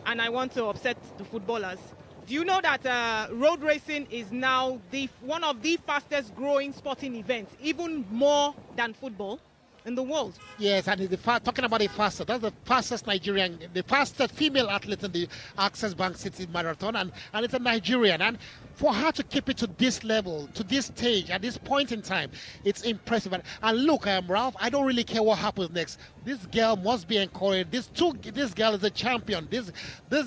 and I want to upset the footballers, do you know that road racing is now one of the fastest growing sporting events, even more than football, in the world? Yes, and talking about the fastest, that's the fastest the fastest female athlete in the Access Bank City Marathon, and it's a Nigerian. And for her to keep it to this level, to this stage, at this point in time, it's impressive. And look, Ralph, I don't really care what happens next. This girl must be encouraged. This girl is a champion. This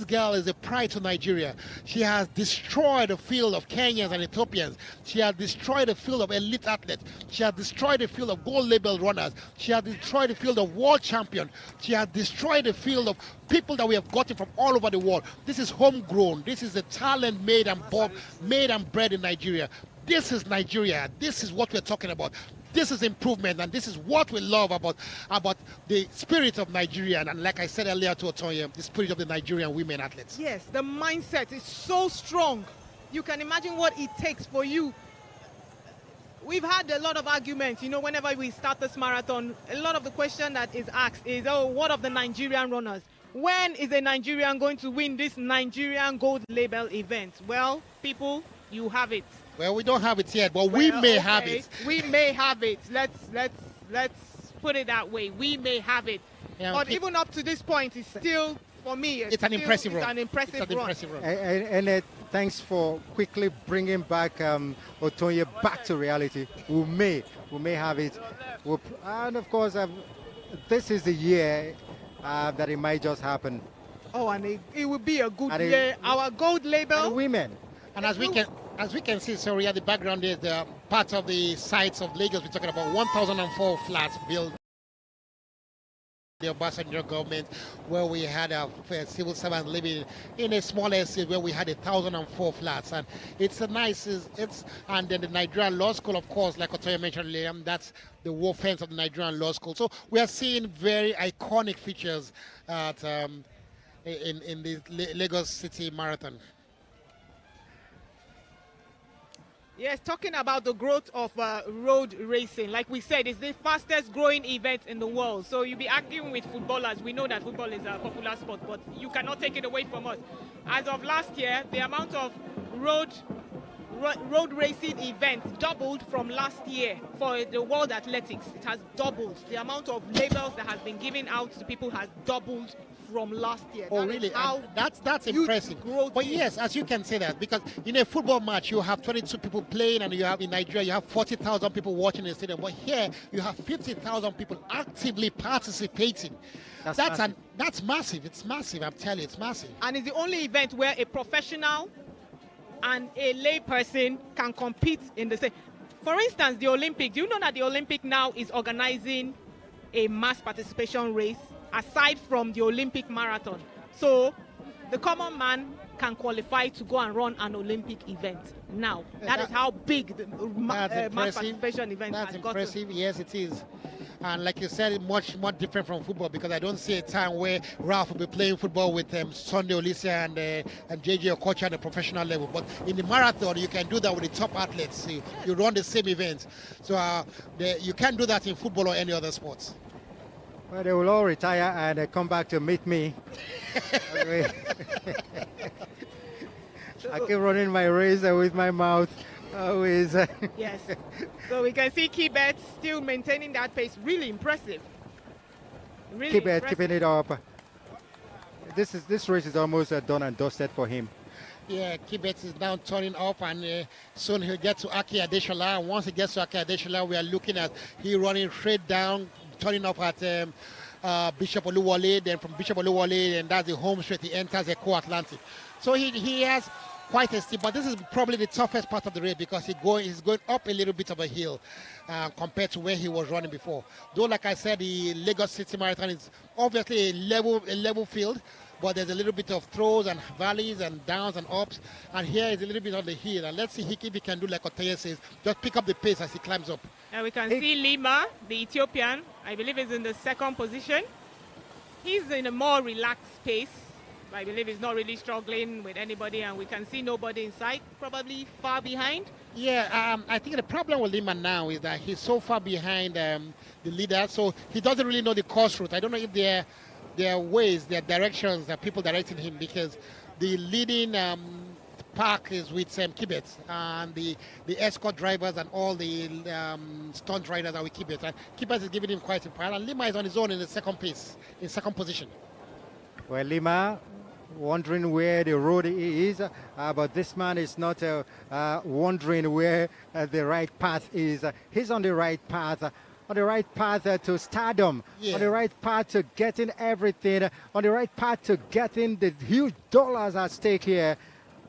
girl is a pride to Nigeria. She has destroyed the field of Kenyans and Ethiopians. She has destroyed the field of elite athletes. She has destroyed the field of gold label runners. She has destroyed the field of world champion. She has destroyed the field of people that we have gotten from all over the world. This is homegrown. This is a talent made and bred in Nigeria. this is Nigeria. This is what we're talking about. This is improvement, and this is what we love about the spirit of Nigeria. And like I said earlier to Otonya, the spirit of the Nigerian women athletes. Yes, the mindset is so strong. You can imagine what it takes for you. We've had a lot of arguments, you know, whenever we start this marathon, a lot of the question that is asked is, oh, what of the Nigerian runners? When is a Nigerian going to win this Nigerian gold label event? Well, people, you have it. Well, we don't have it yet, but we may have it. We may have it. Let's put it that way. We may have it. Yeah, but even up to this point, it's still, for me, it's an impressive run. It's an impressive run. And thanks for quickly bringing back Otoye back to reality. We may have it. And of course, this is the year that it might just happen. Oh, and it will be a good year. Our gold label. Women. And as we can see, sorry, at the background is the part of the sites of Lagos. We're talking about 1,004 flats built the Obasanjo government, where we had a civil servant living in a small estate where we had 1,004 flats, and it's a nice. And then the Nigerian Law School, of course, like Otoya mentioned earlier, that's the war fence of the Nigerian Law School. So we are seeing very iconic features at in the Lagos City Marathon. Yes, talking about the growth of road racing, like we said, it's the fastest growing event in the world. So you'll be arguing with footballers. We know that football is a popular sport, but you cannot take it away from us. As of last year, the amount of road racing events doubled from last year for the World Athletics. It has doubled. The amount of labels that has been given out to people has doubled from last year. Oh, really? That's impressive. But yes, as you can say that, because in a football match you have 22 people playing, and you have in Nigeria you have 40,000 people watching the stadium. But here you have 50,000 people actively participating. That's massive. It's massive. I'm telling you, it's massive. And it's the only event where a professional and a lay person can compete in the same. For instance, the Olympic. Do you know that the Olympic now is organizing a mass participation race aside from the Olympic marathon? So the common man can qualify to go and run an Olympic event now. That is how big the mass participation event has gotten. That's impressive. Yes, it is. And like you said, much more different from football, because I don't see a time where Ralph will be playing football with Sunday Olisia and JJ Okocha at the professional level. But in the marathon, you can do that with the top athletes. You run the same events. So you can't do that in football or any other sports. Well, they will all retire and come back to meet me. I keep running my race with my mouth. Always. Yes. So we can see Kibet still maintaining that pace. Really impressive. Really Kibet keeping it up. This race is almost done and dusted for him. Yeah, Kibet is now turning up, and soon he'll get to Aki Adeshola. And once he gets to Aki Adeshola, we are looking at he running straight down, turning up at Bishop Oluwole. Then from Bishop Oluwole, and that's the home straight, he enters Eko Atlantic. So he has quite a steep, but this is probably the toughest part of the race, because he's going up a little bit of a hill compared to where he was running before. Though, like I said, the Lagos City Marathon is obviously a level field, but there's a little bit of throws and valleys and downs and ups, and here is a little bit on the hill. And let's see if he can do like Otoye says, just pick up the pace as he climbs up. And we can see Lima, the Ethiopian, I believe is in the second position. He's in a more relaxed pace. I believe he's not really struggling with anybody, and we can see nobody in sight, probably far behind. Yeah, I think the problem with Lima now is that he's so far behind the leader, so he doesn't really know the course route. I don't know if there are ways, there are directions that people directing him, because the leading park is with Kibet, and the escort drivers and all the stunt riders are with Kibet. And Kibet is giving him quite a part, and Lima is on his own in the second position. Well, Lima, wondering where the road is, but this man is not wondering where the right path is. He's on the right path. On the right path to stardom, on the right path to getting everything, on the right path to getting the huge dollars at stake here,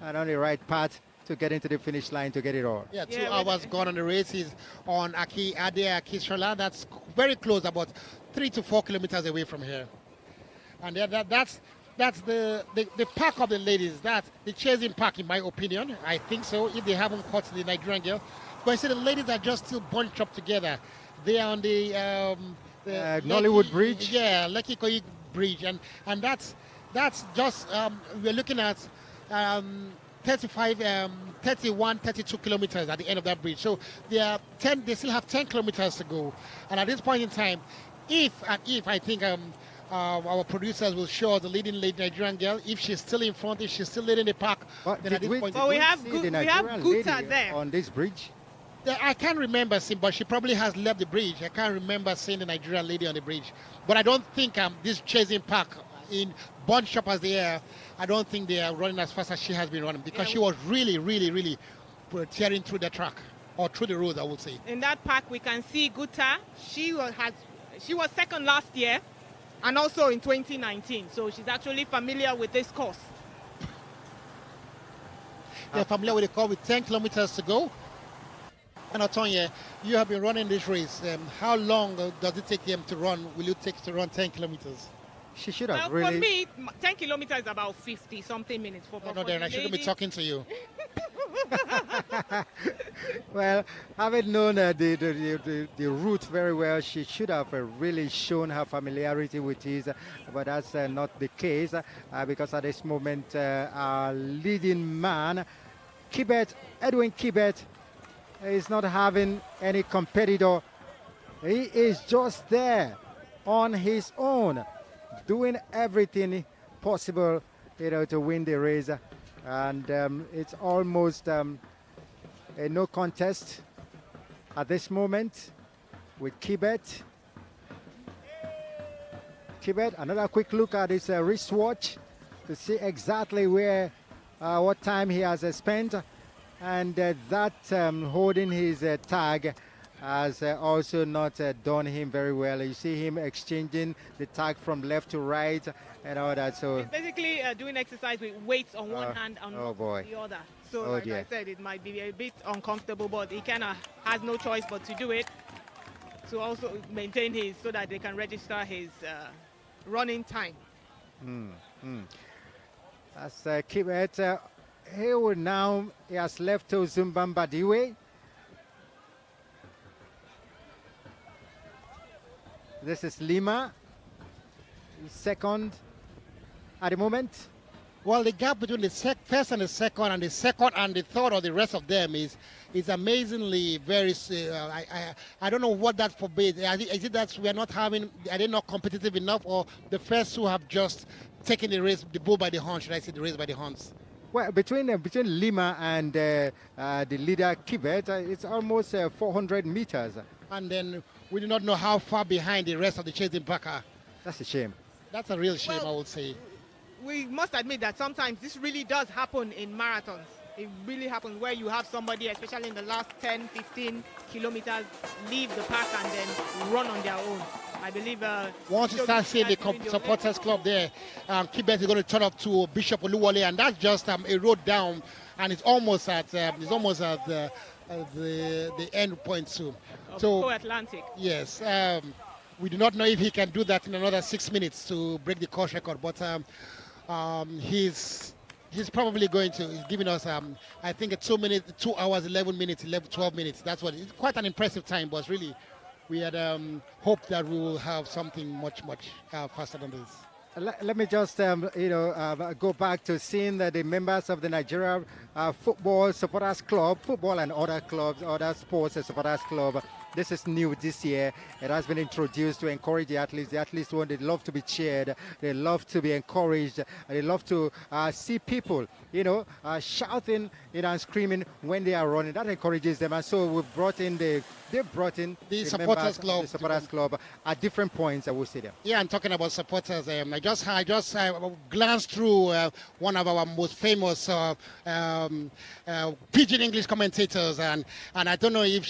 and on the right path to get into the finish line to get it all. Yeah, 2 hours gone on the race. He's on Aki Adeshola. That's very close, about 3 to 4 kilometers away from here. And that's that's the pack of the ladies. That's the chasing pack, in my opinion. I think so, if they haven't caught the Nigerian girl. But I see the ladies are just still bunched up together. They are on the Nollywood Bridge. Yeah, Lekki Ikoyi Bridge. And that's just, we're looking at 31, 32 kilometers at the end of that bridge. So they still have 10 kilometers to go. And at this point in time, if I think our producers will show the leading Nigerian girl, if she's still in front, if she's still leading the pack, then at this point... Well, we have Guta there. On this bridge? I can't remember seeing, but she probably has left the bridge. I can't remember seeing the Nigerian lady on the bridge. But I don't think this chasing pack in bunch up as they are, I don't think they are running as fast as she has been running, because she was really, really, really tearing through the track, or through the road, I would say. In that pack, we can see Guta. She was second last year, and also in 2019. So she's actually familiar with this course. They're familiar with the course with 10 kilometers to go. And Otonya, you have been running this race. How long does it take them to run? Will you take to run 10 kilometers? She should have For me, 10 kilometers is about 50-something minutes. No, then I shouldn't be talking to you. Well, having known the route very well, she should have really shown her familiarity with it, but that's not the case, because at this moment, our leading man, Edwin Kibet, is not having any competitor. He is just there on his own, doing everything possible, to win the race, and it's almost a no contest at this moment with Kibet. Another quick look at his wristwatch to see exactly what time he has spent, and that holding his tag has also not done him very well. You see him exchanging the tag from left to right and all that. So he's basically doing exercise with weights on one hand and the other. So like I said, it might be a bit uncomfortable, but he kind of has no choice but to do it to also maintain so that they can register his running time. As Kibet, he has left to Zumbambadiwe. This is Lima, second at the moment. Well, the gap between the first and the second and the third, or the rest of them is amazingly very. I don't know what that forbids. Is it that we are not having? Are they not competitive enough, or the first who have just taken the race, the bull by the horn? Should I say the race by the horns? Well, between Lima and the leader Kibet, it's almost 400 meters. And then we do not know how far behind the rest of the chasing pack are. That's a shame. That's a real shame, I would say. We must admit that sometimes this really does happen in marathons. It really happens where you have somebody, especially in the last 10, 15 kilometers, leave the pack and then run on their own. I believe... once you start seeing the supporters club there, Kibet is going to turn up to Bishop Oluwole, and that's just a road down, and it's almost at the end point soon. So Eko Atlantic. Yes, we do not know if he can do that in another 6 minutes to break the course record, but he's probably going to. He's giving us I think 2 hours 11 minutes, 12 minutes. That's what it's quite an impressive time, but really we had hoped that we will have something much faster than this. Let me just go back to seeing the members of the Nigeria Football Supporters Club, football and other clubs, other sports supporters club. This is new this year. It has been introduced to encourage the athletes. The athletes they love to be cheered. They love to be encouraged. They love to see people, shouting, and screaming when they are running. That encourages them. And so they brought in the supporters club. The supporters club at different points at stadium. Yeah, I'm talking about supporters. I just glanced through one of our most famous pidgin English commentators, and I don't know if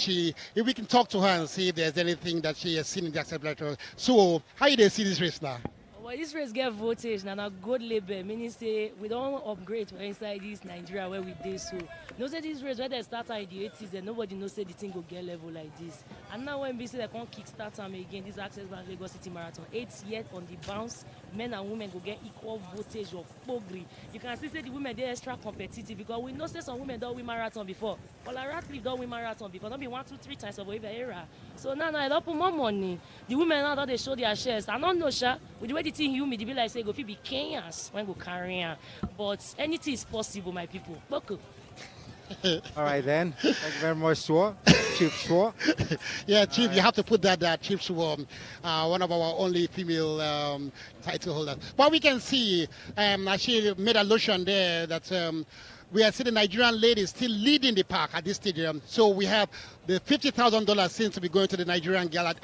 we can talk to her and see if there's anything that she has seen in the accelerator. So, how do they see this race now? Well, this race get voltage and a good label, meaning say we don't upgrade for inside this Nigeria where we did so. You know, say this race where they start in the 80s and nobody knows say the thing will get level like this. And now when we say they can't kick start time again, this Access Bank Lagos City Marathon, 8th yet on the bounce, men and women go get equal voltage of pogri. You can see say the women they extra competitive because we know say some women don't win marathon before. Well, Ratcliffe don't win marathon before. Don't be 1, 2, 3 times of the era. So now I don't put more money. The women now they show their shares. I don't know, sha. With the way the thing humid, they be like say go be Kenyans when go carry on. But anything is possible, my people. Boko. All right, then. Thank you very much, Swore. Chief Swore. Yeah, Chief, you have to put that Chief Swore, one of our only female title holders. But we can see, she made a allusion there that we are seeing the Nigerian ladies still leading the pack at this stadium. So we have the $50,000 seems to be going to the Nigerian girl at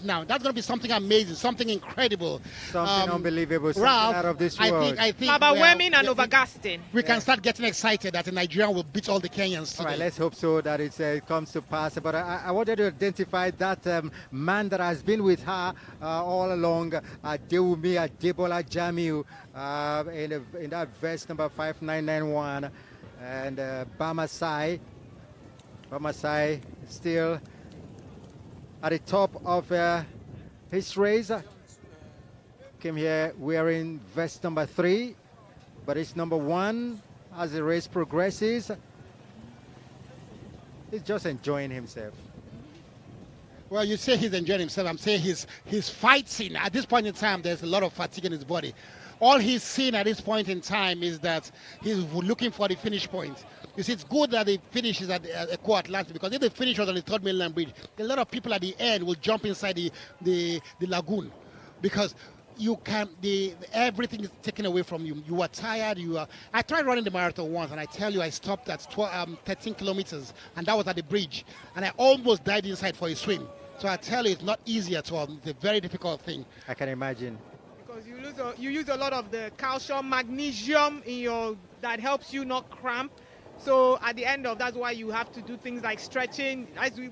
now. That's going to be something amazing, something incredible. Something unbelievable, something Ralph, out of this world. I think Overwhelming and overcasting. We can start getting excited that the Nigerian will beat all the Kenyans today. All right, let's hope so that it comes to pass. But I wanted to identify that man that has been with her all along, Dewumi Adebola Jamiu, in that vest number 5991, and Bamasai. Bamasai still at the top of his race. Came here wearing vest number 3, but it's number 1 as the race progresses. He's just enjoying himself. Well, you say he's enjoying himself. I'm saying he's fighting. At this point in time, there's a lot of fatigue in his body. All he's seen at this point in time is that he's looking for the finish point. You see, it's good that the finish is at Eko Atlantic, because if the finish was on the 3rd Mainland Bridge, a lot of people at the end will jump inside the lagoon, because you can everything is taken away from you. You are tired. I tried running the marathon once, and I tell you, I stopped at 13 kilometers, and that was at the bridge, and I almost died inside for a swim. So I tell you, it's not easy at all. It's a very difficult thing. I can imagine. Because you use a lot of the calcium, magnesium that helps you not cramp. So at the end of that's why you have to do things like stretching.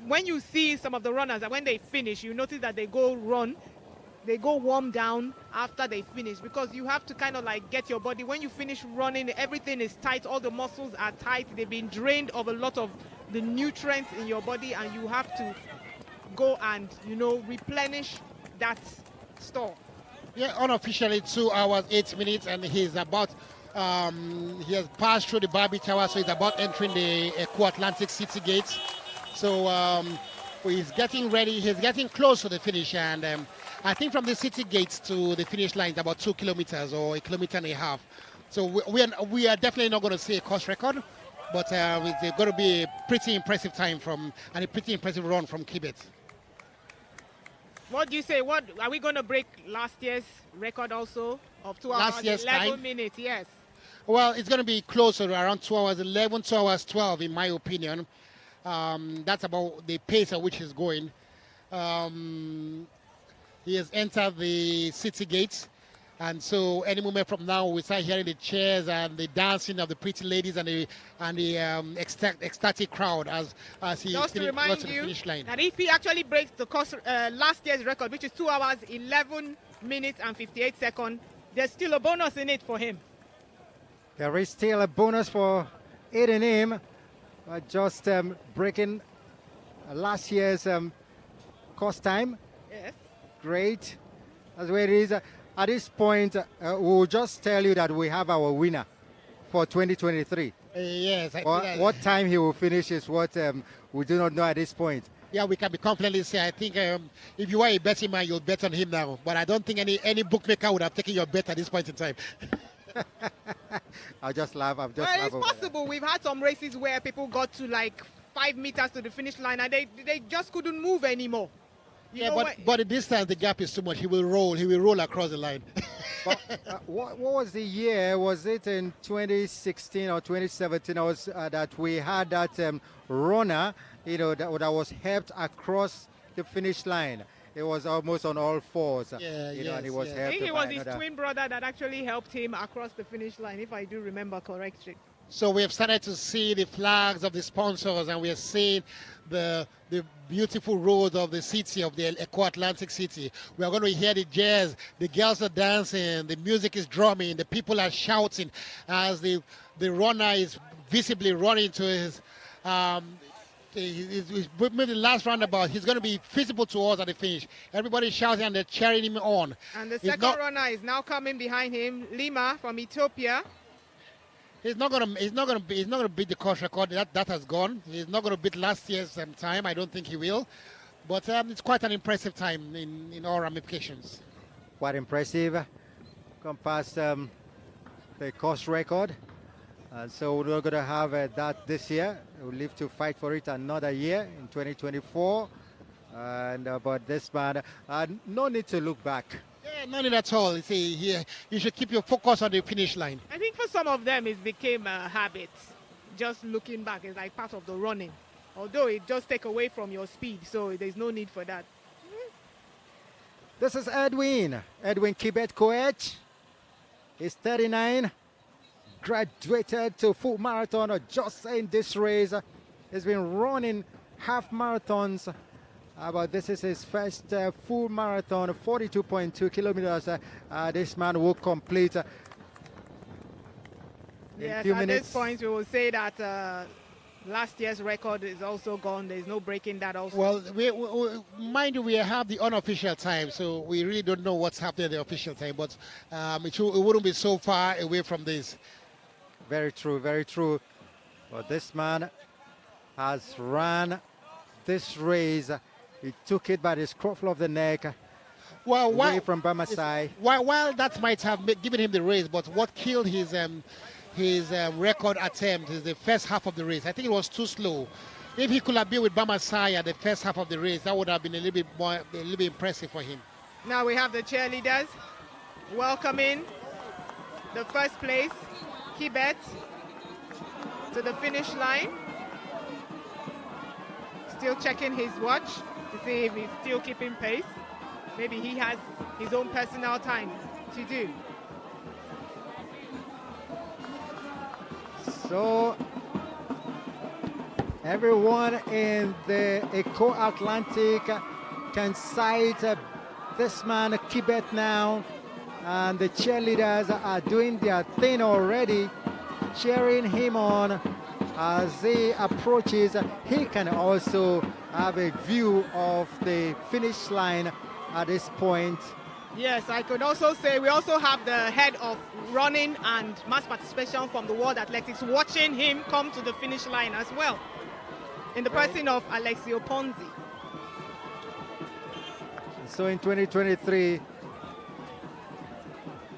When you see some of the runners, and when they finish, you notice that they go warm down after they finish, because you have to kind of like get your body. When you finish running, everything is tight, all the muscles are tight, they've been drained of a lot of the nutrients in your body, and you have to go and replenish that store. Yeah, unofficially 2 hours 8 minutes, and he's about he has passed through the Barbie Tower, so he's about entering the Eko Atlantic City gates. So he's getting ready. He's getting close to the finish, and I think from the city gates to the finish line is about 2 kilometers or 1.5 kilometers. So we are definitely not going to see a course record, but it's going to be a pretty impressive time and a pretty impressive run from Kibet. What do you say? What are we going to break last year's record also of 2 hours 11 minutes? Yes. Well, it's going to be closer, around 2 hours 11, 2 hours 12, in my opinion. That's about the pace at which he's going. He has entered the city gates, and so any moment from now, we start hearing the cheers and the dancing of the pretty ladies and the ecstatic crowd as he just to remind to the you finish line. That if he actually breaks the last year's record, which is 2 hours 11 minutes and 58 seconds, there's still a bonus in it for him. There is still a bonus for it in him, just breaking last year's course time. Yes. Great. That's where it is. At this point, we'll just tell you that we have our winner for 2023. Yes. What time he will finish is what we do not know at this point. Yeah, we can be confidently say, I think if you are a betting man, you'll bet on him now. But I don't think any bookmaker would have taken your bet at this point in time. I'll just laugh. It's possible. We've had some races where people got to like 5 meters to the finish line and they just couldn't move anymore. But the distance, the gap is too much. He will roll across the line. But, what was the year? Was it in 2016 or 2017? That we had that runner, that was helped across the finish line. It was almost on all fours. And he was helped. I think it was his twin brother that actually helped him across the finish line, if I do remember correctly. So we have started to see the flags of the sponsors, and we are seeing the beautiful roads of the city, of the Eko Atlantic City. We are going to hear the jazz, the girls are dancing, the music is drumming, the people are shouting as the runner is visibly running to he's maybe the last roundabout. He's going to be visible to us at the finish. Everybody's shouting and they're cheering him on. And the second runner is now coming behind him, Lima from Ethiopia. He's not going to beat the course record. That has gone. He's not going to beat last year's time. I don't think he will. But it's quite an impressive time in all ramifications. Quite impressive. Come past the course record. So we're going to have that this year. We'll live to fight for it another year in 2024. And but this man, no need to look back. Yeah, no need at all. You should keep your focus on the finish line. I think for some of them it became a habit. Just looking back is like part of the running. Although it just take away from your speed, so there's no need for that. This is Edwin Kibet coach. He's 39. Graduated to full marathon or just in this race. He's been running half marathons, but this is his first full marathon, 42.2 kilometers. This man will complete in yes, a few at minutes. this point we will say that last year's record is also gone. There's no breaking that also. Well, mind you, we have the unofficial time, so we really don't know what's happening at the official time, but it wouldn't be so far away from this. Very true, very true. But this man has run this race. He took it by the scruff of the neck. Away from Bamasai. While that might have given him the race, but what killed his record attempt is the first half of the race. I think it was too slow. If he could have been with Bamasai at the first half of the race, that would have been a little bit impressive for him. Now we have the cheerleaders welcoming the first place, Kibet, to the finish line. Still checking his watch to see if he's still keeping pace. Maybe he has his own personal time to do. So everyone in the Eko Atlantic can sight this man Kibet now, and the cheerleaders are doing their thing already, cheering him on as he approaches. He can also have a view of the finish line at this point. Yes, I could also say we also have the head of running and mass participation from the World Athletics watching him come to the finish line as well, in the person of Alexio Ponzi. So in 2023,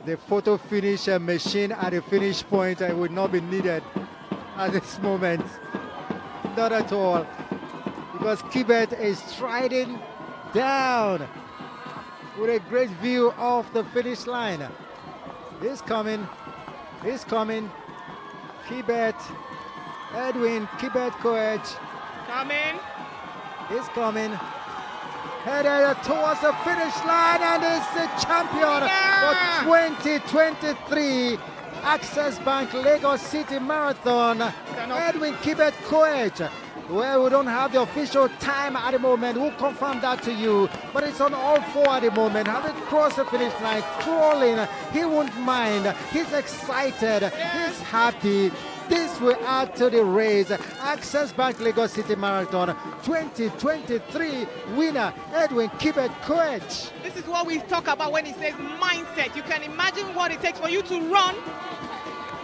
the photo finish machine at the finish point would not be needed at this moment. Not at all. Because Kibet is striding down with a great view of the finish line. He's coming. Kibet, Edwin, Kibet coach. Coming. He's coming. Headed towards the finish line, and is the champion for 2023 Access Bank Lagos City Marathon. Edwin Kibet coach. Well, we don't have the official time at the moment. We'll confirm that to you. But it's on all four at the moment. Having crossed the finish line, crawling. He won't mind. He's excited. He's happy. This will add to the race. Access Bank Lagos City Marathon 2023 winner, Edwin Kibet coach. This is what we talk about when he says mindset. You can imagine what it takes for you to run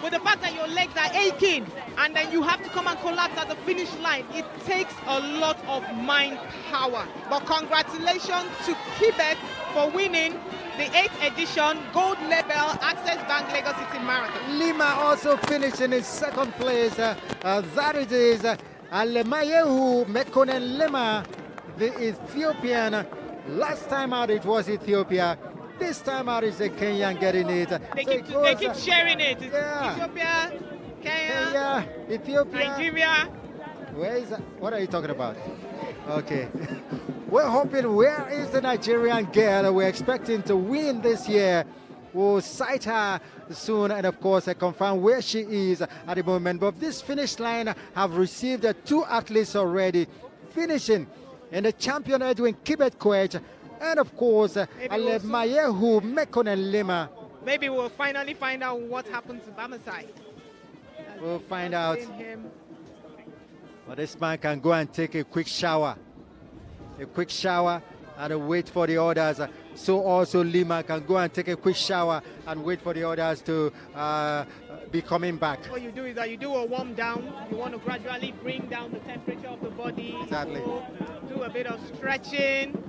with the fact that your legs are aching and then you have to come and collapse at the finish line. It takes a lot of mind power. But congratulations to Kibet for winning the 8th edition Gold Label Access Bank Lagos City Marathon. Lima also finished in his second place. That it is Alemayehu Mekonnen Lima, the Ethiopian. Last time out it was Ethiopia. This time out is the Kenyan getting it. They keep sharing it. Yeah. Ethiopia, Kenya, Ethiopia, Nigeria. Where is that? What are you talking about? Okay. We're hoping, where is the Nigerian girl we're expecting to win this year? We'll sight her soon and of course confirm where she is at the moment. But this finish line have received 2 athletes already finishing in the champion Edwin Kibet coach, and of course Alemayehu Mekonnen Lima. Maybe we'll finally find out what happened to Bamasai. We'll find out. But this man can go and take a quick shower. And wait for the others. So also Lima can go and take a quick shower and wait for the others to be coming back. What you do is that you do a warm down. You want to gradually bring down the temperature of the body. Exactly. So do a bit of stretching.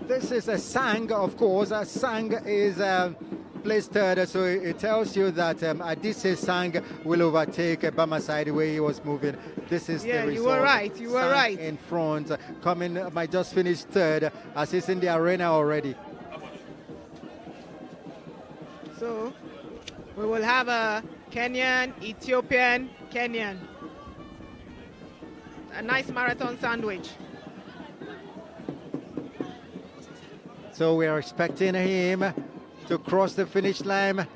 This is a Sang, of course. Sang is placed third, so it tells you that Adise Sang will overtake Bamasai the way he was moving. This is the result. You were right. You were Sang right. in front, might just finish third as he's in the arena already. So we will have a Kenyan, Ethiopian, Kenyan. A nice marathon sandwich. So we are expecting him to cross the finish line.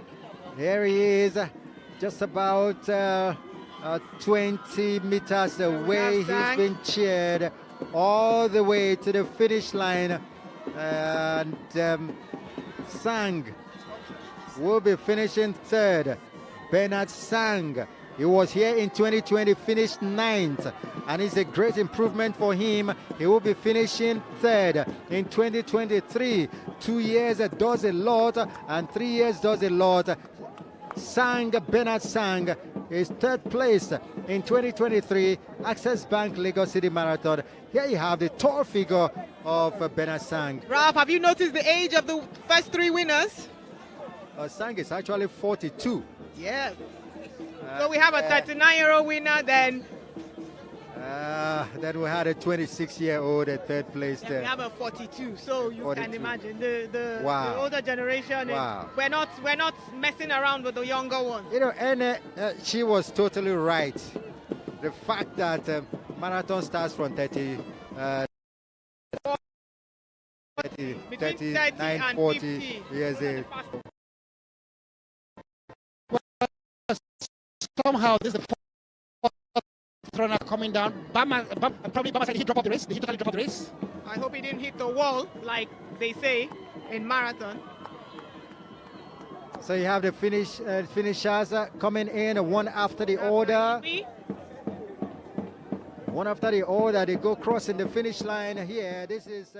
There he is, just about 20 meters away. He's been cheered all the way to the finish line. And Sang will be finishing third. Bernard Sang. He was here in 2020, finished 9th, and it's a great improvement for him. He will be finishing third in 2023. 2 years does a lot, and 3 years does a lot. Bernard Sang is third place in 2023 Access Bank Lagos City Marathon. Here you have the tall figure of Bernard Sang. Ralph, have you noticed the age of the first three winners? Sang is actually 42. Yes. So we have a 39-year-old winner, then we had a 26-year-old at third place there. We have a 42. So you 42. Can imagine the Wow. older generation. Wow. We're not messing around with the younger ones. You know, and she was totally right. The fact that marathon starts from 30, 39, 40 years. Somehow this is the runner coming down. Probably Bamasai, did he drop off the race? Did he totally drop off the race? I hope he didn't hit the wall like they say in marathon. So you have the finishers coming in one after the order. One after the order, they go crossing the finish line here. This is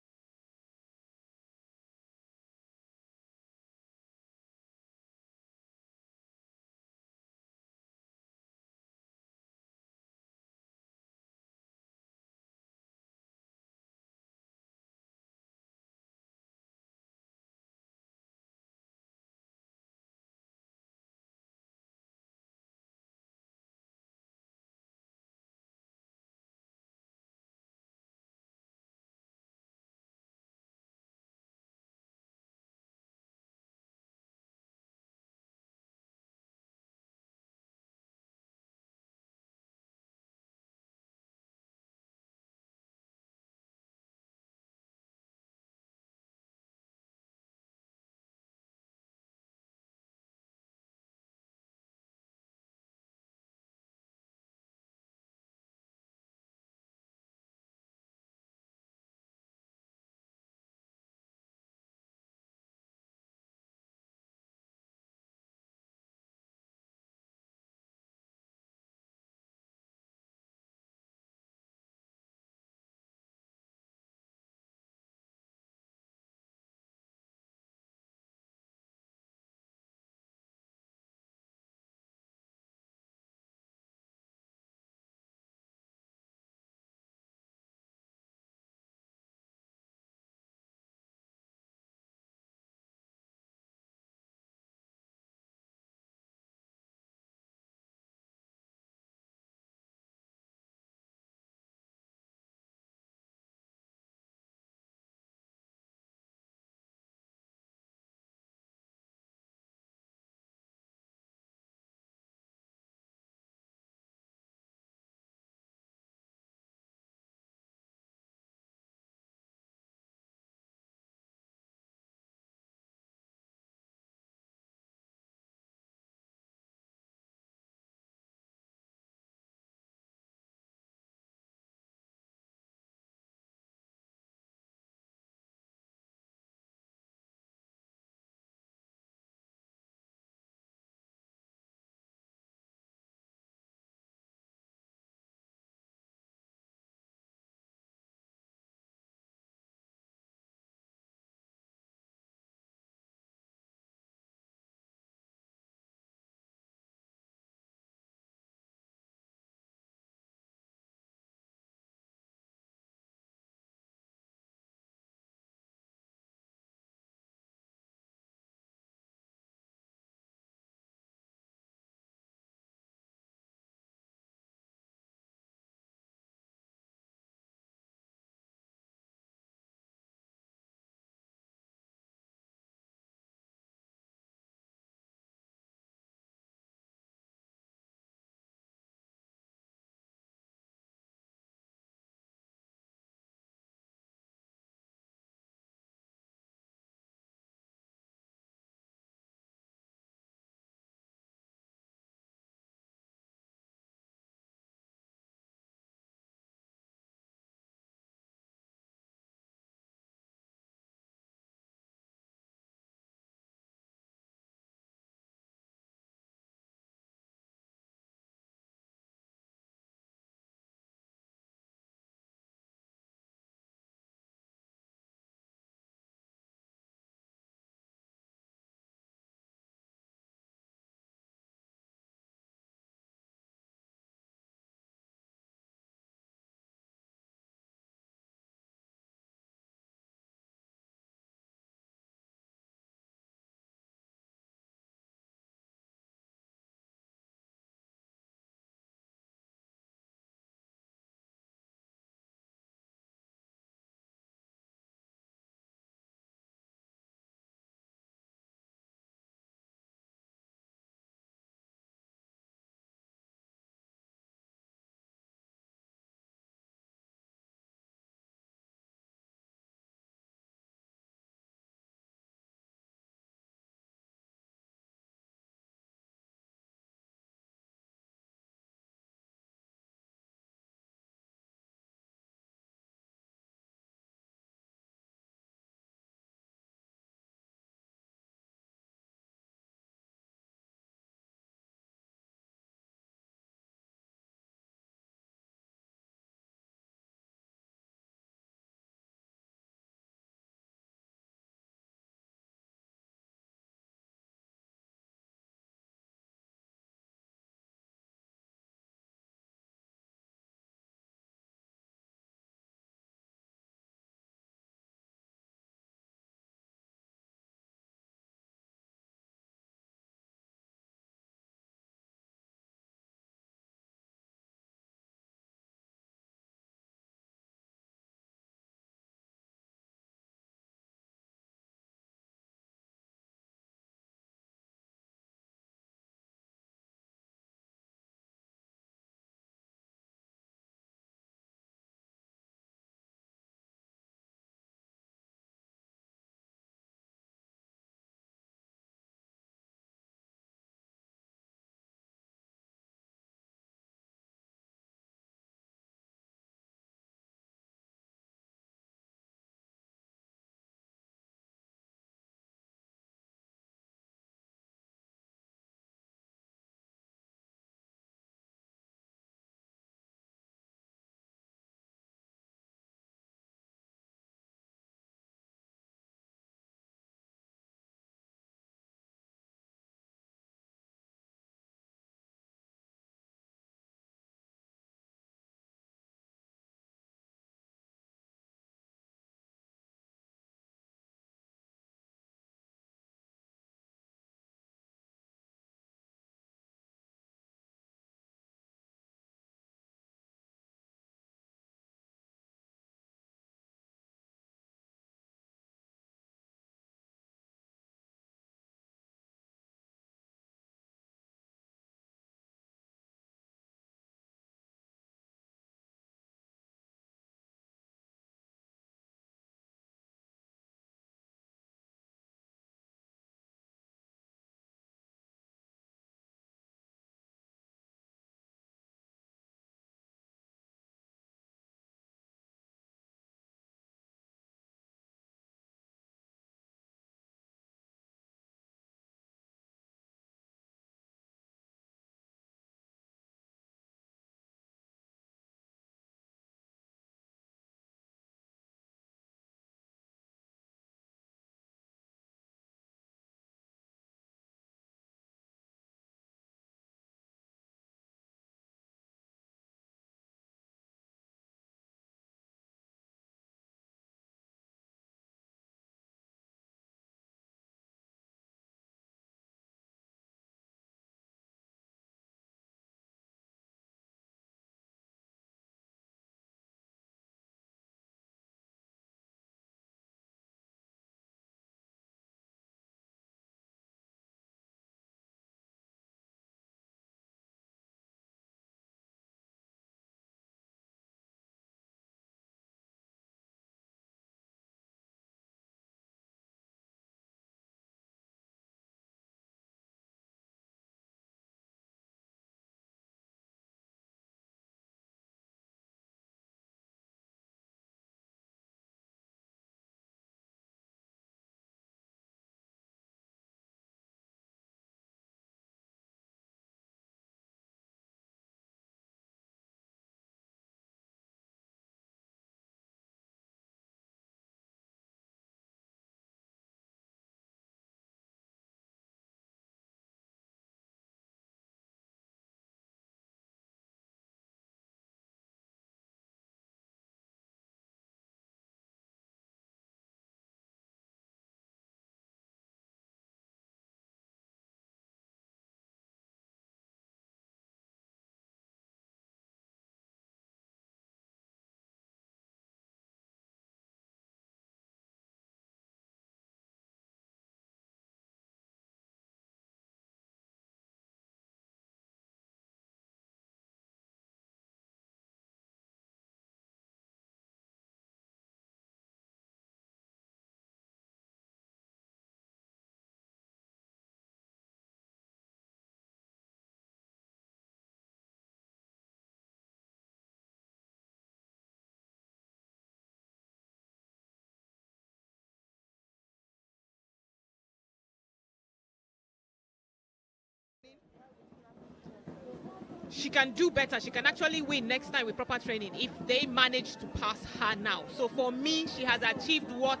she can do better. She can actually win next time with proper training if they manage to pass her now. So for me, she has achieved what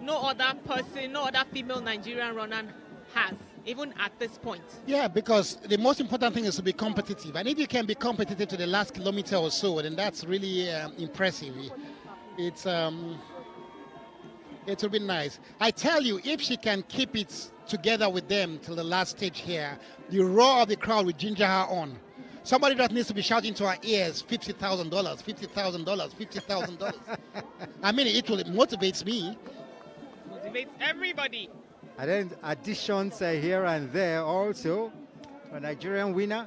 no other person, no other female Nigerian runner has, even at this point. Yeah, because the most important thing is to be competitive. And if you can be competitive to the last kilometer or so, then that's really impressive. It will be nice. I tell you, if she can keep it together with them till the last stage here, the roar of the crowd will ginger her on. Somebody that needs to be shouting to her ears, $50,000, $50,000, $50,000. I mean, it motivates me. Motivates everybody. And then additions here and there also. A Nigerian winner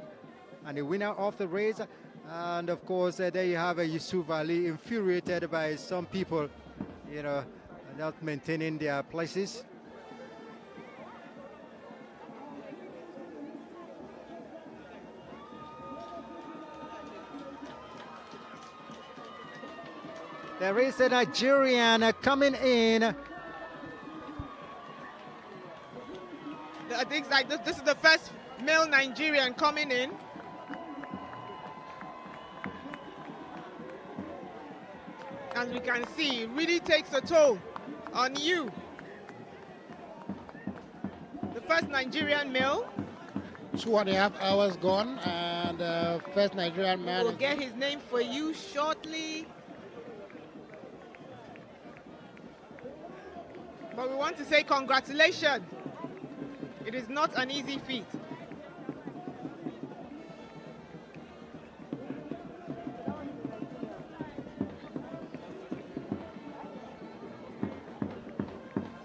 and a winner of the race. And of course, there you have Yusuf Ali, infuriated by some people, you know, not maintaining their places. There is a Nigerian coming in. I think like this is the first male Nigerian coming in. As we can see, it really takes a toll on you. The first Nigerian male. 2.5 hours gone, and first Nigerian man. We'll get his name for you shortly. But we want to say congratulations. It is not an easy feat.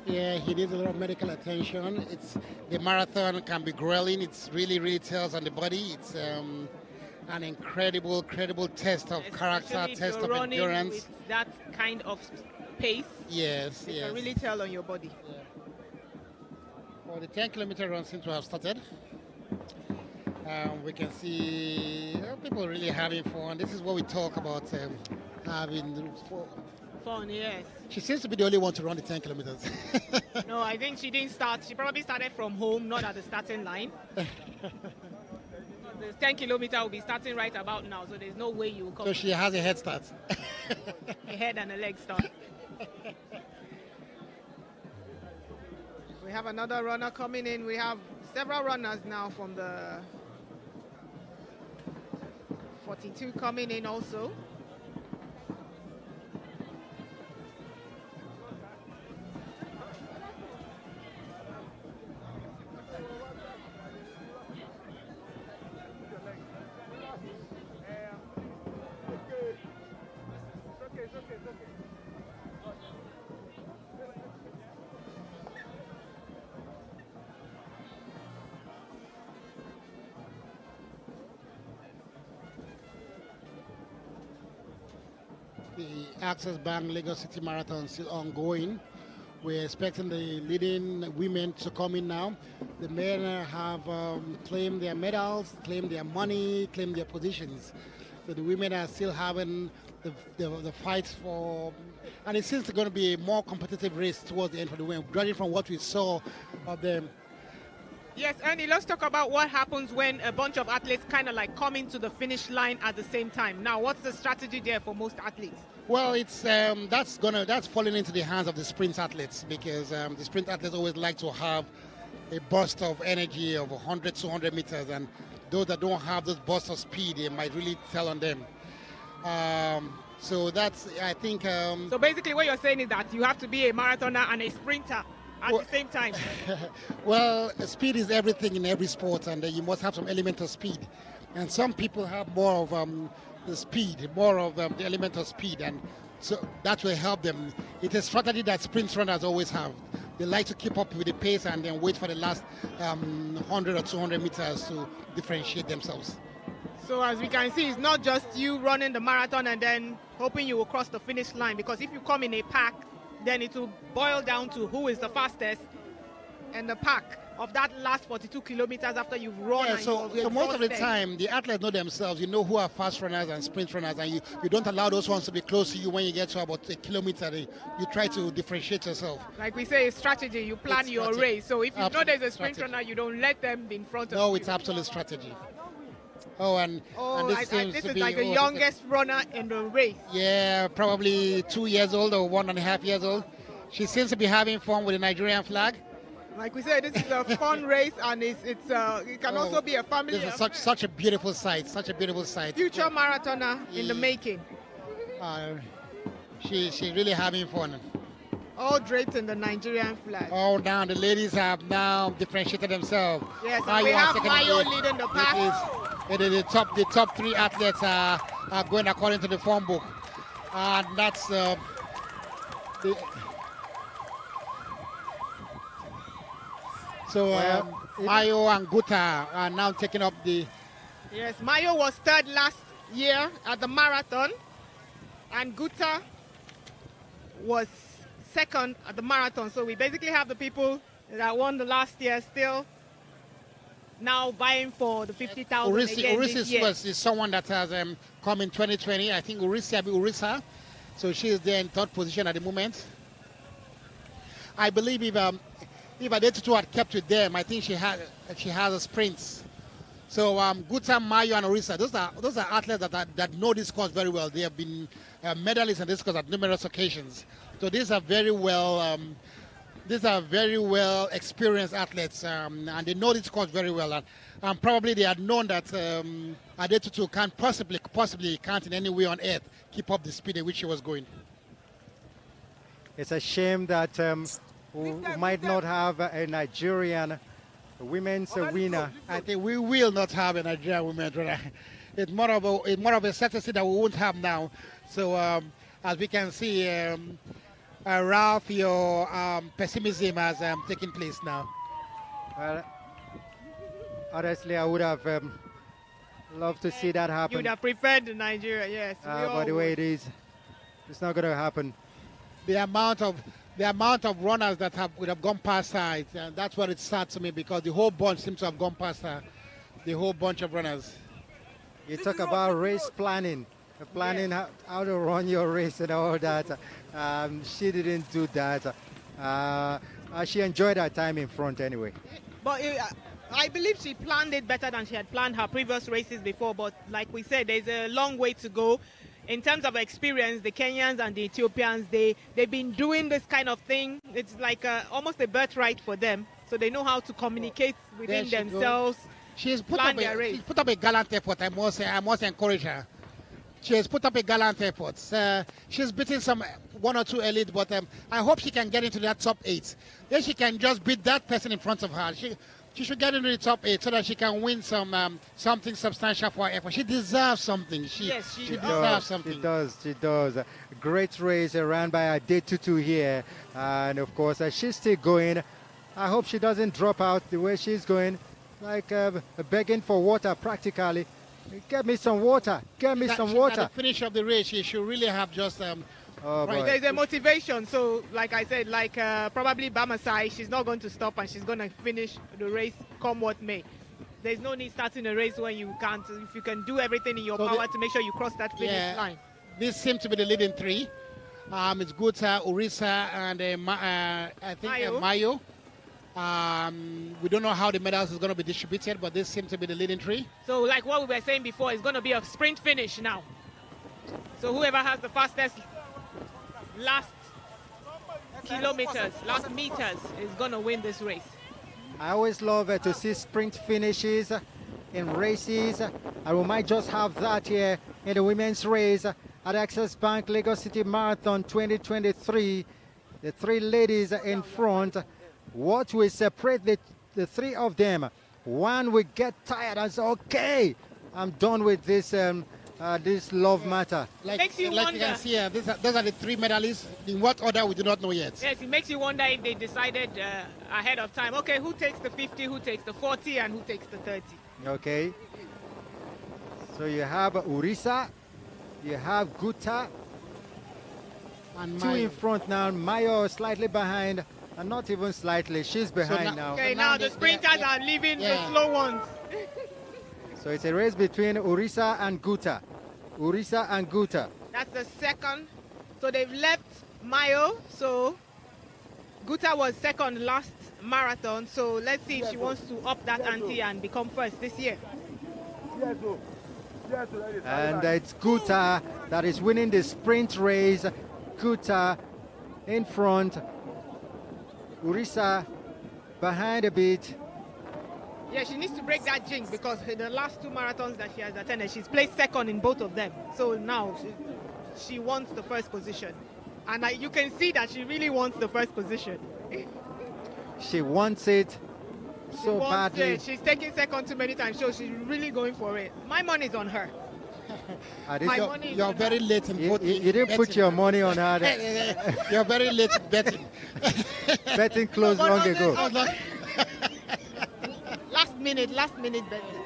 Yeah, he needs a lot of medical attention. The marathon can be grueling. It's really tells on the body. It's an incredible test of character, test of endurance. With that kind of pace. Yes, it can really tell on your body. Yeah. Well, the 10-kilometer run seems to have started. We can see people really having fun. This is what we talk about, having fun, yes. She seems to be the only one to run the 10 kilometers. No, I think she didn't start. She probably started from home, not at the starting line. The 10-kilometer will be starting right about now, so there's no way you will come. So she has a head start. A head and a leg start. We have another runner coming in. We have several runners now from the 42 coming in also. The Access Bank Lagos City Marathon is still ongoing. We're expecting the leading women to come in now. The men have claimed their medals, claimed their money, claimed their positions. So the women are still having the fights for, and it seems going to be a more competitive race towards the end for the women, judging from what we saw of them. Yes, Ernie, let's talk about what happens when a bunch of athletes kind of like come into the finish line at the same time. Now, what's the strategy there for most athletes? Well, it's that's falling into the hands of the sprint athletes, because the sprint athletes always like to have a burst of energy of 100, 200 meters, and those that don't have those bursts of speed, it might really tell on them. So that's, I think... so basically what you're saying is that you have to be a marathoner and a sprinter at the same time. Well, speed is everything in every sport, and you must have some element of speed. And some people have more of the speed, more of the element of speed, and so that will help them. It's a strategy that sprint runners always have. They like to keep up with the pace and then wait for the last 100 or 200 meters to differentiate themselves. So as we can see, it's not just you running the marathon and then hoping you will cross the finish line, because if you come in a pack, then it will boil down to who is the fastest and the pack of that last 42 kilometers after you've run. Yeah, and so most of the time, the athletes know themselves. You know who are fast runners and sprint runners, and you don't allow those ones to be close to you. When you get to about a kilometer, you try to differentiate yourself. Like we say, it's strategy. You plan your race. So if you know there's a sprint strategy. runner, you don't let them be in front of you. No, it's absolute strategy. Oh, and this seems this to is be like the youngest runner in the race. Yeah, probably 2 years old or 1.5 years old. She seems to be having fun with the Nigerian flag. Like we said, this is a fun race, and it can also be a family. This is such a beautiful sight, such a beautiful sight. Future marathoner in the making. She's really having fun. All draped in the Nigerian flag. Oh, now the ladies have now differentiated themselves. Yes, and we have Mayo leading the pack. It is the top 3 athletes are going according to the form book, and that's Mayo and Guta are now taking up the. Yes, Mayo was 3rd last year at the marathon, and Guta was 2nd at the marathon. So we basically have the people that won the last year still now vying for the 50,000 again this year. Urisi is someone that has come in 2020. I think Urisa. So she is there in 3rd position at the moment. I believe if Adetutu had kept with them, I think she has a sprint. So Guta, Mayo, and Urisa, those are athletes that know this course very well. They have been medalists in this course at numerous occasions. So these are very well experienced athletes, and they know this course very well. And probably they had known that Adetutu can't possibly can't in any way on earth keep up the speed at which she was going. It's a shame that we might not have a Nigerian women's winner. I think we will not have a Nigerian women's winner. It's more of a statistic that we won't have now. So as we can see, Ralph, your pessimism has taken place now. Well, honestly, I would have loved to see that happen. You would have preferred Nigeria, yes. But the way it is, it's not going to happen. The amount of runners that would have gone past her, that's what it's sad to me, because the whole bunch seems to have gone past her. The whole bunch of runners. You talk about race planning. Planning how to run your race and all that. She didn't do that. She enjoyed her time in front anyway. But I believe she planned it better than she had planned her previous races before. But like we said, there's a long way to go. In terms of experience, the Kenyans and the Ethiopians, they've been doing this kind of thing. It's like almost a birthright for them. So they know how to communicate within themselves. She's put up a gallant effort. I must encourage her. She has put up a gallant effort. She's beaten one or two elite, but I hope she can get into that top 8. Then she can just beat that person in front of her. She should get into the top 8 so that she can win something substantial for her effort. She deserves something. She deserves something. She does. Great race ran by Adetutu here. And of course, she's still going. I hope she doesn't drop out the way she's going, like begging for water practically. Get me some water. Get me some water. At the finish of the race, she should really have just. There's a motivation. So, like I said, probably Bamasai, she's not going to stop and she's going to finish the race come what may. There's no need starting a race when you can't. If you can do everything in your power to make sure you cross that finish line. This seems to be the leading 3. It's Guta, Urisa, and I think Mayo. We don't know how the medals is going to be distributed, but this seems to be the leading 3. So like what we were saying before, it's going to be a sprint finish now. So whoever has the fastest last kilometers, last meters is going to win this race. I always love to see sprint finishes in races, and we might just have that here in the women's race at Access Bank Lagos City Marathon 2023. The 3 ladies in front. What will separate the 3 of them? One will get tired and say, okay, I'm done with this this love matter. Makes you wonder. You can see, those are the 3 medalists. In what order, we do not know yet. Yes, it makes you wonder if they decided ahead of time, okay, who takes the 50, who takes the 40, and who takes the 30. Okay. So you have Urisa, you have Guta, and 2 in front now. Mayo slightly behind. And not even slightly, she's behind now. Okay, now the sprinters are leaving the slow ones. So it's a race between Urisa and Guta. Urisa and Guta. That's the second. So they've left Mayo. So Guta was second last marathon. So let's see if she wants to up that ante and become first this year. And it's Guta that is winning the sprint race. Guta in front. Urisa behind a bit. Yeah, she needs to break that jinx because the last 2 marathons that she has attended, she's placed second in both of them. So now she wants the first position. And you can see that she really wants the first position. She wants it so badly. She's taking second too many times, so she's really going for it. My money's on her. You're very late in you putting. You didn't put your money on her. You're very late in betting. Betting closed long ago. Last minute betting.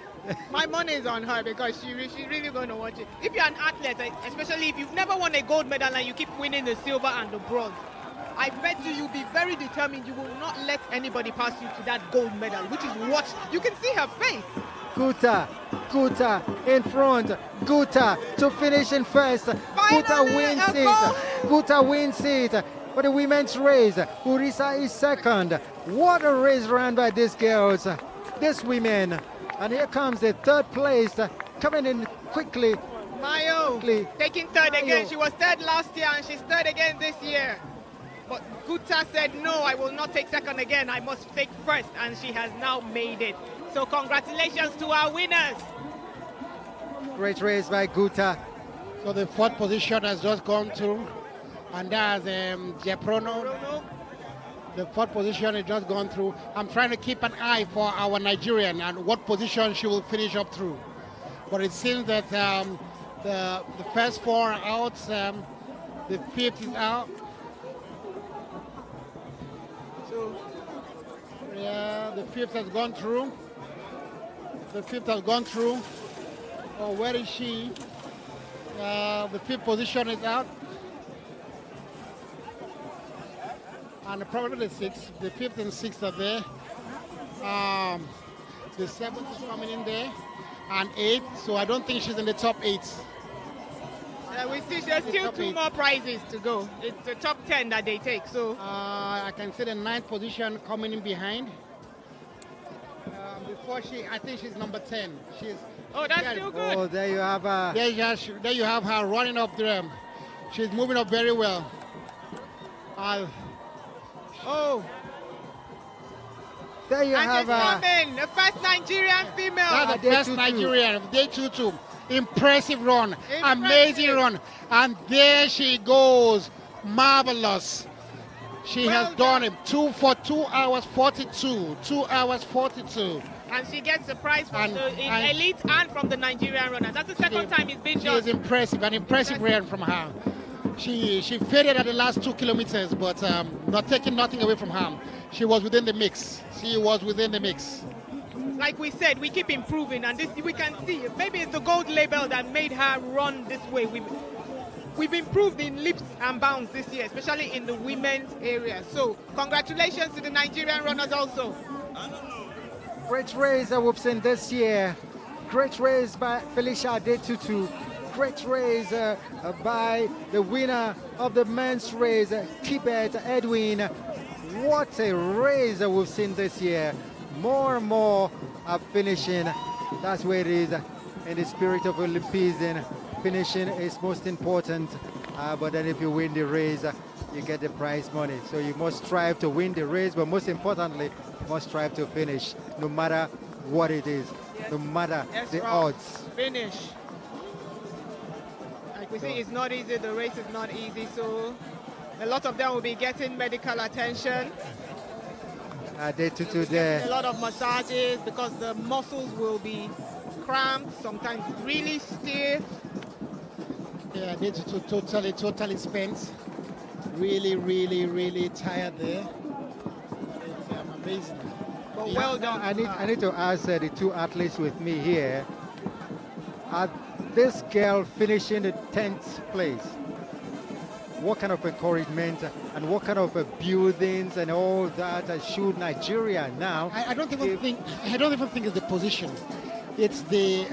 My money is on her because she's really going to watch it. If you're an athlete, especially if you've never won a gold medal and you keep winning the silver and the bronze, I bet you'll be very determined. You will not let anybody pass you to that gold medal, which is what you can see her face. Guta in front. Guta to finish in first. Guta wins it. Guta wins it. For the women's race, Urisa is second. What a race run by these girls, these women. And here comes the third place, coming in quickly. Mayo taking third again. She was third last year and she's third again this year. But Guta said, no, I will not take second again. I must take first. And she has now made it. So congratulations to our winners. Great race by Guta. So the fourth position has just gone through. And that's Jeprono. The fourth position has just gone through. I'm trying to keep an eye for our Nigerian and what position she will finish up through. But it seems that the first 4 are out. The fifth is out. So, yeah, the fifth has gone through. The fifth has gone through. Oh, where is she? The fifth position is out. And probably the sixth. The fifth and sixth are there. The seventh is coming in there. And eighth. So I don't think she's in the top 8. We see there's still 2 more prizes to go. It's the top 10 that they take. So I can see the 9th position coming in behind. Before I think she's number 10. That's still good. Oh, there you have her. There you have her running up there. She's moving up very well. There you have her. The first Nigerian female. That's the first Nigerian. Day 2-2. Impressive run. Amazing run. And there she goes. Marvelous. She has done it. 2 hours 42. 2 hours 42. And she gets the prize from the elite and from the Nigerian runner. That's the second time it's been done. She is impressive. An impressive run from her. She faded at the last 2 kilometers, but not taking nothing away from her. She was within the mix. Like we said, we keep improving, and this we can see. Maybe it's the gold label that made her run this way. We've improved in leaps and bounds this year, especially in the women's area. So congratulations to the Nigerian runners also. Great race that we've seen this year. Great race by Felicia Adetutu. Great race by the winner of the men's race, Kibet Edwin. What a race that we've seen this year. More and more are finishing. That's where it is in the spirit of Olympism. Finishing is most important. But then if you win the race, you get the prize money. So you must strive to win the race, but most importantly, you must strive to finish, no matter what it is, no matter the odds. Finish. Like we say, it's not easy. The race is not easy. So a lot of them will be getting medical attention. A lot of massages because the muscles will be cramped, sometimes really stiff. Yeah, they totally spent. Really tired there. It's amazing. But well done. I need to ask the 2 athletes with me here. This girl finishing the 10th place. What kind of encouragement and what kind of buildings and all that should Nigeria now? I don't even think it's the position. It's the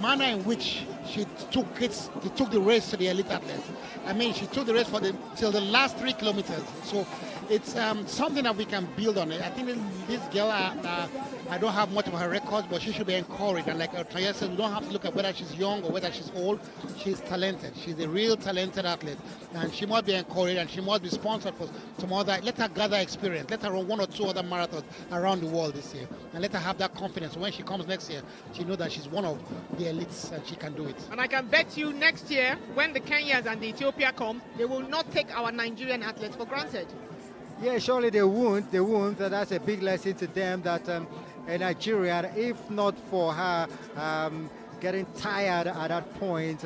manner in which she took the race to the elite athletes. I mean, she took the race till the last 3 kilometers. So it's something that we can build on. I think this girl I don't have much of her records, but she should be encouraged. And like Traya said, we don't have to look at whether she's young or whether she's old. She's talented. She's a real talented athlete. And she must be encouraged, and she must be sponsored for some other. Let her gather experience. Let her run 1 or 2 other marathons around the world this year. And let her have that confidence. When she comes next year, she knows that she's one of the elites and she can do it. And I can bet you next year, when the Kenyans and the Ethiopia come, they will not take our Nigerian athletes for granted. Yeah, surely they won't. They won't. That's a big lesson to them that a Nigerian, if not for her getting tired at that point,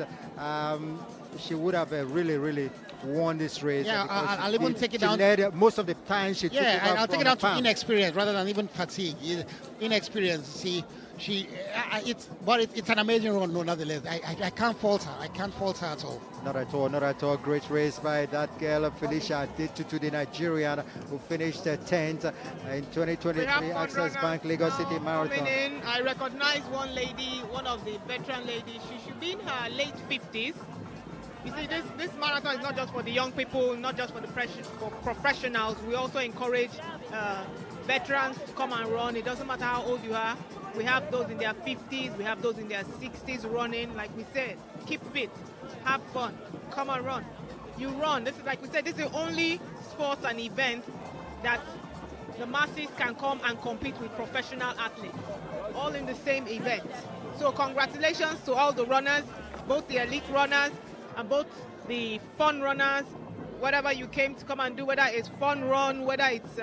she would have really won this race. Yeah, I'll even take it down. Most of the time she took it out. I'll take it down to inexperience rather than even fatigue. Inexperience. It's an amazing run, nonetheless. I can't fault her. I can't fault her at all. Not at all, not at all. Great race by that girl, Felicia Adetutu, the Nigerian, who finished 10th in 2023 Access Bank Lagos City Marathon. I recognize one lady, one of the veteran ladies. She should be in her late 50s. You see, this marathon is not just for the young people, not just for professionals. We also encourage veterans to come and run. It doesn't matter how old you are. We have those in their 50s, we have those in their 60s running. Like we said, keep fit, have fun, come and run. You run. This is, like we said, this is the only sport and event that the masses can come and compete with professional athletes, all in the same event. So congratulations to all the runners, both the elite runners and both the fun runners. Whatever you came to come and do, whether it's fun run, whether it's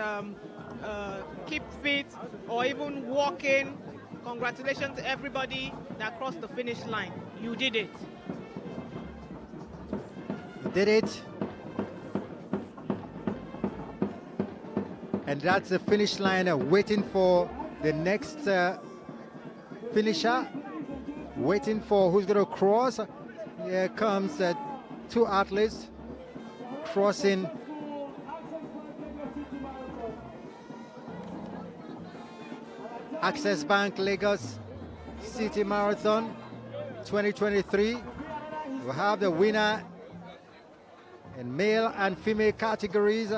keep fit, or even walking, congratulations to everybody that crossed the finish line. You did it. You did it. And that's the finish line, waiting for the next finisher, waiting for who's going to cross. Here comes 2 athletes crossing. Access Bank Lagos City Marathon 2023. We have the winner in male and female categories.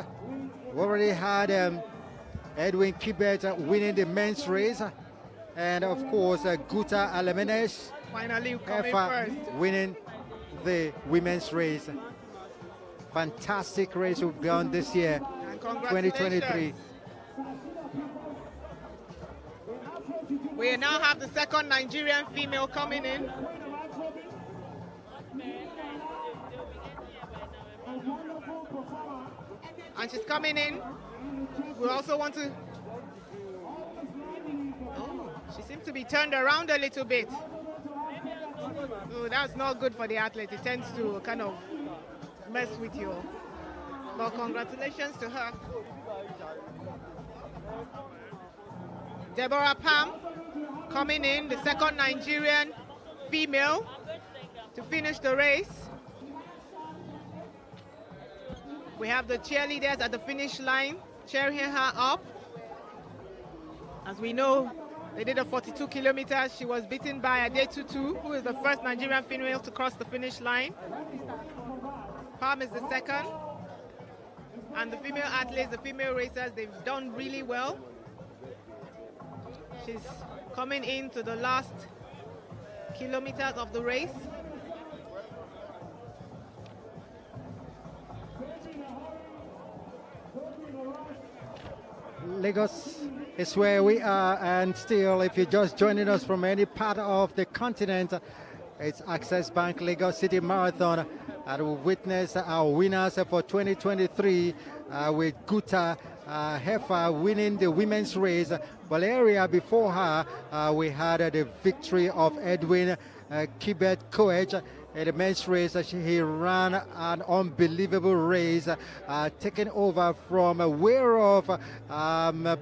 We already had Edwin Kibet winning the men's race, and of course Guta Alemenes finally coming first, winning the women's race. Fantastic race we've done this year, 2023. We now have the second Nigerian female coming in. And she's coming in. We also want to... Oh, she seems to be turned around a little bit. Oh, that's not good for the athlete. It tends to kind of mess with you. But congratulations to her. Deborah Pam coming in, the second Nigerian female to finish the race. We have the cheerleaders at the finish line cheering her up. As we know, they did a 42 kilometers. She was beaten by Adetutu, who is the first Nigerian female to cross the finish line. Pam is the second. And the female athletes, the female racers, they've done really well. She's coming into the last kilometers of the race. Lagos is where we are, and still, if you're just joining us from any part of the continent, it's Access Bank Lagos City Marathon, and we witness our winners for 2023 with Guta Hefa winning the women's race. Valeria before her, we had the victory of Edwin Kibet Koech. In the men's race, he ran an unbelievable race, taking over from Whereof,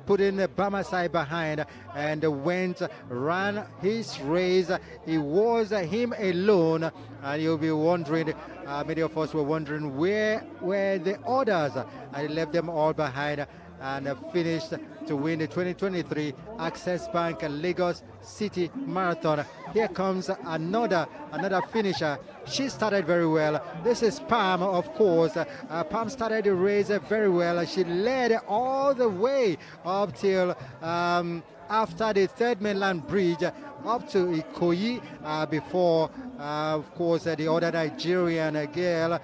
putting Bamasai behind, and ran his race. It was him alone, and you'll be wondering, many of us were wondering where were the others, and he left them all behind. and finished to win the 2023 Access Bank Lagos City Marathon. Here comes another finisher. She started very well. This is Pam, of course. Pam started the race very well. She led all the way up till after the third mainland bridge up to Ikoyi before, of course, the other Nigerian girl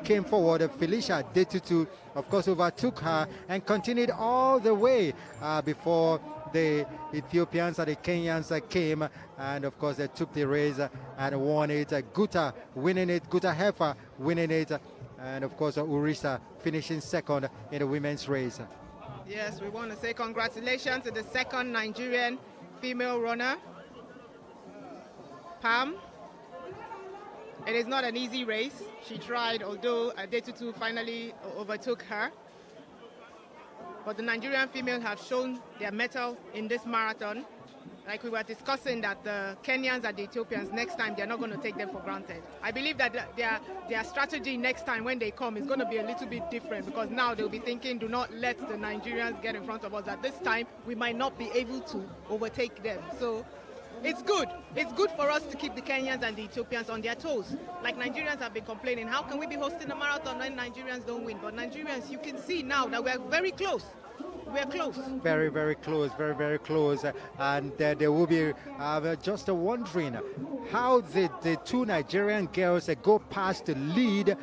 came forward. Felicia Detutu, of course, overtook her and continued all the way before the Ethiopians and the Kenyans came, and of course they took the race and won it. Guta winning it, Guta Hefa winning it, and of course Urisa finishing second in the women's race. Yes, we want to say congratulations to the second Nigerian female runner, Pam. It is not an easy race. She tried, although Adetutu finally overtook her. But the Nigerian female have shown their mettle in this marathon. Like we were discussing, that the Kenyans and the Ethiopians next time, they're not going to take them for granted. I believe that their strategy next time when they come is going to be a little bit different, because now they'll be thinking, do not let the Nigerians get in front of us. At this time, we might not be able to overtake them. So it's good. It's good for us to keep the Kenyans and the Ethiopians on their toes. Like Nigerians have been complaining, how can we be hosting a marathon when Nigerians don't win? But Nigerians, you can see now that we're very close. We're close. Very, very close. Very, very close. And there will be just wondering how the two Nigerian girls go past the lead,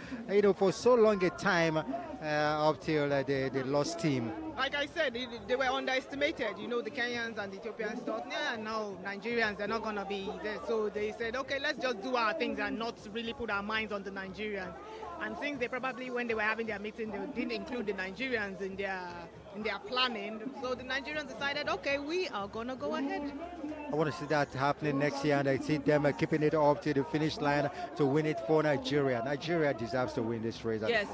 for so long a time up till the lost team. Like I said, they were underestimated. The Kenyans and the Ethiopians thought, yeah, no, Nigerians, they're not going to be there. So they said, okay, let's just do our things and not really put our minds on the Nigerians. And since they probably, when they were having their meeting, they didn't include the Nigerians in their planning. So the Nigerians decided, okay, we are going to go ahead. I want to see that happening next year, and I see them keeping it up to the finish line to win it for Nigeria. Nigeria deserves to win this race. Yes,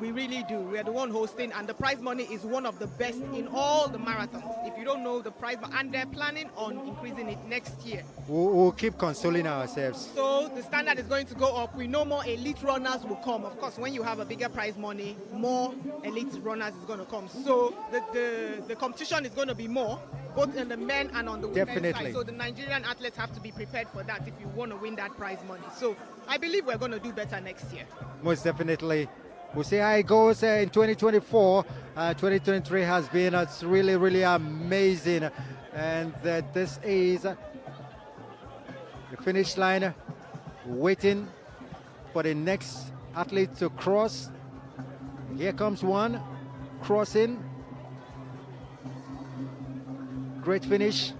we really do. We are the one hosting, and the prize money is one of the best in all the marathons. If you don't know the prize, and they're planning on increasing it next year. We'll keep consoling ourselves. So the standard is going to go up. We know more elite runners will come. Of course, when you have a bigger prize money, more elite runners is going to come. So the competition is going to be more, both on the men and on the women's side. So the Nigerian athletes have to be prepared for that if you want to win that prize money. So I believe we're going to do better next year. Most definitely. We'll see how it goes in 2024. 2023 has been really, really amazing. And this is the finish line, waiting for the next athlete to cross. Here comes one, crossing. Great finish.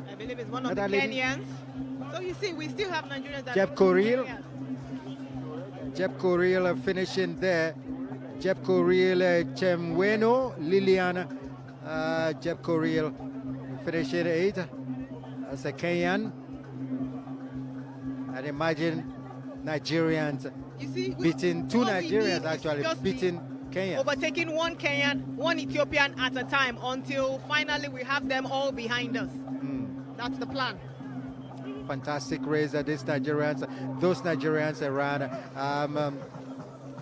I believe it's one of the Kenyans. So you see, we still have Nigerians. Jeb Koril. Jeb Koril finishing there. Jeb Koril, Chemweno, Lilian. Jeb Koril finishing 8th as a Kenyan. And imagine Nigerians beating two Nigerians, actually beating Kenya. Overtaking one Kenyan, one Ethiopian at a time until finally we have them all behind us. That's the plan. Fantastic race that those Nigerians around.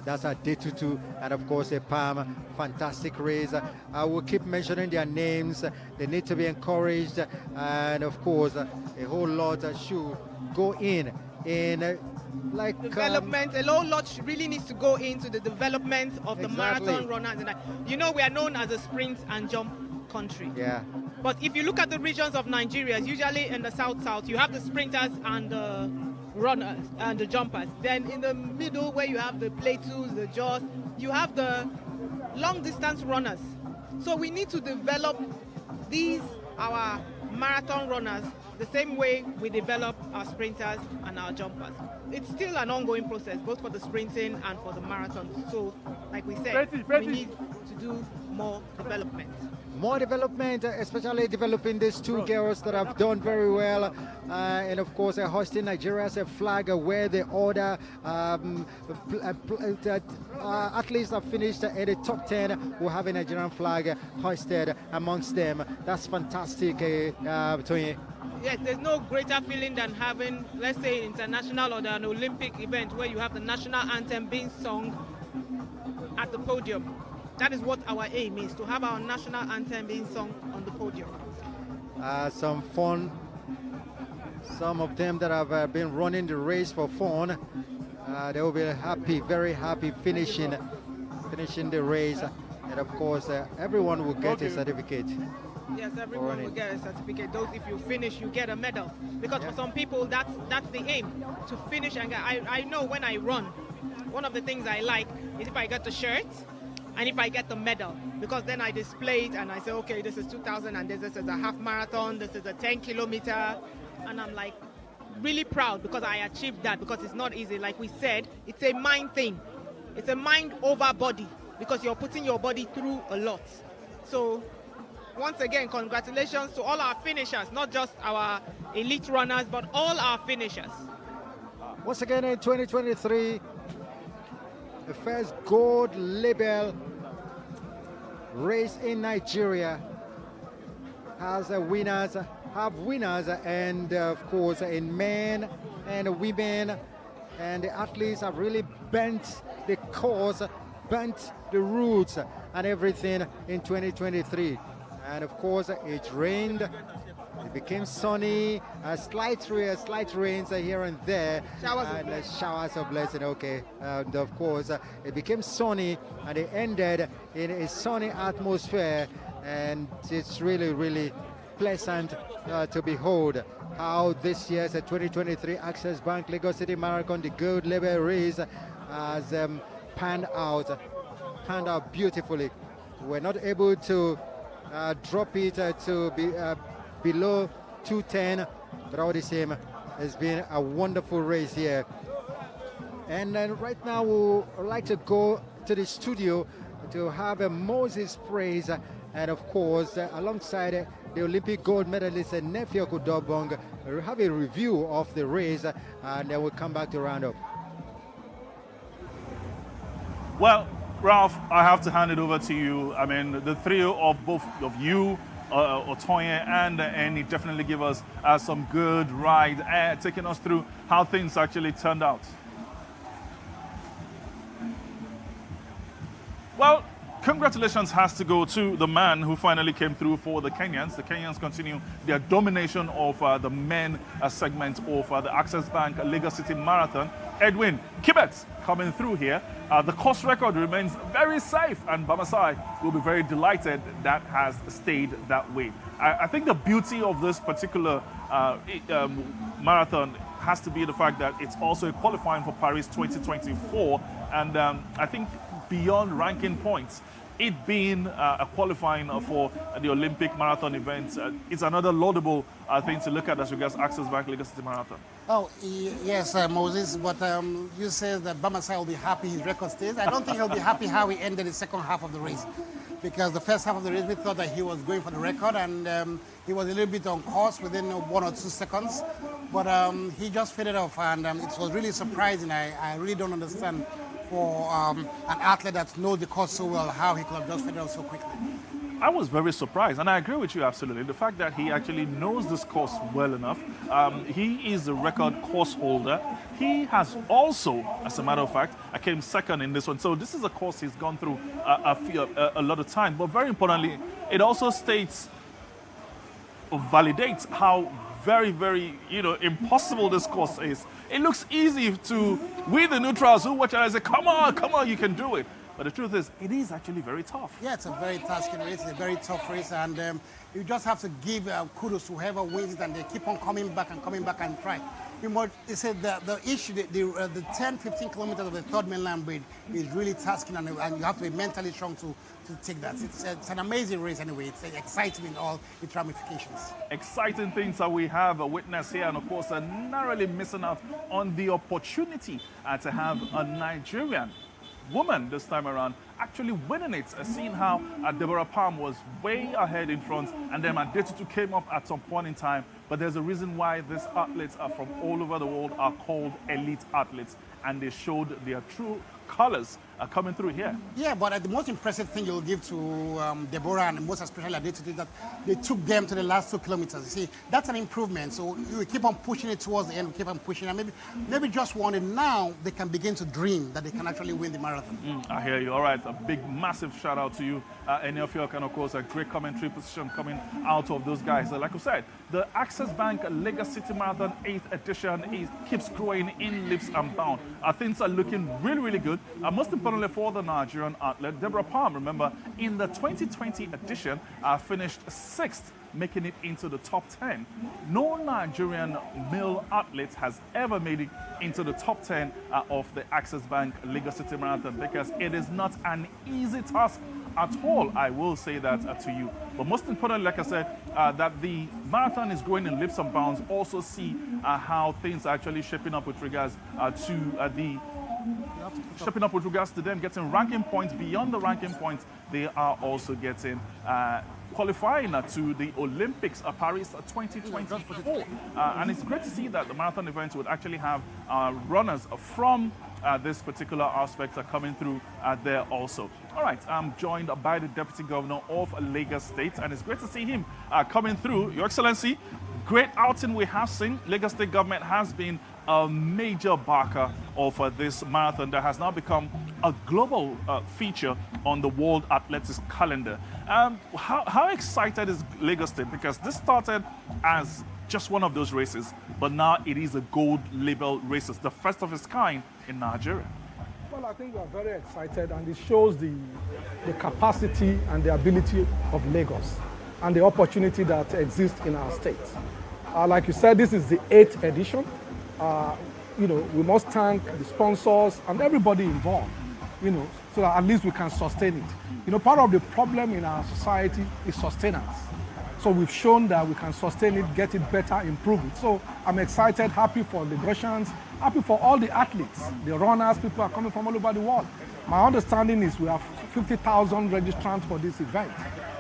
That's a Detutu and of course a Pam. Fantastic race. I will keep mentioning their names. They need to be encouraged, and of course a whole lot should go in like development. A whole lot really needs to go into the development of the marathon runners. And we are known as a sprint and jump country. Yeah. But if you look at the regions of Nigeria, usually in the south, you have the sprinters and the runners and the jumpers. Then in the middle, where you have the plateaus, the jaws, you have the long distance runners. So we need to develop our marathon runners the same way we develop our sprinters and our jumpers. It's still an ongoing process, both for the sprinting and for the marathon. So, like we said, we need to do more development. More development, especially developing these two girls that have done very well, and of course hosting Nigeria as a flag where the other athletes have finished in the top 10 who have a Nigerian flag hoisted amongst them. That's fantastic, Tony. Yes, there's no greater feeling than having, let's say, an international or an Olympic event where you have the national anthem being sung at the podium. that is what our aim is, to have our national anthem being sung on the podium. Some fun. Some of them that have been running the race for fun, they will be happy, very happy finishing the race. And of course, everyone will get a certificate. Yes, everyone will get a certificate. Those, if you finish, you get a medal. Because for some people, that's the aim, to finish. And I know when I run, one of the things I like is if I get the shirt and if I get the medal, because then I display it and I say, okay, this is 2000 and this is a half marathon, this is a 10 kilometer. And I'm like really proud because I achieved that, because it's not easy. Like we said, it's a mind thing. It's a mind over body, because you're putting your body through a lot. So once again, congratulations to all our finishers, not just our elite runners, but all our finishers. Once again in 2023, the first gold label race in Nigeria has winners, and of course in men and women, and the athletes have really bent the course, bent the routes and everything in 2023. And of course it rained, it became sunny, slight rains here and there, showers of blessing. Okay, and of course it became sunny and it ended in a sunny atmosphere, and it's really pleasant to behold how this year's 2023 Access Bank Lagos City Marathon, the gold label race, has panned out beautifully. We're not able to drop it to be below 210, but all the same, it's been a wonderful race here. And then right now we would like to go to the studio to have a Moses praise, and of course alongside the Olympic gold medalist Nephew Kudobong, we'll have a review of the race, and then we'll come back to round up. Well, Ralph, I have to hand it over to you. I mean, the trio of both of you, Otoye and Eni, definitely give us some good ride, taking us through how things actually turned out. Well, congratulations has to go to the man who finally came through for the Kenyans. The Kenyans continue their domination of the men segment of the Access Bank Lagos City Marathon. Edwin Kibet coming through here. The course record remains very safe, and Bamasai will be very delighted that has stayed that way. I think the beauty of this particular marathon has to be the fact that it's also a qualifying for Paris 2024, and I think beyond ranking points, it being a qualifying for the Olympic marathon event, it's another laudable thing to look at as regards Access Bank Lagos City Marathon. Oh, yes, Moses, but you said that Bamasai will be happy his record stays. I don't think he'll be happy how he ended the second half of the race, because the first half of the race we thought that he was going for the record, and he was a little bit on course within 1 or 2 seconds, but he just faded off, and it was really surprising. I really don't understand for an athlete that knows the course so well, how he could have just faded off so quickly. I was very surprised, and I agree with you absolutely. The fact that he actually knows this course well enough. He is the record course holder. He has also, as a matter of fact, came second in this one. So this is a course he's gone through a lot of time. But very importantly, it also states, or validates how very, impossible this course is. It looks easy to we the neutrals who watch it and say, come on, you can do it. But the truth is, it is actually very tough. Yeah, it's a very tasking race. It's a very tough race, and you just have to give kudos to whoever wins it, and they keep on coming back and try. They said the issue, the 10, 15 kilometers of the third mainland bridge is really tasking, and you have to be mentally strong to take that. It's an amazing race anyway. It's exciting in all its ramifications. Exciting things that we have witnessed here, and of course, narrowly missing out on the opportunity to have a Nigerian woman this time around actually winning it, seeing how Deborah Palm was way ahead in front, and then Adetutu came up at some point in time. But there's a reason why these athletes are from all over the world are called elite athletes, and they showed their true colors coming through here. Yeah, but the most impressive thing you'll give to Deborah, and most especially Adetutu, is that they took them to the last 2 kilometers. You see, that's an improvement. So you keep on pushing it towards the end, we keep on pushing, and maybe just one, and now they can begin to dream that they can actually win the marathon. I hear you. All right, A big, massive shout out to you. Eniofiok, and of course, a great commentary position coming out of those guys. Like I said, the Access Bank Lagos City Marathon 8th edition keeps growing in leaps and bounds. Things are looking really, really good. Most importantly for the Nigerian athlete, Deborah Palm, remember, in the 2020 edition, finished 6th, making it into the top 10. No Nigerian male athlete has ever made it into the top 10 of the Access Bank Lagos City Marathon, because it is not an easy task at all. I will say that to you. But most importantly, like I said, that the marathon is going in leaps and bounds. Also see how things are actually shaping up with regards to them getting ranking points. Beyond the ranking points, they are also getting qualifying to the Olympics Paris 2024. And it's great to see that the marathon event would actually have runners from this particular aspect are coming through there also. All right, I'm joined by the Deputy Governor of Lagos State, and it's great to see him coming through. Your Excellency, great outing we have seen. Lagos State government has been a major backer of this marathon that has now become a global feature on the World Athletics calendar. How excited is Lagos State? Because this started as just one of those races, but now it is a gold label races, the first of its kind in Nigeria. Well, I think we are very excited, and it shows the capacity and the ability of Lagos and the opportunity that exists in our state. Like you said, this is the 8th edition. You know, we must thank the sponsors and everybody involved, you know, so that at least we can sustain it. You know, part of the problem in our society is sustenance. So we've shown that we can sustain it, get it better, improve it. So I'm excited, happy for Lagosians, happy for all the athletes, the runners. People are coming from all over the world. My understanding is we have 50,000 registrants for this event.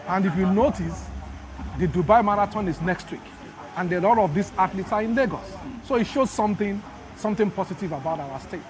And if you notice, the Dubai Marathon is next week. And a lot of these athletes are in Lagos. So it shows something positive about our state.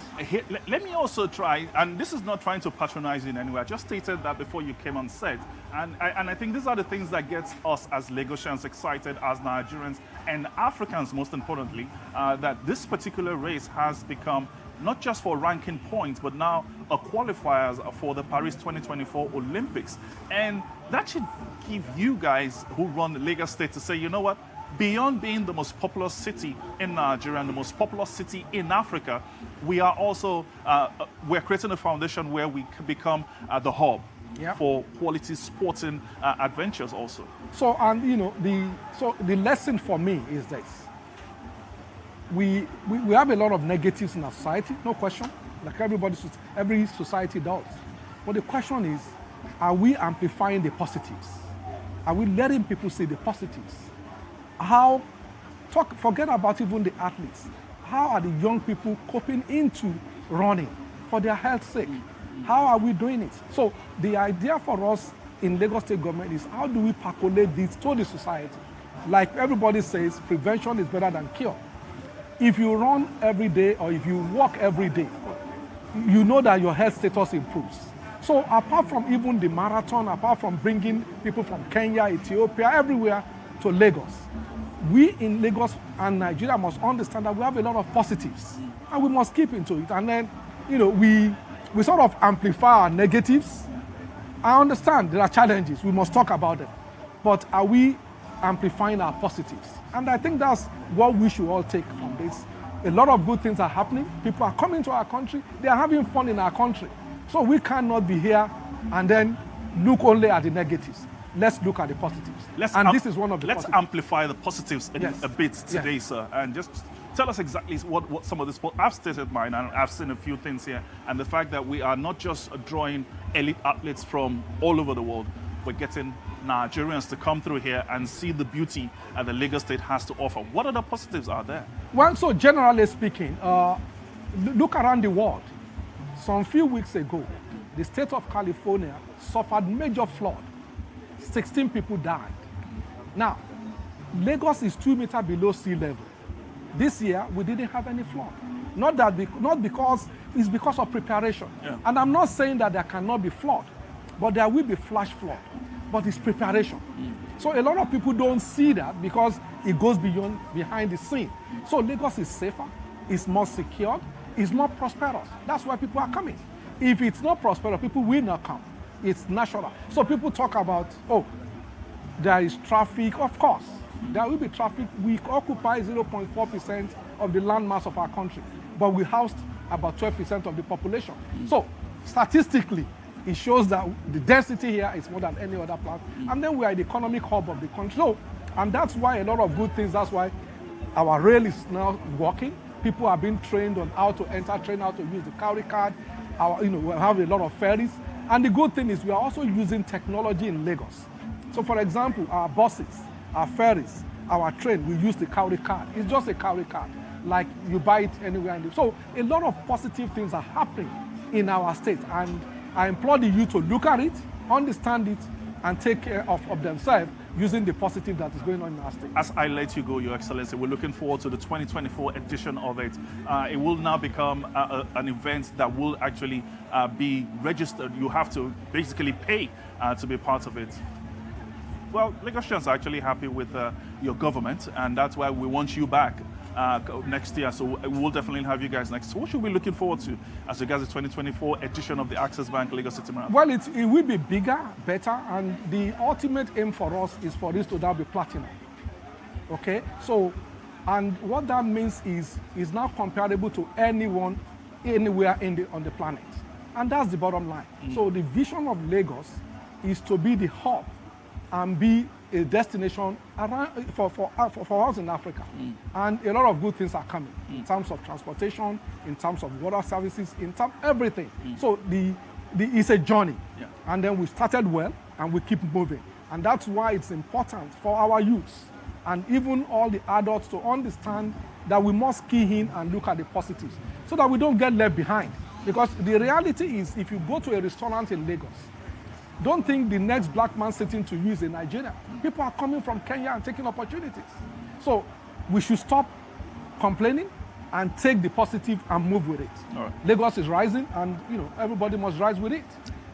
Let me also try, and this is not trying to patronize you in any way. I just stated that before you came on set. And I think these are the things that gets us as Lagosians excited, as Nigerians and Africans, most importantly, that this particular race has become not just for ranking points, but now a qualifiers for the Paris 2024 Olympics. And that should give you guys who run Lagos State to say, you know what? Beyond being the most populous city in Nigeria and the most populous city in Africa, we are also we're creating a foundation where we can become the hub for quality sporting adventures also. So, and you know, the lesson for me is this: we have a lot of negatives in our society, no question, like every society does. But the question is, are we amplifying the positives? Are we letting people see the positives? Forget about even the athletes. How are the young people coping into running for their health's sake? How are we doing it? So the idea for us in Lagos State government is, how do we percolate this to the society? Like everybody says, prevention is better than cure. If you run every day or if you walk every day, you know that your health status improves. So apart from even the marathon, apart from bringing people from Kenya, Ethiopia, everywhere to Lagos, we in Lagos and Nigeria must understand that we have a lot of positives and we must keep into it. And then, you know, we sort of amplify our negatives. I understand there are challenges, we must talk about them. But are we amplifying our positives? And I think that's what we should all take from this. A lot of good things are happening. People are coming to our country. They are having fun in our country. So we cannot be here and then look only at the negatives. Let's look at the positives. This is one of the Let's positives. amplify the positives a bit today, sir. And just tell us exactly what some of this. I've stated mine, and I've seen a few things here. And the fact that we are not just drawing elite athletes from all over the world, we're getting Nigerians to come through here and see the beauty that the Lagos State has to offer. What other positives are there? Well, so generally speaking, look around the world. Some few weeks ago, the state of California suffered major flood. 16 people died. Now, Lagos is 2 meters below sea level. This year, we didn't have any flood. Not because it's because of preparation. Yeah. And I'm not saying that there cannot be flood, but there will be flash flood. But it's preparation. So a lot of people don't see that because it goes behind the scene. So Lagos is safer, it's more secured, it's more prosperous. That's why people are coming. if it's not prosperous, people will not come. It's natural. So people talk about, oh, there is traffic. Of course, there will be traffic. We occupy 0.4% of the landmass of our country, but we housed about 12% of the population. So statistically, it shows that the density here is more than any other place. And then we are the economic hub of the country. So, and that's why a lot of good things, that's why our rail is now working. People are being trained on how to enter, trained how to use the cowrie card. We have a lot of ferries. And the good thing is we are also using technology in Lagos. So for example, our buses, our ferries, our train, we use the cowrie card. It's just a cowrie card, like you buy it anywhere. So a lot of positive things are happening in our state. And I implore the youth to look at it, understand it, and take care of themselves using the positive that is going on in our state. As I let you go, Your Excellency, we're looking forward to the 2024 edition of it. It will now become an event that will actually be registered. You have to basically pay to be part of it. Well, Lagosians are actually happy with your government, and that's why we want you back next year. So we'll definitely have you guys next. So what should we be looking forward to as regards the 2024 edition of the Access Bank Lagos City Marathon? Well, it will be bigger, better, and the ultimate aim for us is for this to now be platinum. Okay? So, and what that means is now comparable to anyone, anywhere on the planet. And that's the bottom line. So the vision of Lagos is to be the hub and be a destination around, for us in Africa. And a lot of good things are coming in terms of transportation, in terms of water services, in terms of everything. So it's a journey. Yeah. And then we started well and we keep moving. And that's why it's important for our youths and even all the adults to understand that we must key in and look at the positives so that we don't get left behind. Because the reality is, if you go to a restaurant in Lagos, don't think the next black man sitting to you is a Nigerian. People are coming from Kenya and taking opportunities. So we should stop complaining and take the positive and move with it. All right. Lagos is rising, and everybody must rise with it.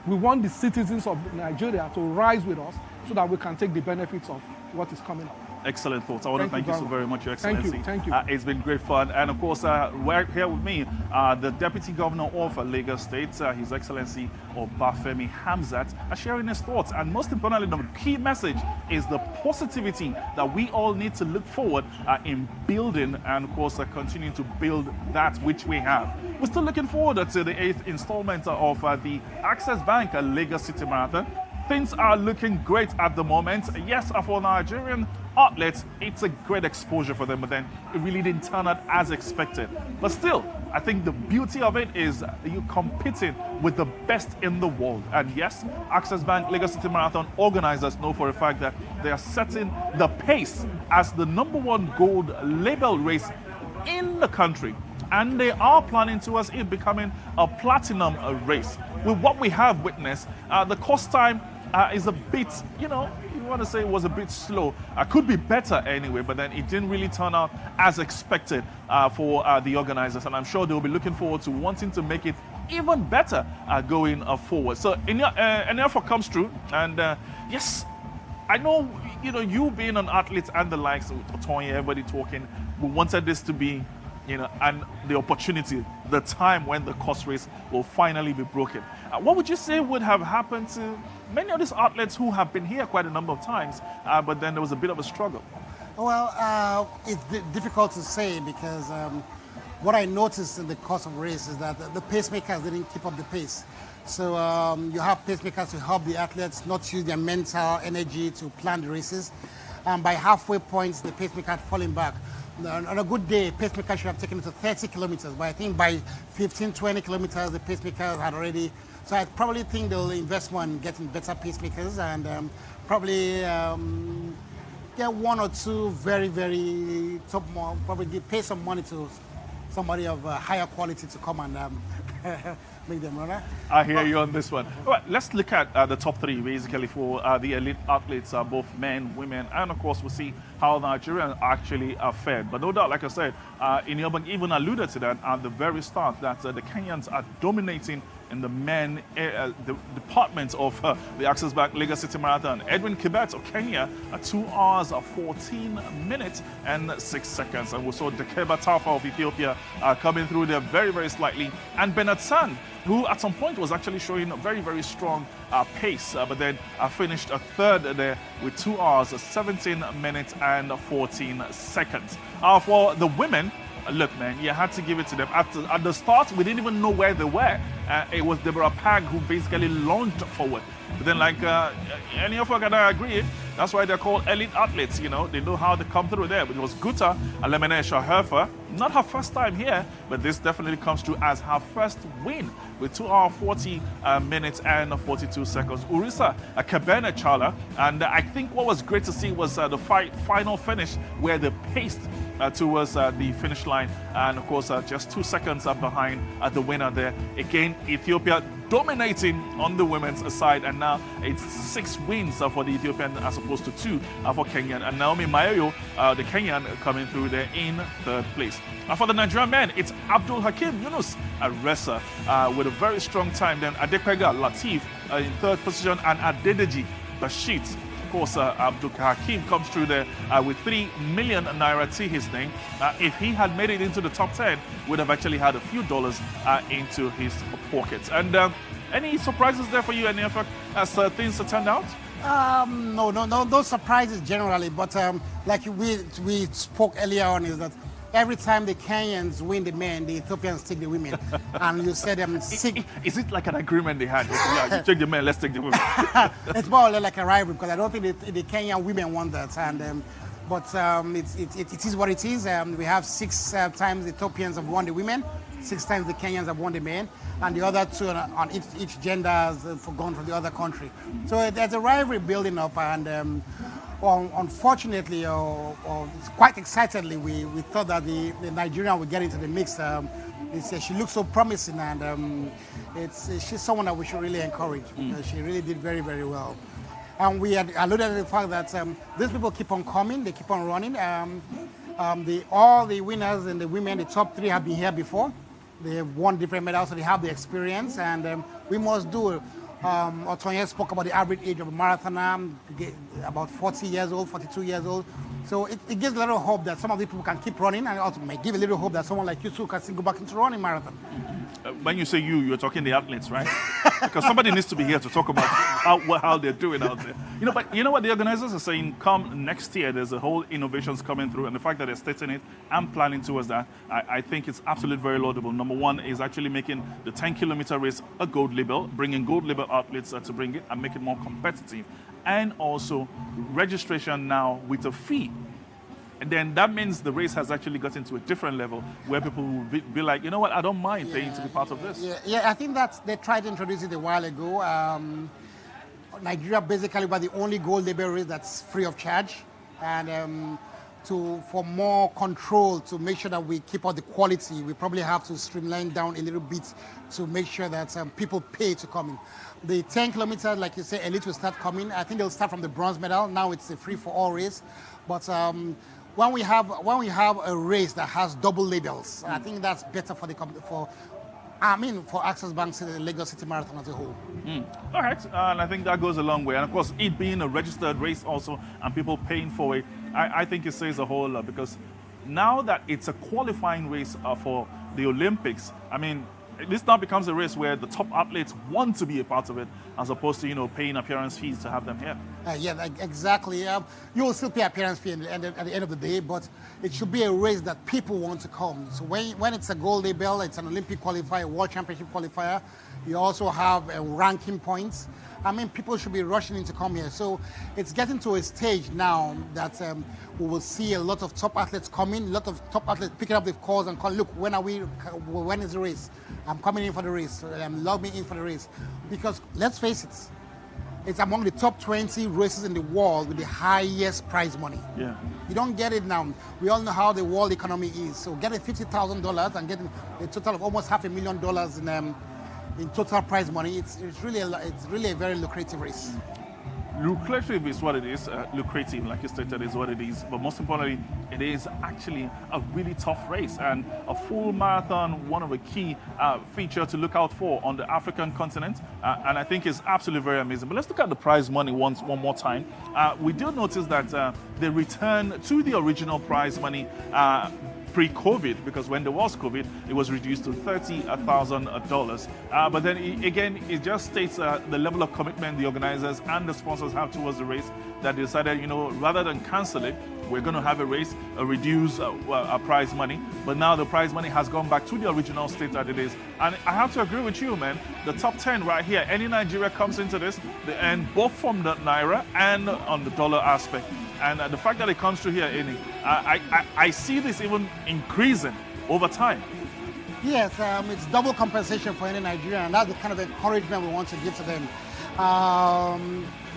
We want the citizens of Nigeria to rise with us so that we can take the benefits of what is coming up. Excellent thoughts. I want to thank you so very much, Your Excellency. Thank you. It's been great fun. And of course, right here with me, the Deputy Governor of Lagos State, His Excellency Obafemi Hamzat, sharing his thoughts. And most importantly, the key message is the positivity that we all need to look forward in building and, of course, continuing to build that which we have. We're still looking forward to the 8th installment of the Access Bank Lagos City Marathon. Things are looking great at the moment. Yes, for Nigerian outlets, it's a great exposure for them, but then it really didn't turn out as expected. But still, I think the beauty of it is you're competing with the best in the world. And yes, Access Bank Lagos City Marathon organizers know for a fact that they are setting the pace as the #1 gold label race in the country. And they are planning towards it becoming a platinum race. With what we have witnessed, the course time is a bit, you want to say it was a bit slow. Could be better anyway, but then it didn't really turn out as expected for the organizers. And I'm sure they'll be looking forward to wanting to make it even better going forward. So an effort comes through. And yes, I know, you being an athlete and the likes of Tony, everybody talking, we wanted this to be, and the opportunity, the time when the course race will finally be broken. What would you say would have happened to many of these athletes who have been here quite a number of times, but then there was a bit of a struggle? Well, it's difficult to say because what I noticed in the course of race is that the pacemakers didn't keep up the pace. So you have pacemakers to help the athletes not use their mental energy to plan the races. By halfway points, the pacemaker had fallen back. On a good day, pacemaker should have taken it to 30 kilometers, but I think by 15, 20 kilometers, the pacemaker had already. So I probably think they'll invest more in getting better pacemakers and probably get 1 or 2 very, very top, probably pay some money to somebody of higher quality to come and make them run. I hear you on this one. All right, let's look at the top 3 basically for the elite athletes, both men, women, and of course we'll see how Nigerians actually are fared. But no doubt, like I said, Inyobang even alluded to that at the very start, that the Kenyans are dominating in the men the department of the Access Bank Lagos City Marathon. Edwin Kibet of Kenya, 2 hours, 14 minutes and 6 seconds. And we saw Dekeba Tafa of Ethiopia coming through there very, very slightly. And Bernard Sand, who at some point was actually showing a very, very strong pace, but then finished a third there with 2 hours, 17 minutes and 14 seconds. For the women, look, man, you had to give it to them. At the start, we didn't even know where they were. It was Deborah Pag who basically launched forward. But then, like any of us can agree, that's why they're called elite athletes. You know, they know how to come through there. But it was Guta Alemene Shaherfa, not her first time here, but this definitely comes through as her first win with 2 hours, 40 minutes and 42 seconds. Urisa Kabene Chala, and I think what was great to see was the final finish where they paced towards the finish line, and of course just 2 seconds behind the winner there. Again, Ethiopia dominating on the women's side, and now it's 6 wins for the Ethiopian as opposed to 2 for Kenyan. And Naomi Mayoyo, the Kenyan, coming through there in 3rd place. For the Nigerian men, it's Abdul Hakim Yunus Ressa with a very strong time. Then Adekwega Latif in 3rd position, and Adedeji Bashit. Of course, Abdul Hakim comes through there with 3 million naira to his name. If he had made it into the top 10, would have actually had a few dollars into his pockets. And any surprises there for you, any of as things turned out? No surprises generally. But like we spoke earlier on, is that every time the Kenyans win the men, the Ethiopians take the women. And you said Is it like an agreement they had? Yeah, you take the men, let's take the women. It's more or less like a rivalry, because I don't think the Kenyan women want that. And but it is what it is. We have 6 times the Ethiopians have won the women, 6 times the Kenyans have won the men, and the other 2 on each gender has gone from the other country. So there's a rivalry building up, and unfortunately, or quite excitedly, we thought that the Nigerian would get into the mix. She looks so promising, and she's someone that we should really encourage, because she really did very, very well. And we had alluded to the fact that these people keep on coming, they keep on running. All the winners and the women, the top 3 have been here before. They have won different medals, so they have the experience, and we must do. Otoye spoke about the average age of a marathoner, about 40 years old, 42 years old. So it gives a little hope that some of these people can keep running, and also may give a little hope that someone like you too can still go back into running marathon. When you say you're talking the athletes, right? Because somebody needs to be here to talk about how they're doing out there. But you know what the organizers are saying? Come next year, there's a whole innovations coming through, and the fact that they're stating it and planning towards that, I think it's absolutely very laudable. Number one is actually making the 10-kilometer race a gold label, bringing gold label athletes to bring it and make it more competitive, and also registration now with a fee. And then that means the race has actually gotten to a different level where people will be like, you know what, I don't mind paying to be part of this. Yeah, I think that they tried to introduce it a while ago. Nigeria basically was the only gold label race that's free of charge. And for more control, to make sure that we keep up the quality, we probably have to streamline down a little bit to make sure that people pay to come in. The 10 kilometers, like you say, elite will start coming. I think they'll start from the bronze medal. Now it's a free-for-all race. But when we have a race that has double labels, I think that's better for Access Bank's Lagos City Marathon as a whole. All right, and I think that goes a long way. And of course, it being a registered race also, and people paying for it, I think it says a whole lot, because now that it's a qualifying race for the Olympics, I mean, this now becomes a race where the top athletes want to be a part of it, as opposed to, paying appearance fees to have them here. Yeah, exactly. You will still pay appearance fee at the end of the day, but it should be a race that people want to come. So when it's a gold label, it's an Olympic qualifier, a World Championship qualifier. You also have ranking points. I mean, people should be rushing in to come here. So it's getting to a stage now that we will see a lot of top athletes coming, a lot of top athletes picking up the calls and calling, look, when is the race? I'm coming in for the race. Log me in for the race. Because let's face it, it's among the top 20 races in the world with the highest prize money. Yeah. You don't get it now. We all know how the world economy is. So getting $50,000 and getting a total of almost $500,000 in total prize money, it's really a very lucrative race. lucrative is what it is. Lucrative, like you stated, is what it is. But most importantly, it is actually a really tough race, and a full marathon, one of the key feature to look out for on the African continent. And I think it's absolutely very amazing. But let's look at the prize money one more time. We did notice that they return to the original prize money pre-COVID, because when there was COVID, it was reduced to $30,000. But then again, it just states the level of commitment the organizers and the sponsors have towards the race, that they decided, rather than cancel it, we're going to have a race, reduce our prize money. But now the prize money has gone back to the original state that it is. And I have to agree with you, man. The top 10 right here, any Nigeria comes into this, they earn both from the Naira and on the dollar aspect. And the fact that it comes through here, I see this even increasing over time. Yes, it's double compensation for any Nigerian, and that's the kind of encouragement we want to give to them.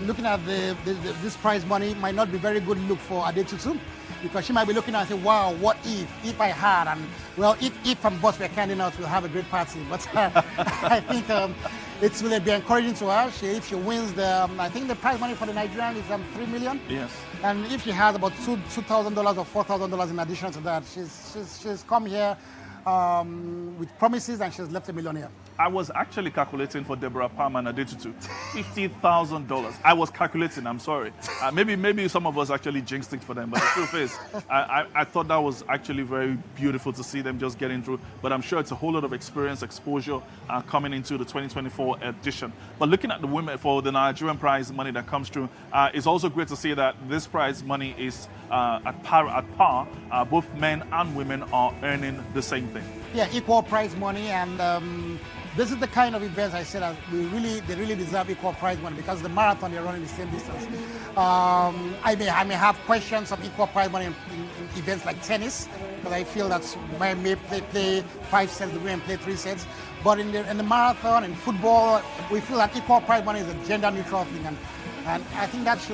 Looking at this prize money might not be very good look for Adetutu, because she might be looking at it, wow, what if I had, and well, if from boss we're kind enough, we'll have a great party. But I think it will be encouraging to her. If she wins I think the prize money for the Nigerian is 3 million. Yes. And if she has about $2,000 or $4,000 in addition to that, she's come here with promises, and she's left a millionaire. I was actually calculating for Deborah Palmer and Adetutu, $50,000. I was calculating, I'm sorry. Maybe some of us actually jinxed it for them, but the truth is, I thought that was actually very beautiful to see them just getting through. But I'm sure it's a whole lot of experience, exposure coming into the 2024 edition. But looking at the women for the Nigerian prize money that comes through, it's also great to see that this prize money is at par. Both men and women are earning the same thing. Yeah, equal prize money, and this is the kind of events I said that they really deserve equal prize money, because the marathon they're running the same distance. I may have questions of equal prize money in events like tennis, because I feel that men may play 5 sets, the women play 3 sets. But in the marathon and football, we feel that equal prize money is a gender neutral thing, and I think that's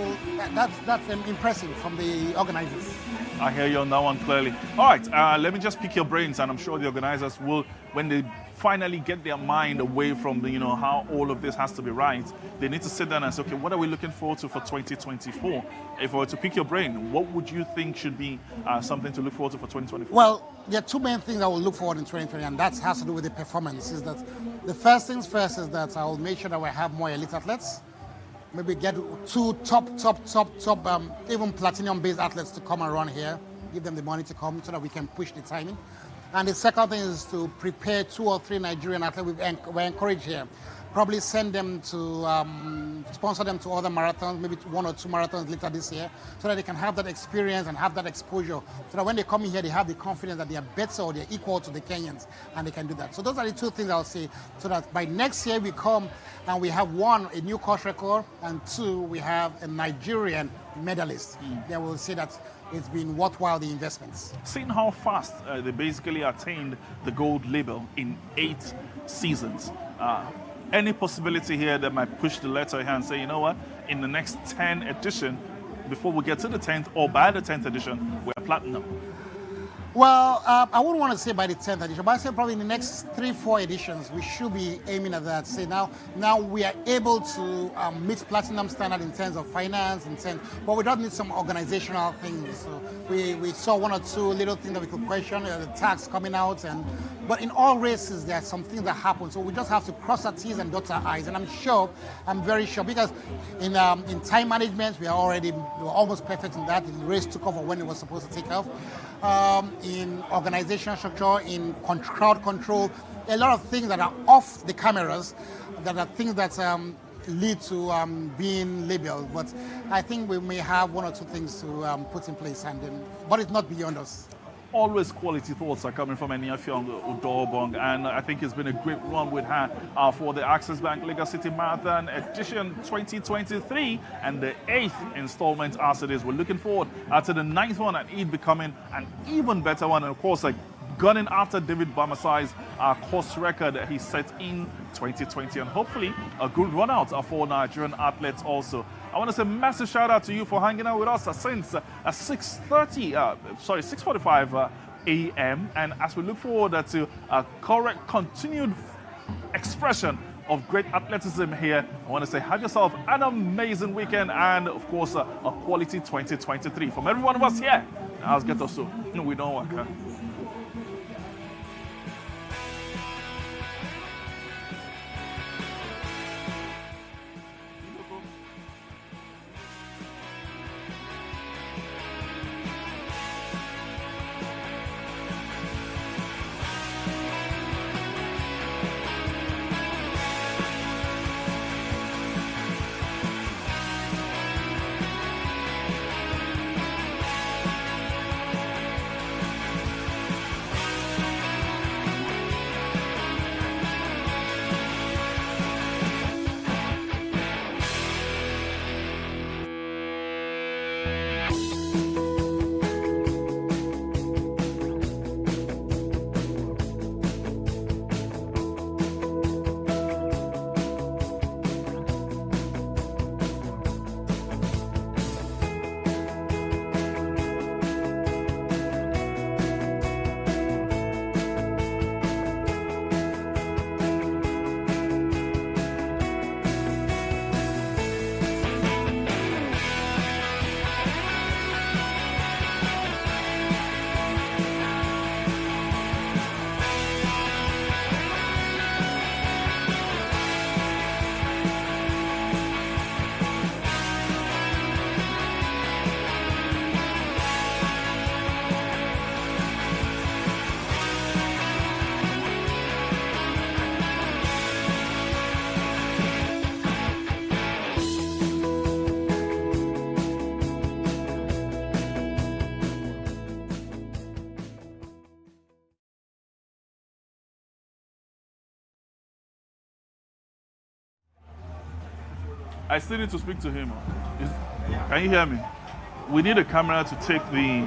impressive from the organizers. I hear you on that one clearly. All right, let me just pick your brains, and I'm sure the organizers will, when they finally get their mind away from how all of this has to be right, they need to sit down and say, okay, what are we looking forward to for 2024? If I were to pick your brain, what would you think should be something to look forward to for 2024? Well, there are 2 main things I will look forward in 2020, and that has to do with the performance. Is that the first things first is that I will make sure that we have more elite athletes. Maybe get 2 top, even platinum-based athletes to come and run here, give them the money to come so that we can push the timing. And the second thing is to prepare 2 or 3 Nigerian athletes we encourage here. Probably send them to, sponsor them to other marathons, maybe 1 or 2 marathons later this year, so that they can have that experience and have that exposure, so that when they come in here, they have the confidence that they are better or they're equal to the Kenyans, and they can do that. So those are the 2 things I'll say, so that by next year we come and we have 1, a new course record, and 2, we have a Nigerian medalist. Then we'll say that it's been worthwhile, the investments. Seeing how fast they basically attained the gold label in 8 seasons, any possibility here that might push the letter here and say, you know what, in the next 10 edition, before we get to the 10th or by the 10th edition, we're platinum? Well, I wouldn't want to say by the 10th edition, but I say probably in the next 3-4 editions, we should be aiming at that. Say now we are able to meet platinum standard in terms of finance, but we don't need some organizational things. So we saw 1 or 2 little things that we could question, the tax coming out, but in all races, there are some things that happen. So we just have to cross our T's and dot our I's. And I'm very sure, because in time management, we were almost perfect in that. The race took off when it was supposed to take off. In organizational structure, in crowd control, a lot of things that are off the cameras, that are things that lead to being labeled. But I think we may have 1 or 2 things to put in place, but it's not beyond us. Always quality thoughts are coming from Eniafiong Udobong, and I think it's been a great run with her for the Access Bank Lagos City Marathon edition 2023, and the 8th installment as it is. We're looking forward to the 9th one, and it becoming an even better one, and of course, gunning after David Bamasai's course record that he set in 2020, and hopefully a good run out for Nigerian athletes also. I want to say a massive shout out to you for hanging out with us since 6:45 a.m. And as we look forward to a correct continued expression of great athleticism here. I want to say have yourself an amazing weekend and, of course, a quality 2023. From every one of us here, now let's get us to We Don't Work. Huh? I still need to speak to him. Can you hear me? We need a camera to take the